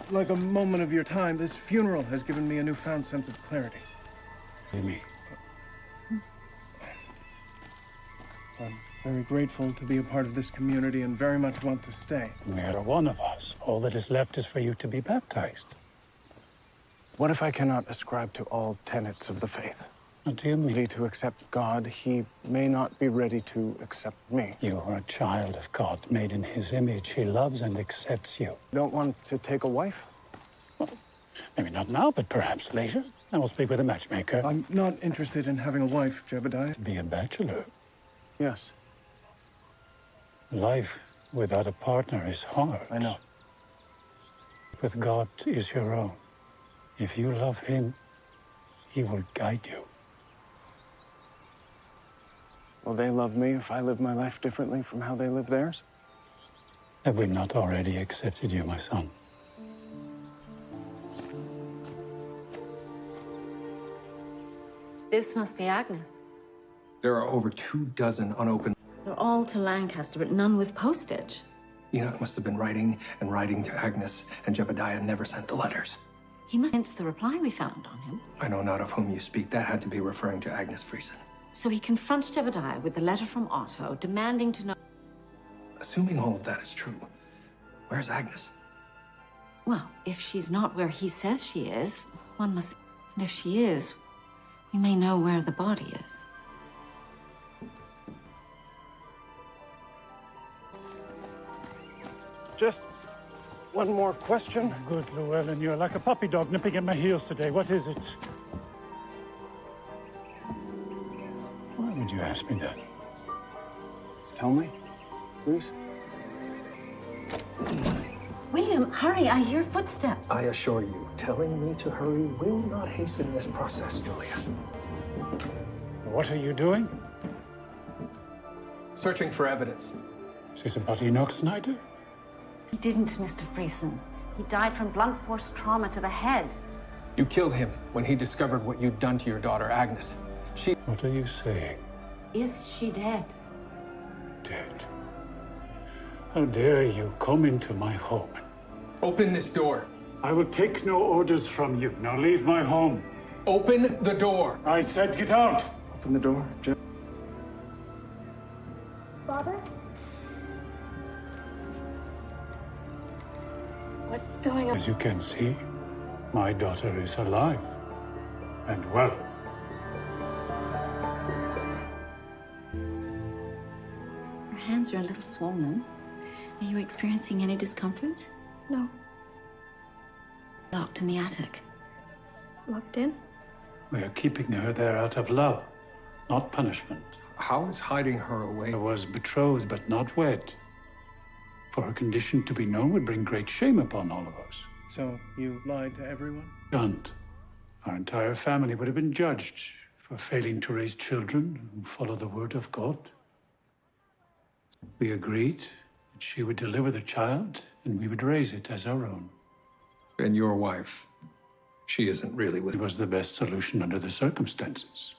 like a moment of your time. This funeral has given me a newfound sense of clarity. Me. I'm very grateful to be a part of this community and very much want to stay. You're one of us. All that is left is for you to be baptized. What if I cannot ascribe to all tenets of the faith? What do you mean? Ready to accept God, he may not be ready to accept me. You are a child of God, made in his image. He loves and accepts you. Don't want to take a wife? Well, maybe not now, but perhaps later. I will speak with a matchmaker. I'm not interested in having a wife, Jebediah. To be a bachelor? Yes. Life without a partner is hard. I know. With God is your own. If you love him, he will guide you. Will they love me if I live my life differently from how they live theirs? Have we not already accepted you, my son? This must be Agnes. There are over 24 unopened. They're all to Lancaster, but none with postage. Enoch must have been writing and writing to Agnes, and Jebediah never sent the letters. He must have sent the reply we found on him. I know not of whom you speak. That had to be referring to Agnes Friesen. So he confronts Jebediah with the letter from Otto, demanding to know... Assuming all of that is true, where's Agnes? Well, if she's not where he says she is, one must... And if she is, we may know where the body is. Just one more question. Good, Llewellyn. You're like a puppy dog nipping at my heels today. What is it? Why would you ask me that? Just tell me, please. William, hurry, I hear footsteps. I assure you, telling me to hurry will not hasten this process, Julia. What are you doing? Searching for evidence. Is this about Enoch Snyder? He didn't, Mr. Friesen. He died from blunt force trauma to the head. You killed him when he discovered what you'd done to your daughter, Agnes. What are you saying? Is she dead? Dead? How dare you come into my home? Open this door. I will take no orders from you. Now leave my home. Open the door. I said get out. Open the door, Jeb. Father? What's going on? As you can see, my daughter is alive and well. Her hands are a little swollen. Are you experiencing any discomfort? No. Locked in the attic. Locked in? We are keeping her there out of love, not punishment. How is hiding her away? I was betrothed but not wed. For her condition to be known would bring great shame upon all of us. So you lied to everyone? Shunned. Our entire family would have been judged for failing to raise children who follow the word of God. We agreed that she would deliver the child and we would raise it as our own. And your wife, she isn't really with... It was the best solution under the circumstances.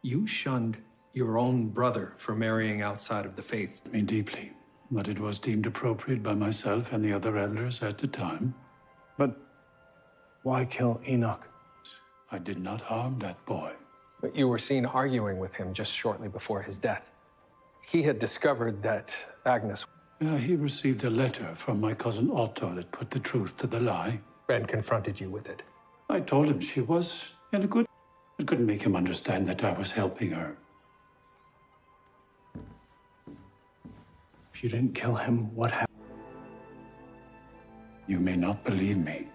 You shunned your own brother for marrying outside of the faith. Me deeply, but it was deemed appropriate by myself and the other elders at the time. But why kill Enoch? I did not harm that boy. But you were seen arguing with him just shortly before his death. He had discovered that Agnes... He received a letter from my cousin Otto that put the truth to the lie. And confronted you with it. I told him she was in a good... I couldn't make him understand that I was helping her. If you didn't kill him, what happened? You may not believe me,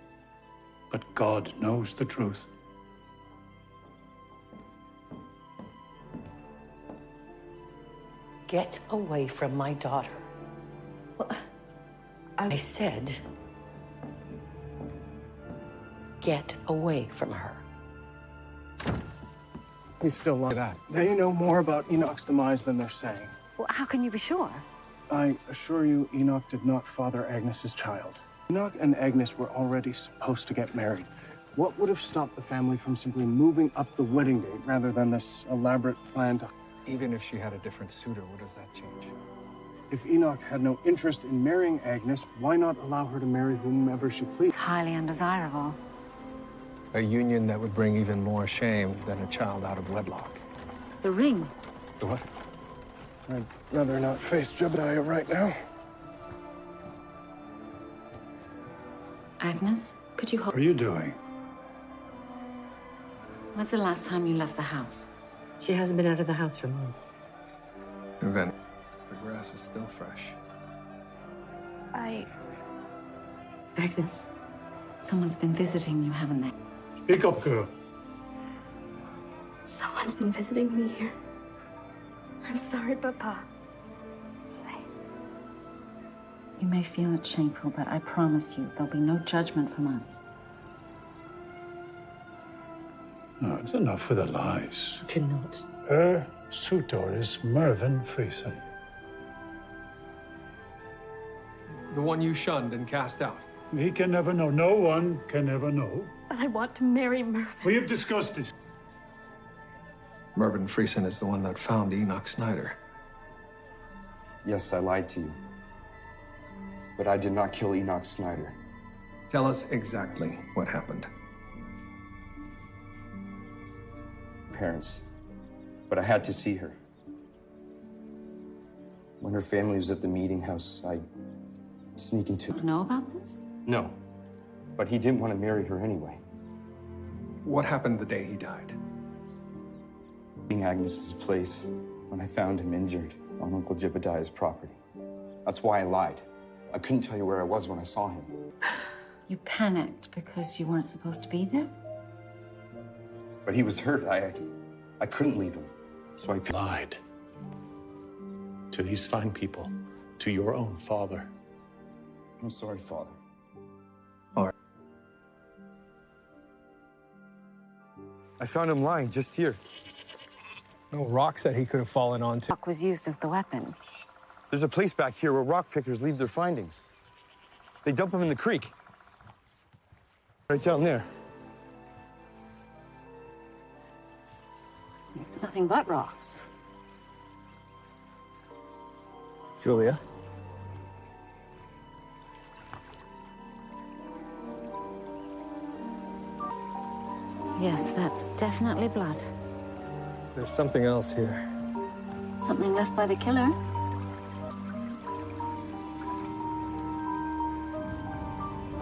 but God knows the truth. Get away from my daughter. Well, I said, get away from her. He's still like that. They know more about Enoch's demise than they're saying. Well, how can you be sure? I assure you, Enoch did not father Agnes's child. Enoch and Agnes were already supposed to get married. What would have stopped the family from simply moving up the wedding date rather than this elaborate plan to... Even if she had a different suitor, what does that change? If Enoch had no interest in marrying Agnes, why not allow her to marry whomever she pleased? It's highly undesirable. A union that would bring even more shame than a child out of wedlock. The ring. The what? I'd rather not face Jebediah right now. Agnes, could you hold... What are you doing? When's the last time you left the house? She hasn't been out of the house for months. And then the grass is still fresh. Agnes. Someone's been visiting you, haven't they? Speak up, girl. Someone's been visiting me here. I'm sorry, Papa. You may feel it shameful, but I promise you there'll be no judgment from us. No, it's enough with the lies. You cannot. Her suitor is Mervyn Friesen. The one you shunned and cast out. He can never know. No one can ever know. But I want to marry Mervyn. We have discussed this. Mervyn Friesen is the one that found Enoch Snyder. Yes, I lied to you. But I did not kill Enoch Snyder. Tell us exactly what happened. Parents. But I had to see her. When her family was at the meeting house, I sneak into... You know about this? No. But he didn't want to marry her anyway. What happened the day he died? Being Agnes's place when I found him injured on Uncle Jebediah's property. That's why I lied. I couldn't tell you where I was when I saw him. You panicked because you weren't supposed to be there? But he was hurt. I couldn't leave him. So I lied to these fine people, to your own father. I'm sorry, Father. All right. I found him lying just here. No rocks that he could have fallen onto. Rock was used as the weapon. There's a place back here where rock pickers leave their findings. They dump them in the creek. Right down there. It's nothing but rocks. Julia? Yes, that's definitely blood. There's something else here. Something left by the killer.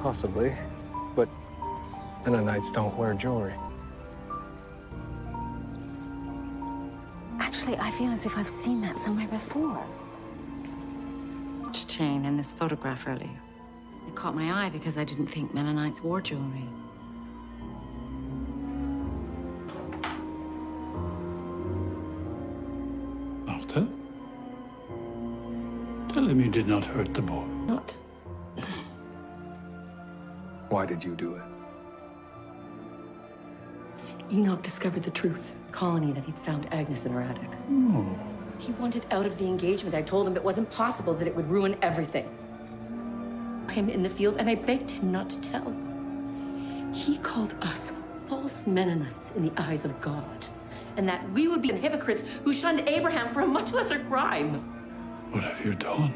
Possibly, but Mennonites don't wear jewelry. Actually, I feel as if I've seen that somewhere before. Chain in this photograph earlier. It caught my eye because I didn't think Mennonites wore jewelry. Martha? Tell him you did not hurt the boy. Not. Why did you do it? Enoch discovered the truth. Colony that he'd found Agnes in her attic. Oh. He wanted out of the engagement. I told him it wasn't possible, that it would ruin everything. Him in the field, and I begged him not to tell. He called us false Mennonites in the eyes of God, and that we would be hypocrites who shunned Abraham for a much lesser crime. What have you done?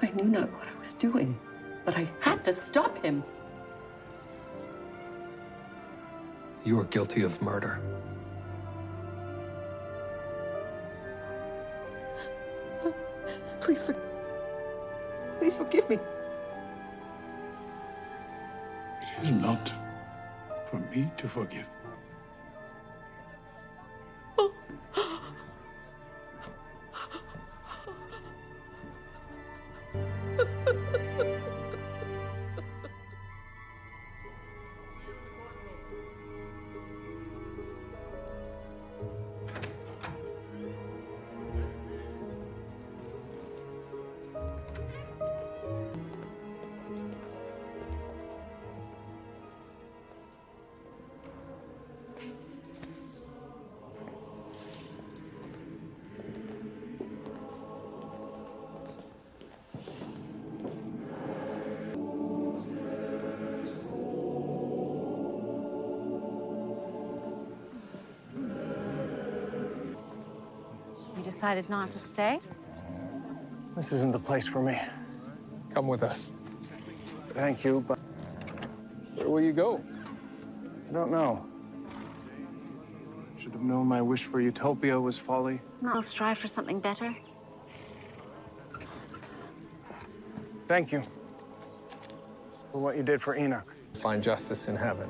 I knew not what I was doing, but I had to stop him. You are guilty of murder. Please forgive me. It is not for me to forgive. You decided not to stay? This isn't the place for me. Come with us. Thank you, but Where will you go? I don't know. Should have known my wish for utopia was folly. I'll strive for something better. Thank you for what you did for Enoch. Find justice in heaven.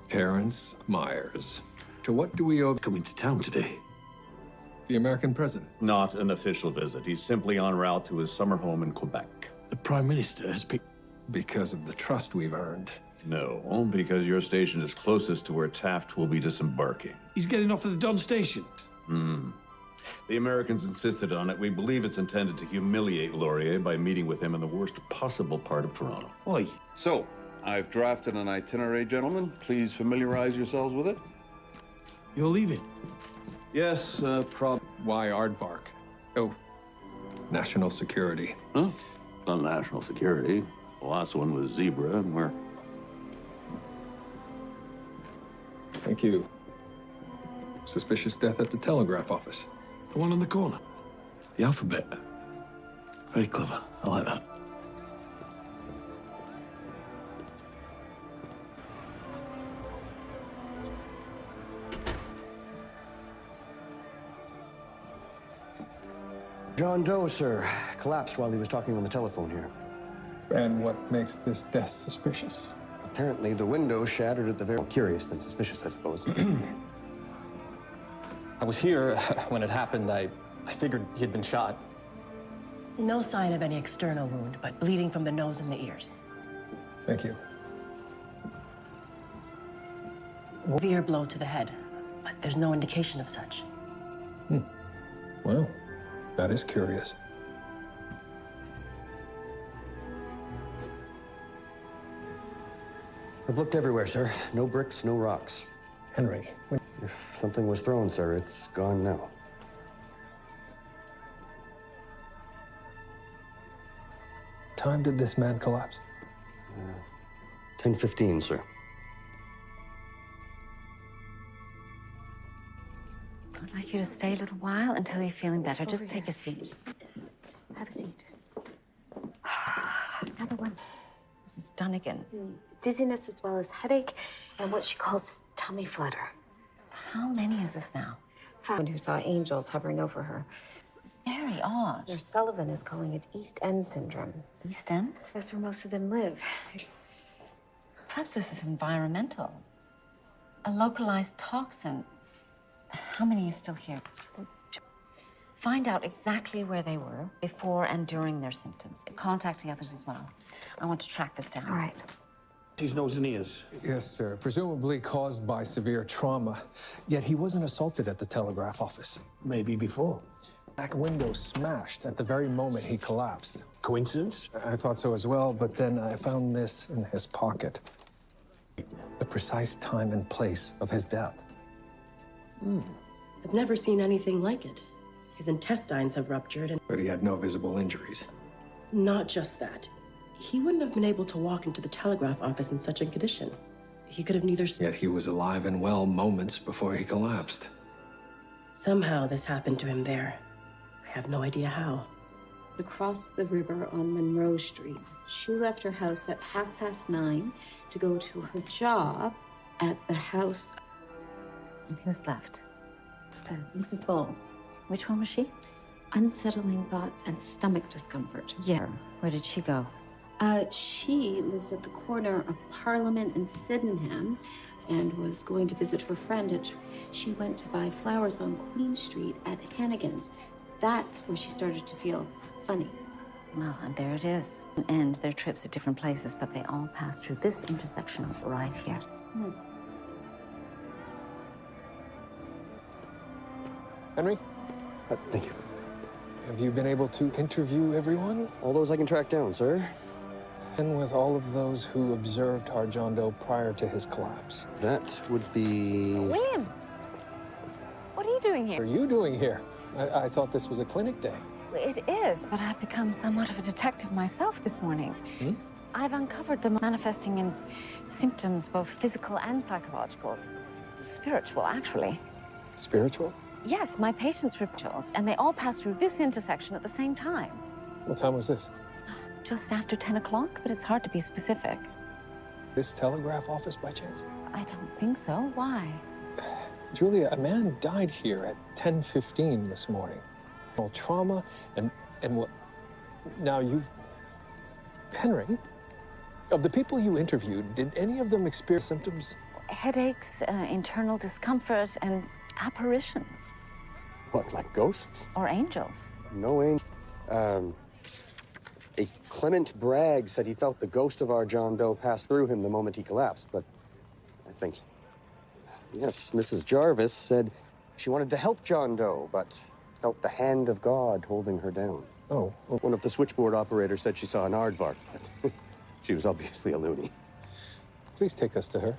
Terrence Myers. To what do we owe coming to town today? The American president? Not an official visit. He's simply en route to his summer home in Quebec. The Prime Minister has picked... Because of the trust we've earned. No, because your station is closest to where Taft will be disembarking. He's getting off at the Don station. The Americans insisted on it. We believe it's intended to humiliate Laurier by meeting with him in the worst possible part of Toronto. Oi. So, I've drafted an itinerary, gentlemen. Please familiarize yourselves with it. You're leaving? Yes, Why Aardvark? Oh, national security. Huh? Not national security. The last one was Zebra, and we're... Thank you. Suspicious death at the telegraph office. The one in the corner. The alphabet. Very clever. I like that. John Doe, sir, collapsed while he was talking on the telephone here. And what makes this death suspicious? Apparently, the window shattered at the very... Curious than suspicious, I suppose. I was here when it happened. I figured he had been shot. No sign of any external wound, but bleeding from the nose and the ears. Thank you. Severe blow to the head, but there's no indication of such. Well, that is curious. I've looked everywhere, sir. No bricks, no rocks. Henry. If something was thrown, sir, it's gone now. Time did this man collapse? 10:15, sir. I'd like you to stay a little while until you're feeling better. Just take a seat. Have a seat. Another one. Mrs. Dunnigan. Dizziness as well as headache and what she calls tummy flutter. How many is this now? Found who saw angels hovering over her. This is very odd. Nurse Sullivan is calling it East End syndrome. East End? That's where most of them live. Perhaps this is environmental. A localized toxin. How many is still here? Find out exactly where they were before and during their symptoms. Contact the others as well. I want to track this down. All right. His nose and ears. Yes, sir. Presumably caused by severe trauma. Yet he wasn't assaulted at the telegraph office. Maybe before. Back window smashed at the very moment he collapsed. Coincidence? I thought so as well, but then I found this in his pocket. The precise time and place of his death. I've never seen anything like it. His intestines have ruptured, and But he had no visible injuries. not just that. He wouldn't have been able to walk into the telegraph office in such a condition. He could have neither... Yet he was alive and well moments before he collapsed. Somehow this happened to him there. I have no idea how. Across the river on Monroe Street. She left her house at 9:30 to go to her job at the house. Who's left? Mrs. Bull. Which one was she? Unsettling thoughts and stomach discomfort. Yeah. Where did she go? She lives at the corner of Parliament and Sydenham and was going to visit her friend at... She went to buy flowers on Queen Street at Hannigan's. That's where she started to feel funny. Well, and there it is. And their trips at different places, but they all pass through this intersection right here. Henry? Thank you. Have you been able to interview everyone? All those I can track down, sir. And with all of those who observed our John Doe prior to his collapse? That would be... William! What are you doing What here? are you doing here? I thought this was a clinic day. It is, but I've become somewhat of a detective myself this morning. I've uncovered them manifesting in symptoms, both physical and psychological. Spiritual, actually. Spiritual? Yes, my patients were rituals, and they all passed through this intersection at the same time. What time was this? Just after 10 o'clock, but it's hard to be specific. This telegraph office by chance? I don't think so. Why? Julia, a man died here at 10:15 this morning. Well, trauma and what? Now you've... Henry, of the people you interviewed, did any of them experience symptoms? Headaches, internal discomfort, and apparitions. What, like ghosts? Or angels. No angels. A Clement Bragg said he felt the ghost of our John Doe pass through him the moment he collapsed, but I think... Yes, Mrs. Jarvis said she wanted to help John Doe, but felt the hand of God holding her down. Oh. One of the switchboard operators said she saw an aardvark, but she was obviously a loony. Please take us to her.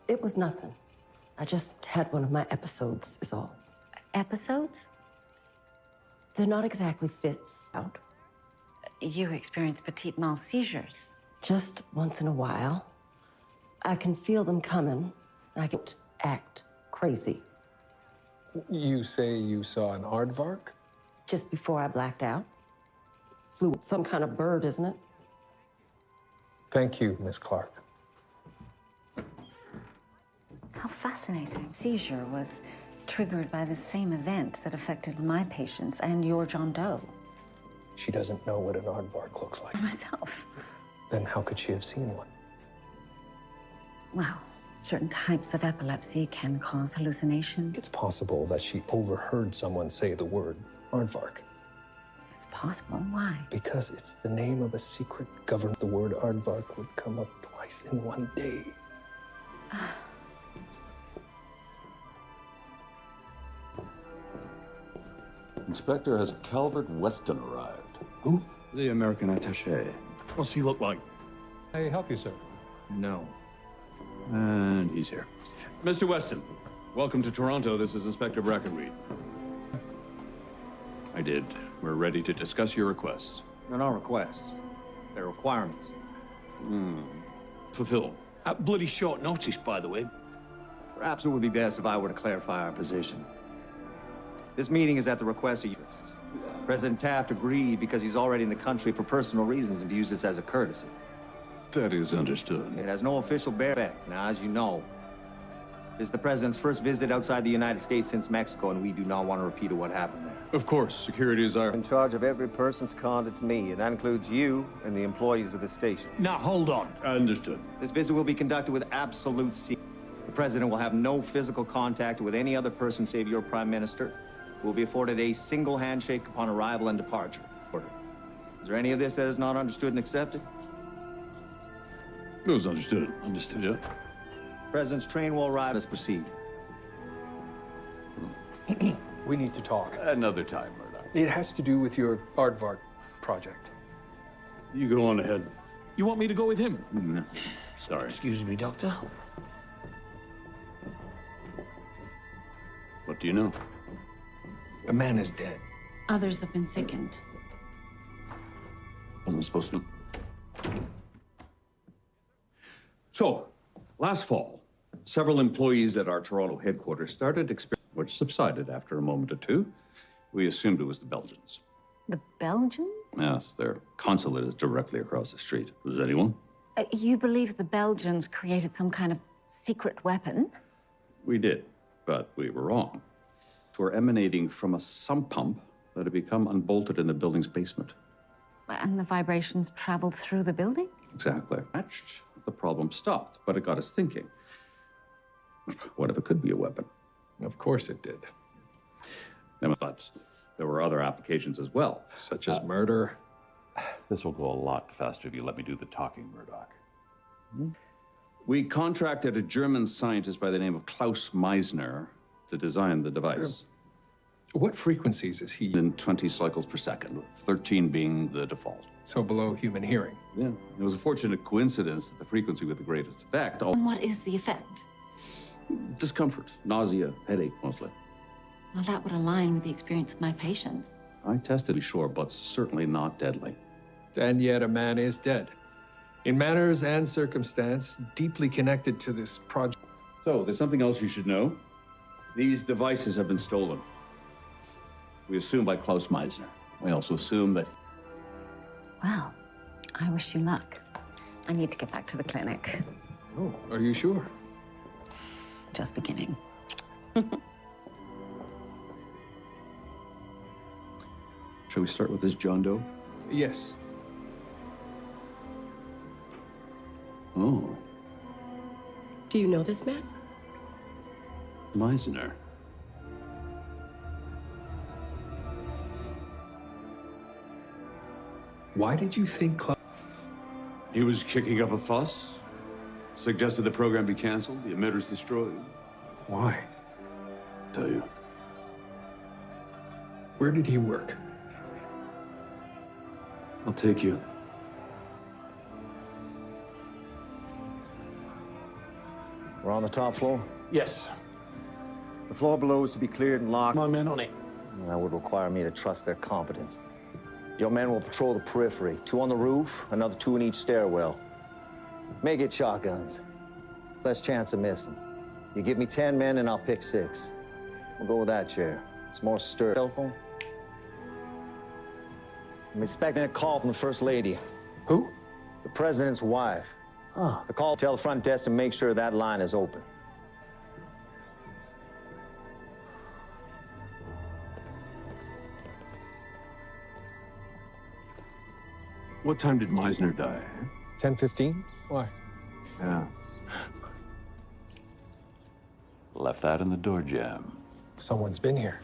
It was nothing. I just had one of my episodes, is all. Episodes? They're not exactly fits out. You experience petit mal seizures. Just once in a while. I can feel them coming. I can act crazy. You say you saw an aardvark? Just before I blacked out. Flew some kind of bird, isn't it? Thank you, Miss Clark. How fascinating. Seizure was triggered by the same event that affected my patients and your John Doe. She doesn't know what an aardvark looks like. Myself. Then how could she have seen one? Well, certain types of epilepsy can cause hallucinations. It's possible that she overheard someone say the word aardvark. It's possible. Why? Because it's the name of a secret government. The word aardvark would come up twice in one day. Inspector, has Calvert Weston arrived? Who? The American attaché. What's he look like? May I help you, sir? No. And he's here. Mr. Weston, welcome to Toronto. This is Inspector Brackenreed. I did. We're ready to discuss your requests. They're not requests. They're requirements. Fulfill. At bloody short notice, by the way. Perhaps it would be best if I were to clarify our position. This meeting is at the request of unionists. President Taft agreed because he's already in the country for personal reasons and views this as a courtesy. That is understood. It has no official bearing effect. Now, as you know, this is the president's first visit outside the United States since Mexico, and we do not want to repeat what happened there. Of course, security is our... In charge of every person's conduct to me, and that includes you and the employees of the station. Now, hold on. Understood. This visit will be conducted with absolute secrecy. The president will have no physical contact with any other person save your prime minister, who will be afforded a single handshake upon arrival and departure. Is there any of this that is not understood and accepted? It was understood. Understood, yeah. President's train will arrive. Let's proceed. We need to talk. Another time, Murdoch. It has to do with your aardvark project. You go on ahead. You want me to go with him? No. Sorry. Excuse me, Doctor. What do you know? A man is dead. Others have been sickened. Wasn't supposed to. So, last fall, several employees at our Toronto headquarters started experiencing, which subsided after a moment or two. We assumed it was the Belgians. The Belgians? Yes, their consulate is directly across the street. Was anyone? You believe the Belgians created some kind of secret weapon? We did, but we were wrong. Were emanating from a sump pump that had become unbolted in the building's basement. And the vibrations traveled through the building? Exactly. Matched. The problem stopped, but it got us thinking. What if it could be a weapon? Of course it did. But there were other applications as well. Such as murder. This will go a lot faster if you let me do the talking, Murdoch. We contracted a German scientist by the name of Klaus Meisner to design the device. What frequencies is he? In 20 cycles per second, 13 being the default. So below human hearing. Yeah. It was a fortunate coincidence that the frequency with the greatest effect. And what is the effect? Discomfort, nausea, headache, mostly. Well, that would align with the experience of my patients. I tested to be sure, but certainly not deadly. And yet a man is dead. In manners and circumstance, deeply connected to this project. So, there's something else you should know. These devices have been stolen. We assume by Klaus Meisner. We also assume that... Well, I wish you luck. I need to get back to the clinic. Oh, are you sure? Just beginning. Shall we start with this John Doe? Yes. Oh. Do you know this man? Meisner. Why did you think He was kicking up a fuss, suggested the program be canceled, the emitters destroyed. Why? Tell you. Where did he work? I'll take you. We're on the top floor? Yes. The floor below is to be cleared and locked. My men on it. That would require me to trust their competence. Your men will patrol the periphery. 2 on the roof, another 2 in each stairwell. Make it shotguns. Less chance of missing. You give me 10 men and I'll pick 6. We'll go with that chair. It's more sturdy. Cell phone? I'm expecting a call from the First Lady. Who? The President's wife. Oh. The call, tell the front desk to make sure that line is open. What time did Meisner die? 10:15? Why? Yeah. Left that in the door jamb. Someone's been here.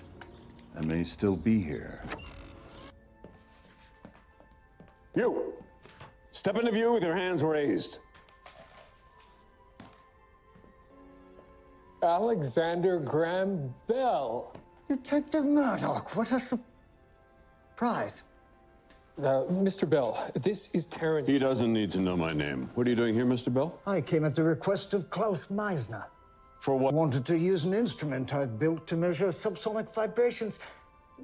And may still be here. You! Step into view with your hands raised. Alexander Graham Bell. Detective Murdoch, what a surprise. Mr. Bell, this is Terrence. He doesn't need to know my name. What are you doing here, Mr. Bell? I came at the request of Klaus Meisner. For what? I wanted to use an instrument I've built to measure subsonic vibrations.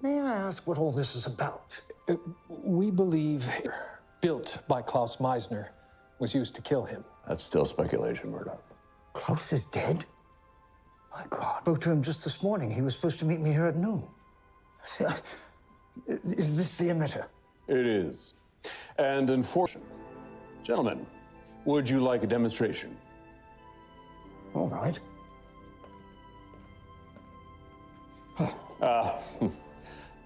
May I ask what all this is about? We believe built by Klaus Meisner was used to kill him. That's still speculation, Murdoch. Klaus is dead? My God. I spoke to him just this morning. He was supposed to meet me here at noon. Is this the emitter? It is. And unfortunately, gentlemen, would you like a demonstration? All right.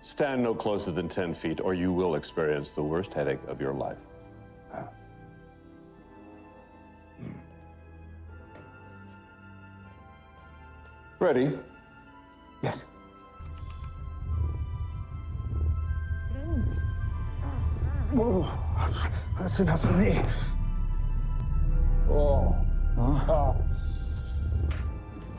Stand no closer than 10 feet, or you will experience the worst headache of your life. Ready? Yes. Oh, that's enough for me. Oh.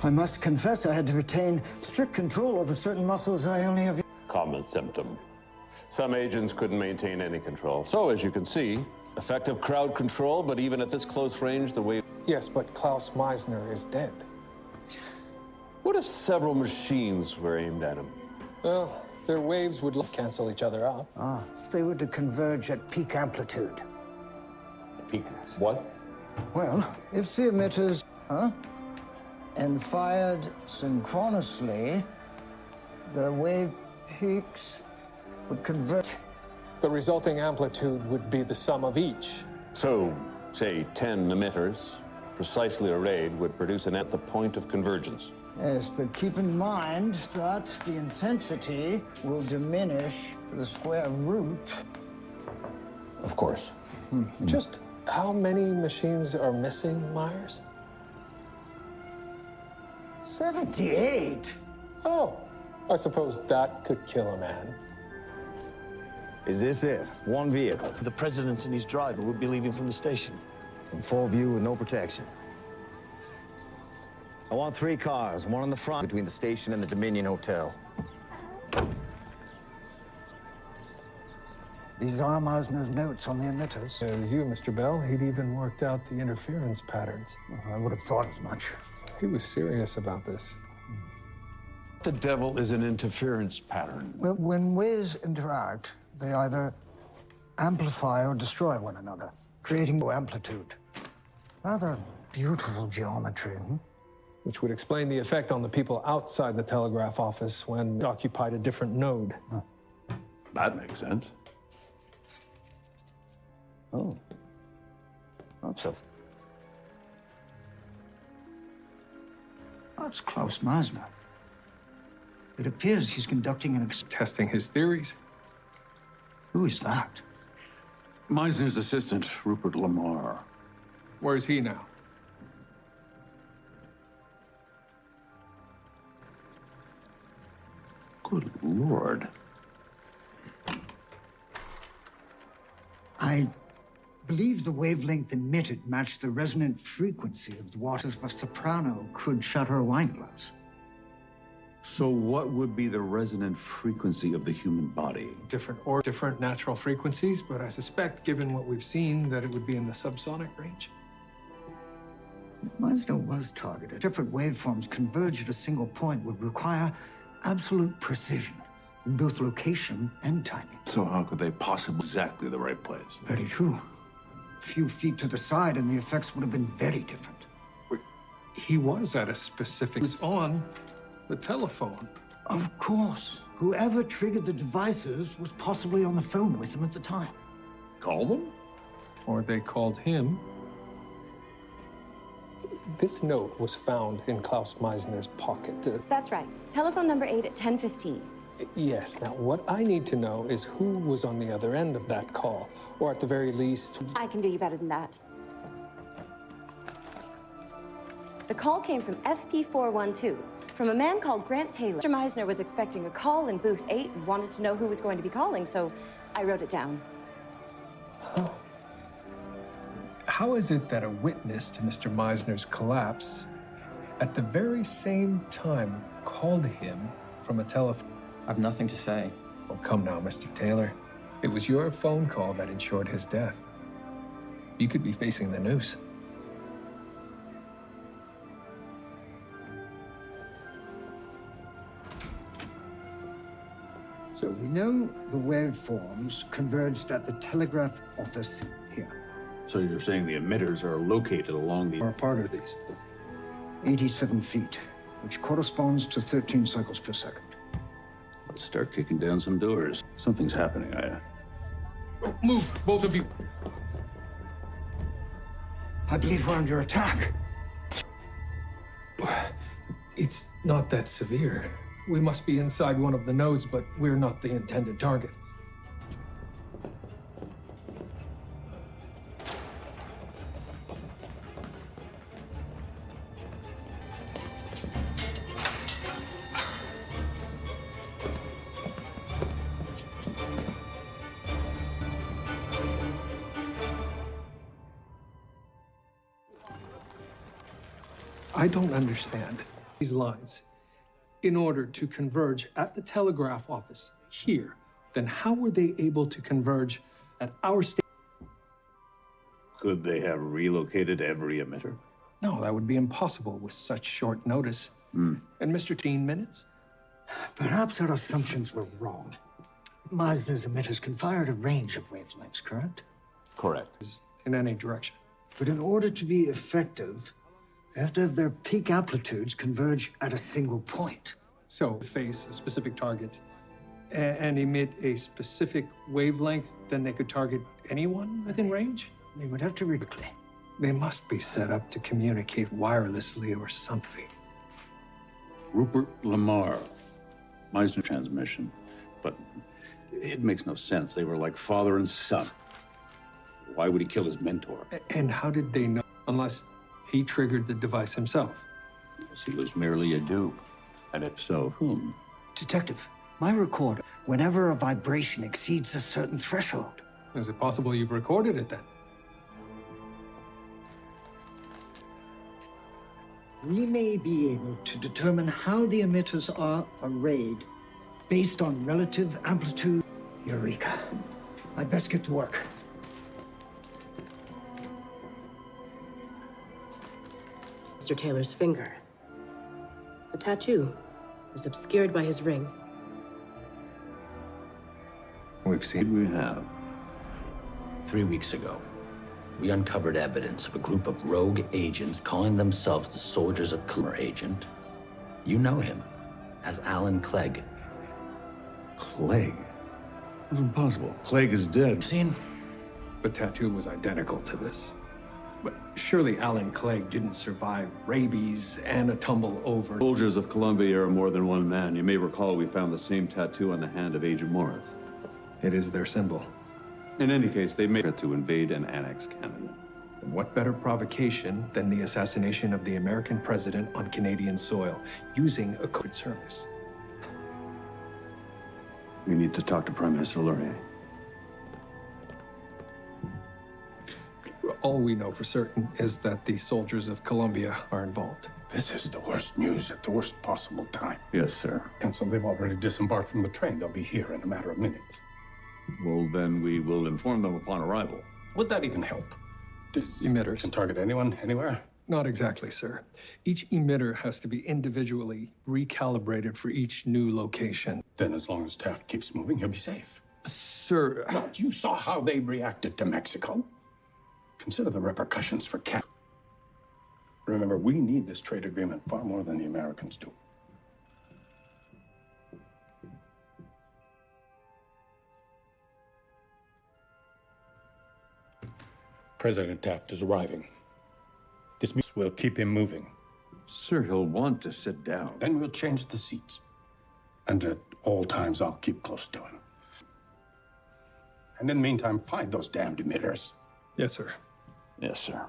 I must confess I had to retain strict control over certain muscles I only have... Common symptom. Some agents couldn't maintain any control. So, as you can see, effective crowd control, but even at this close range, the way... Yes, but Klaus Meisner is dead. What if several machines were aimed at him? Well, their waves would cancel each other out. Ah, they were to converge at peak amplitude. Peak what? Well, if the emitters, and fired synchronously, their wave peaks would converge. The resulting amplitude would be the sum of each. So, say 10 emitters, precisely arrayed, would produce an at the point of convergence. Yes, but keep in mind that the intensity will diminish the square root. Of course. Just how many machines are missing, Myers? 78? Oh, I suppose that could kill a man. Is this it? One vehicle? The president and his driver would be leaving from the station. In full view with no protection. I want 3 cars, one in the front between the station and the Dominion Hotel. These are Meisner's notes on the emitters. As you, Mr. Bell, he'd even worked out the interference patterns. I would have thought as much. He was serious about this. The devil is an interference pattern. Well, when waves interact, they either amplify or destroy one another, creating more amplitude. Rather beautiful geometry. Which would explain the effect on the people outside the telegraph office when it occupied a different node. That makes sense. Oh. That's Klaus Meisner. It appears he's conducting an testing his theories. Who is that? Meisner's assistant, Rupert Lamar. Where's he now? Good Lord. I believe the wavelength emitted matched the resonant frequency of the waters of a soprano could shatter a wine glass. So what would be the resonant frequency of the human body? Different natural frequencies, but I suspect, given what we've seen, that it would be in the subsonic range. Meisner was targeted. Separate waveforms converge at a single point would require absolute precision in both location and timing. So how could they possibly exactly the right place? Very true. A few feet to the side and the effects would have been very different. He was at a specific... He was on the telephone. Of course. Whoever triggered the devices was possibly on the phone with him at the time. Call them? Or they called him. This note was found in Klaus Meisner's pocket. That's right. Telephone number 8 at 10:15. Yes. Now, what I need to know is who was on the other end of that call, or at the very least... I can do you better than that. The call came from FP412, from a man called Grant Taylor. Mr. Meisner was expecting a call in booth 8 and wanted to know who was going to be calling, so I wrote it down. Huh. How is it that a witness to Mr. Meisner's collapse at the very same time called him from a telephone? I've nothing to say. Oh, come now, Mr. Taylor. It was your phone call that ensured his death. You could be facing the noose. So we know the waveforms converged at the telegraph office here. So you're saying the emitters are located along the... Or part of these. 87 feet, which corresponds to 13 cycles per second. Let's start kicking down some doors. Something's happening, Move, both of you. I believe we're under attack. It's not that severe. We must be inside one of the nodes, but we're not the intended target. I don't understand these lines. In order to converge at the telegraph office here, then how were they able to converge at our station? Could they have relocated every emitter? No, that would be impossible with such short notice. And Mr. 15 minutes? Perhaps our assumptions were wrong. Meisner's emitters can fire at a range of wavelengths, correct? Correct. In any direction. But in order to be effective, they have to have their peak amplitudes converge at a single point. So, face a specific target and emit a specific wavelength, then they could target anyone within range? They would have to quickly. They must be set up to communicate wirelessly or something. Rupert Lamar, Meisner transmission. But it makes no sense. They were like father and son. Why would he kill his mentor? And how did they know, unless he triggered the device himself? Unless he was merely a dupe. And if so, whom? Detective, my recorder, whenever a vibration exceeds a certain threshold. Is it possible you've recorded it then? We may be able to determine how the emitters are arrayed based on relative amplitude. Eureka. I'd best get to work. Mr. Taylor's finger. The tattoo was obscured by his ring. We've seen. We have. 3 weeks ago, we uncovered evidence of a group of rogue agents calling themselves the Soldiers of Colombia agent. You know him as Alan Clegg. Clegg? It's impossible. Clegg is dead. Seen? The tattoo was identical to this. But surely Alan Clegg didn't survive rabies and a tumble over. Soldiers of Colombia are more than one man. You may recall we found the same tattoo on the hand of Agent Morris. It is their symbol. In any case, they made it to invade and annex Canada. And what better provocation than the assassination of the American president on Canadian soil using a code service? We need to talk to Prime Minister Laurier. All we know for certain is that the soldiers of Colombia are involved. This is the worst news at the worst possible time. Yes, sir. And so they've already disembarked from the train. They'll be here in a matter of minutes. Well, then we will inform them upon arrival. Would that even help? Emitters. Can target anyone, anywhere? Not exactly, sir. Each emitter has to be individually recalibrated for each new location. Then as long as Taft keeps moving, he'll be safe. Sir... But you saw how they reacted to Mexico. Consider the repercussions for Canada. Remember, we need this trade agreement far more than the Americans do. President Taft is arriving. This will keep him moving. Sir, he'll want to sit down. Then we'll change the seats. And at all times, I'll keep close to him. And in the meantime, find those damned emitters. Yes, sir. Yes, sir.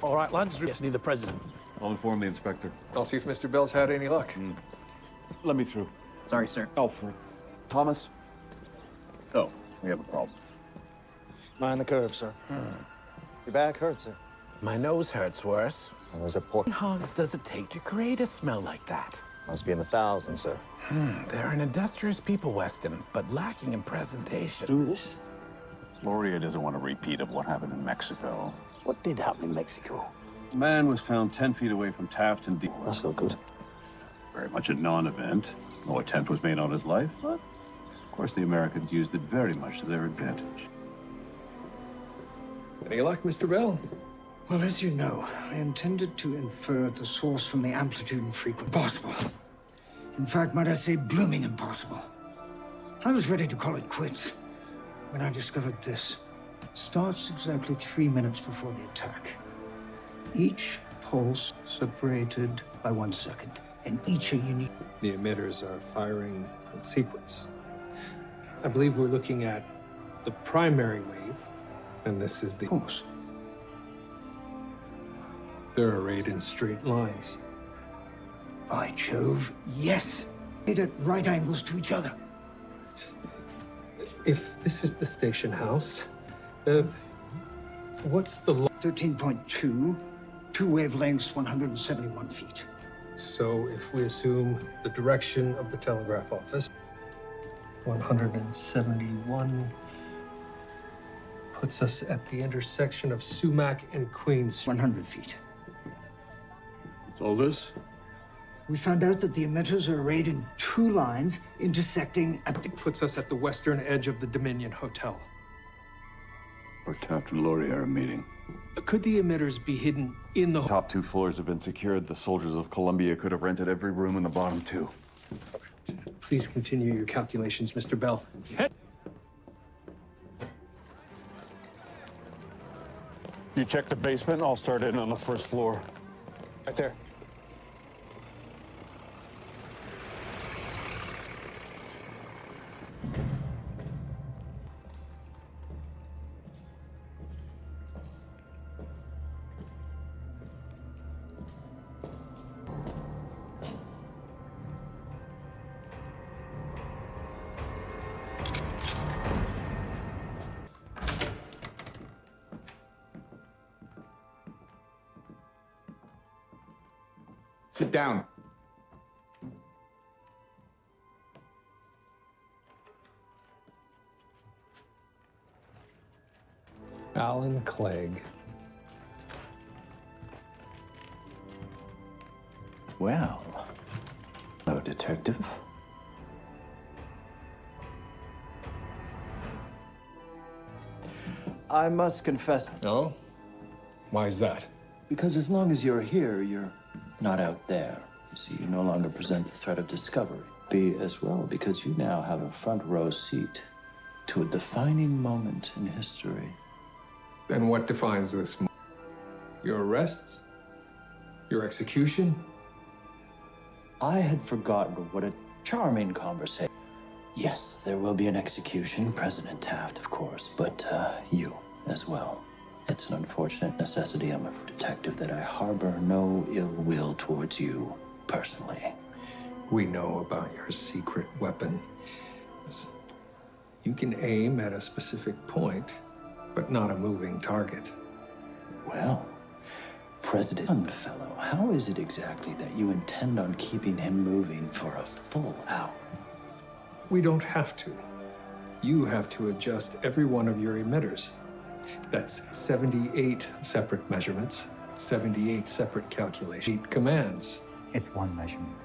All right, lads, yes, need the president. I'll inform the inspector. I'll see if Mr. Bell's had any luck. Let me through. Sorry, sir. Alfred. Thomas? Oh, we have a problem. Mind the curb, sir. Your back hurts, sir. My nose hurts worse. I was a pork. How long hogs does it take to create a smell like that? Must be in the thousands, sir. They're an industrious people, Weston, but lacking in presentation. Do this? Laurier doesn't want a repeat of what happened in Mexico. What did happen in Mexico? A man was found 10 feet away from Taft and That's not good. Very much a non-event. No attempt was made on his life, but of course the Americans used it very much to their advantage. Any luck, Mr. Bell? Well, as you know, I intended to infer the source from the amplitude and frequency. Impossible. In fact, might I say, blooming impossible. I was ready to call it quits when I discovered this. Starts exactly 3 minutes before the attack. Each pulse separated by 1 second, and each a unique. The emitters are firing in sequence. I believe we're looking at the primary wave, and this is the pulse. They're arrayed in straight lines. By Jove, yes! Made at right angles to each other. If this is the station house, what's the 13.2, two wavelengths, 171 feet. So if we assume the direction of the telegraph office, 171 puts us at the intersection of Sumac and Queens. 100 feet. What's all this? We found out that the emitters are arrayed in 2 lines intersecting at the... Puts us at the western edge of the Dominion Hotel. Or Captain Laurier are meeting. Could the emitters be hidden in the... Top 2 floors have been secured. The soldiers of Columbia could have rented every room in the bottom 2. Please continue your calculations, Mr. Bell. Head. You check the basement, I'll start in on the first floor. Right there. Sit down. Alan Clegg. Well, hello, Detective. I must confess. Oh? Why is that? Because as long as you're here, you're not out there. You see, you no longer present the threat of discovery. B as well, because you now have a front row seat to a defining moment in history. And what defines this moment? Your arrests? Your execution? I had forgotten what a charming conversation. Yes, there will be an execution, President Taft, of course, but you as well. It's an unfortunate necessity, I'm a detective, that I harbor no ill will towards you, personally. We know about your secret weapon. You can aim at a specific point, but not a moving target. Well, President fellow, how is it exactly that you intend on keeping him moving for a full hour? We don't have to. You have to adjust every one of your emitters. That's 78 separate measurements, 78 separate calculations, 8 commands. It's one measurement,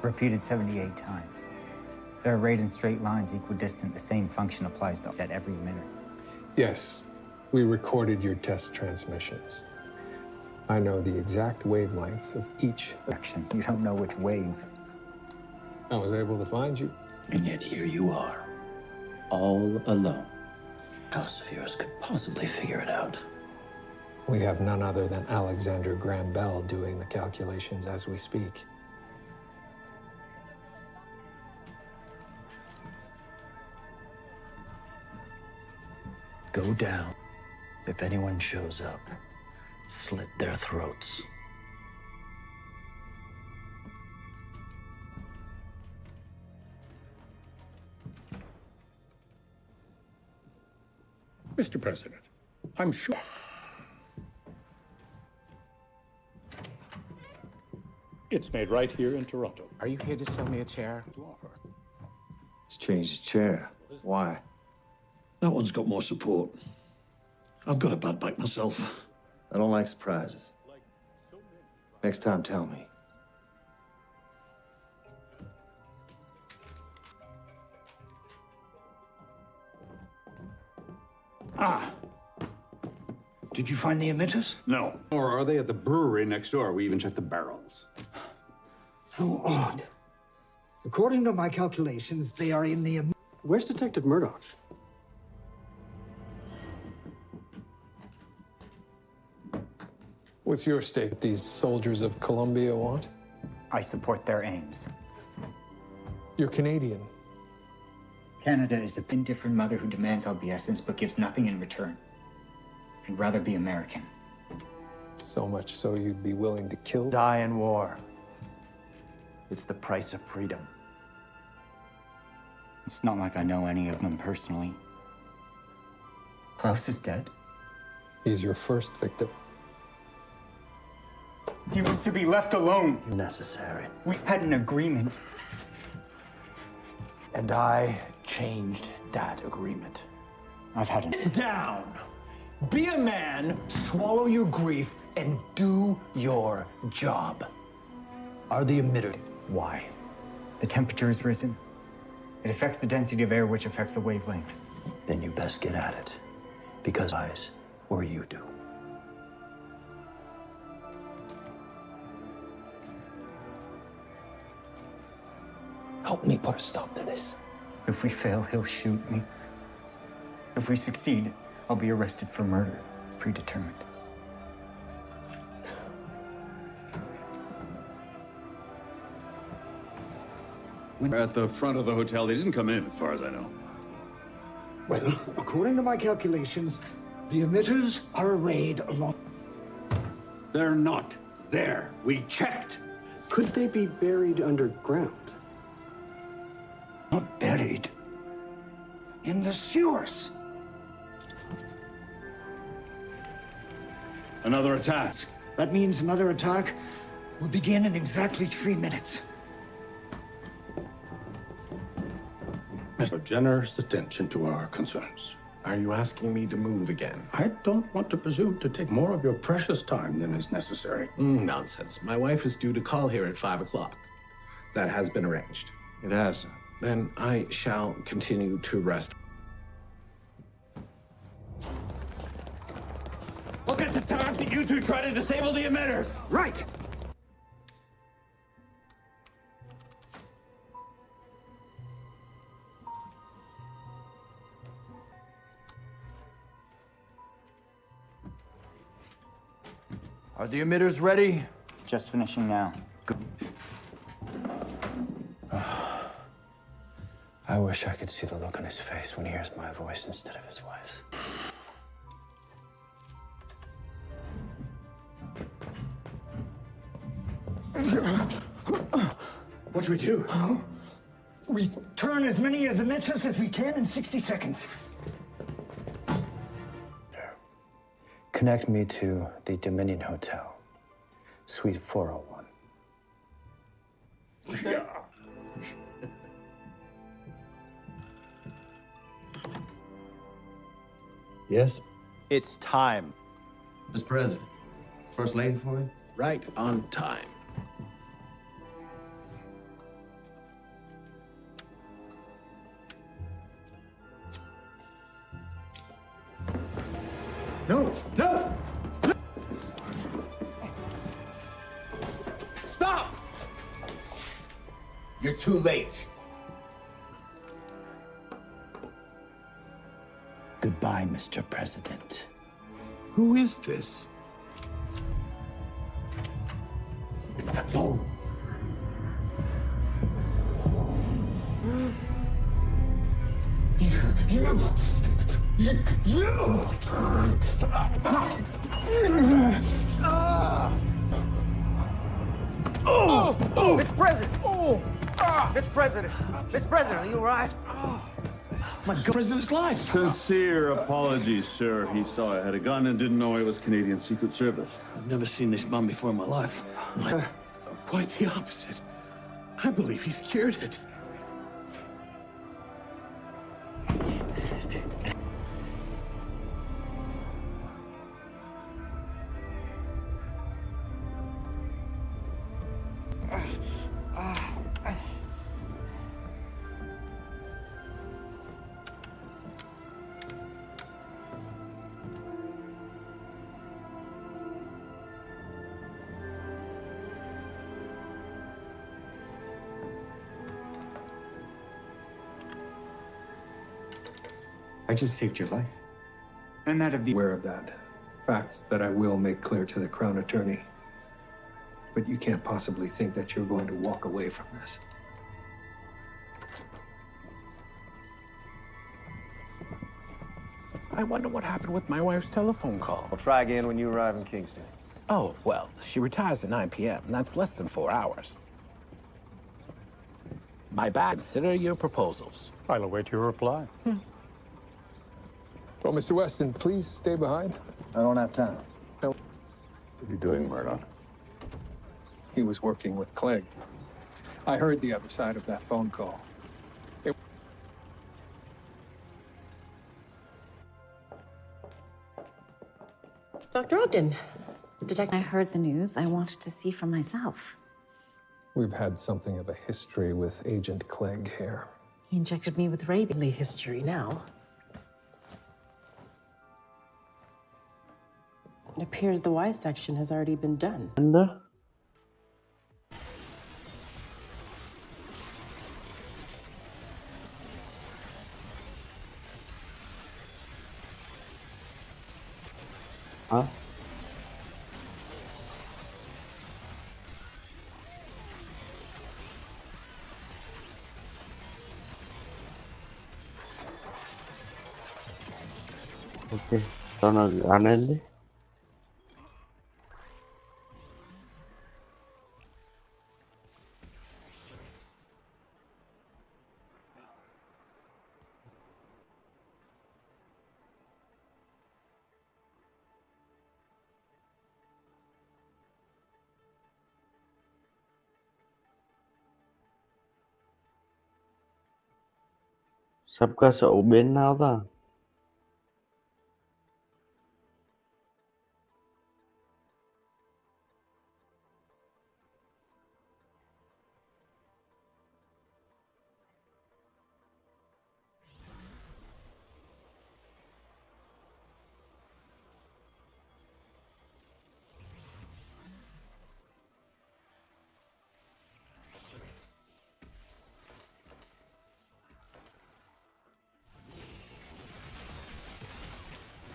repeated 78 times. They're arrayed in straight lines equidistant. The same function applies to at every emitter. Yes, we recorded your test transmissions. I know the exact wavelength of each action. You don't know which wave. I was able to find you. And yet here you are, all alone. House of yours could possibly figure it out. We have none other than Alexander Graham Bell doing the calculations as we speak. Go down. If anyone shows up, slit their throats. Mr. President, I'm sure. It's made right here in Toronto. Are you here to sell me a chair? To offer. Let's change his chair. Why? That one's got more support. I've got a bad back myself. I don't like surprises. Next time, tell me. Ah. Did you find the emitters? No. Or are they at the brewery next door? We even checked the barrels. How odd. According to my calculations, they are in the... Where's Detective Murdoch? What's your stake these soldiers of Columbia want? I support their aims. You're Canadian. Canada is a indifferent mother who demands obeisance but gives nothing in return. I'd rather be American. So much so you'd be willing to kill? Die in war. It's the price of freedom. It's not like I know any of them personally. Klaus is dead. He's your first victim. He was to be left alone. Necessary. We had an agreement. And I changed that agreement. I've had an... Down! Be a man, swallow your grief, and do your job. Are the emitter? Why? The temperature has risen. It affects the density of air, which affects the wavelength. Then you best get at it. Because eyes, or you do. Help me put a stop to this. If we fail, he'll shoot me. If we succeed, I'll be arrested for murder, predetermined. At the front of the hotel, they didn't come in, as far as I know. Well, according to my calculations, the emitters are arrayed along... They're not there. We checked. Could they be buried underground? Not buried. In the sewers. Another attack. That means another attack will begin in exactly 3 minutes. Mr. Generous attention to our concerns. Are you asking me to move again? I don't want to presume to take more of your precious time than is necessary. Nonsense. My wife is due to call here at 5 o'clock. That has been arranged. It has. Then I shall continue to rest. Look at the time that you two try to disable the emitters! Right! Are the emitters ready? Just finishing now. Good. I wish I could see the look on his face when he hears my voice instead of his wife's. What do we do? We turn as many of the emitters as we can in 60 seconds. Connect me to the Dominion Hotel, Suite 401. Yeah. Yes? It's time. Mr. President, First Lady for you? Right on time. No! No! Stop! You're too late. Goodbye, Mr. President. Who is this? It's that phone. Mr. President! Mr. President! Mr. President, are you all right? My God, President's life. Sincere apologies, sir. He saw I had a gun and didn't know I was Canadian Secret Service. I've never seen this man before in my life. Quite the opposite. I believe he's cured it. I just saved your life. And that of the... Aware of that. Facts that I will make clear to the Crown Attorney. But you can't possibly think that you're going to walk away from this. I wonder what happened with my wife's telephone call. We'll try again when you arrive in Kingston. Oh, well, she retires at 9 p.m. That's less than 4 hours. My bad. Consider your proposals. I'll await your reply. Well, Mr. Weston, please stay behind. I don't have time. What are you doing, Murdoch? he was working with Clegg. I heard the other side of that phone call. Dr. Ogden, I heard the news. I wanted to see for myself. We've had something of a history with Agent Clegg here. He injected me with rabies. History now. It appears the Y section has already been done. Hả? Ok, cho nó gắn lên đi. Sắp ca sổ bên nào ta?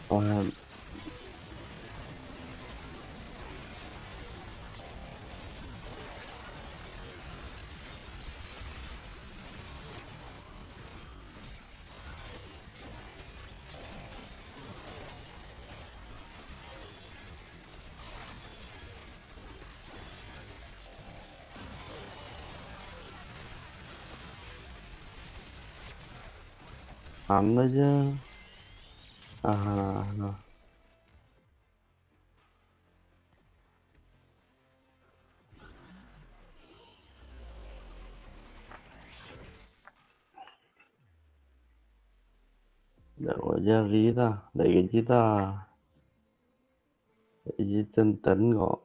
Còn hắn đó chứ. À, đợi có ra rí ta. Lấy cái gì ta? Lấy gì tân tấn gọi.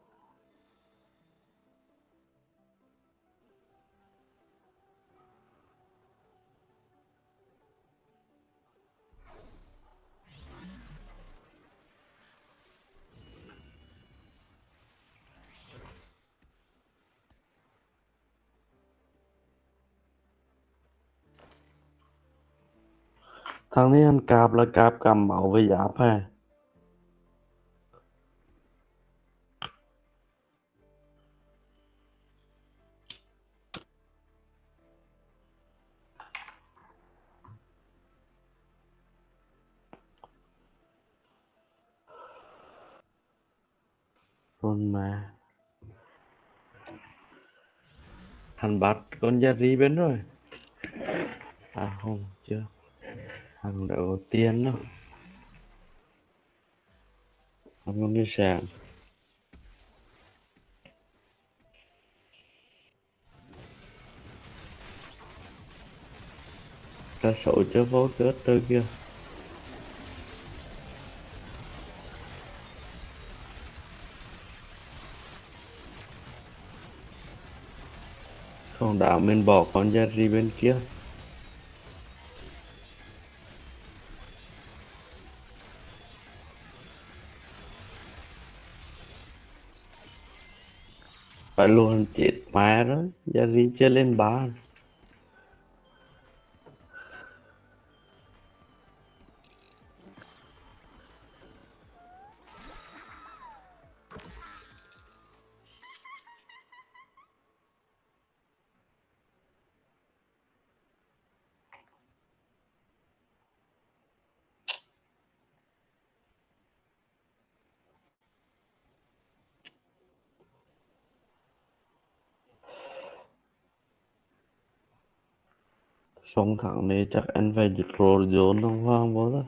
Thằng này ăn cạp là cạp cầm máu với giáp hay? Con mà. Hắn bắt con Jerry bên rồi. À không, chưa. Hắn đã có tiền đâu. Hắn không đi sàn. Cá sấu chưa vô tớt tới kia. Không đảo mình bỏ con Jerry bên kia. Phải luôn chết mẹ rồi. Jerry chưa lên bàn. Xong thằng này chắc anh phải dịch roll zone không hoang bố đó.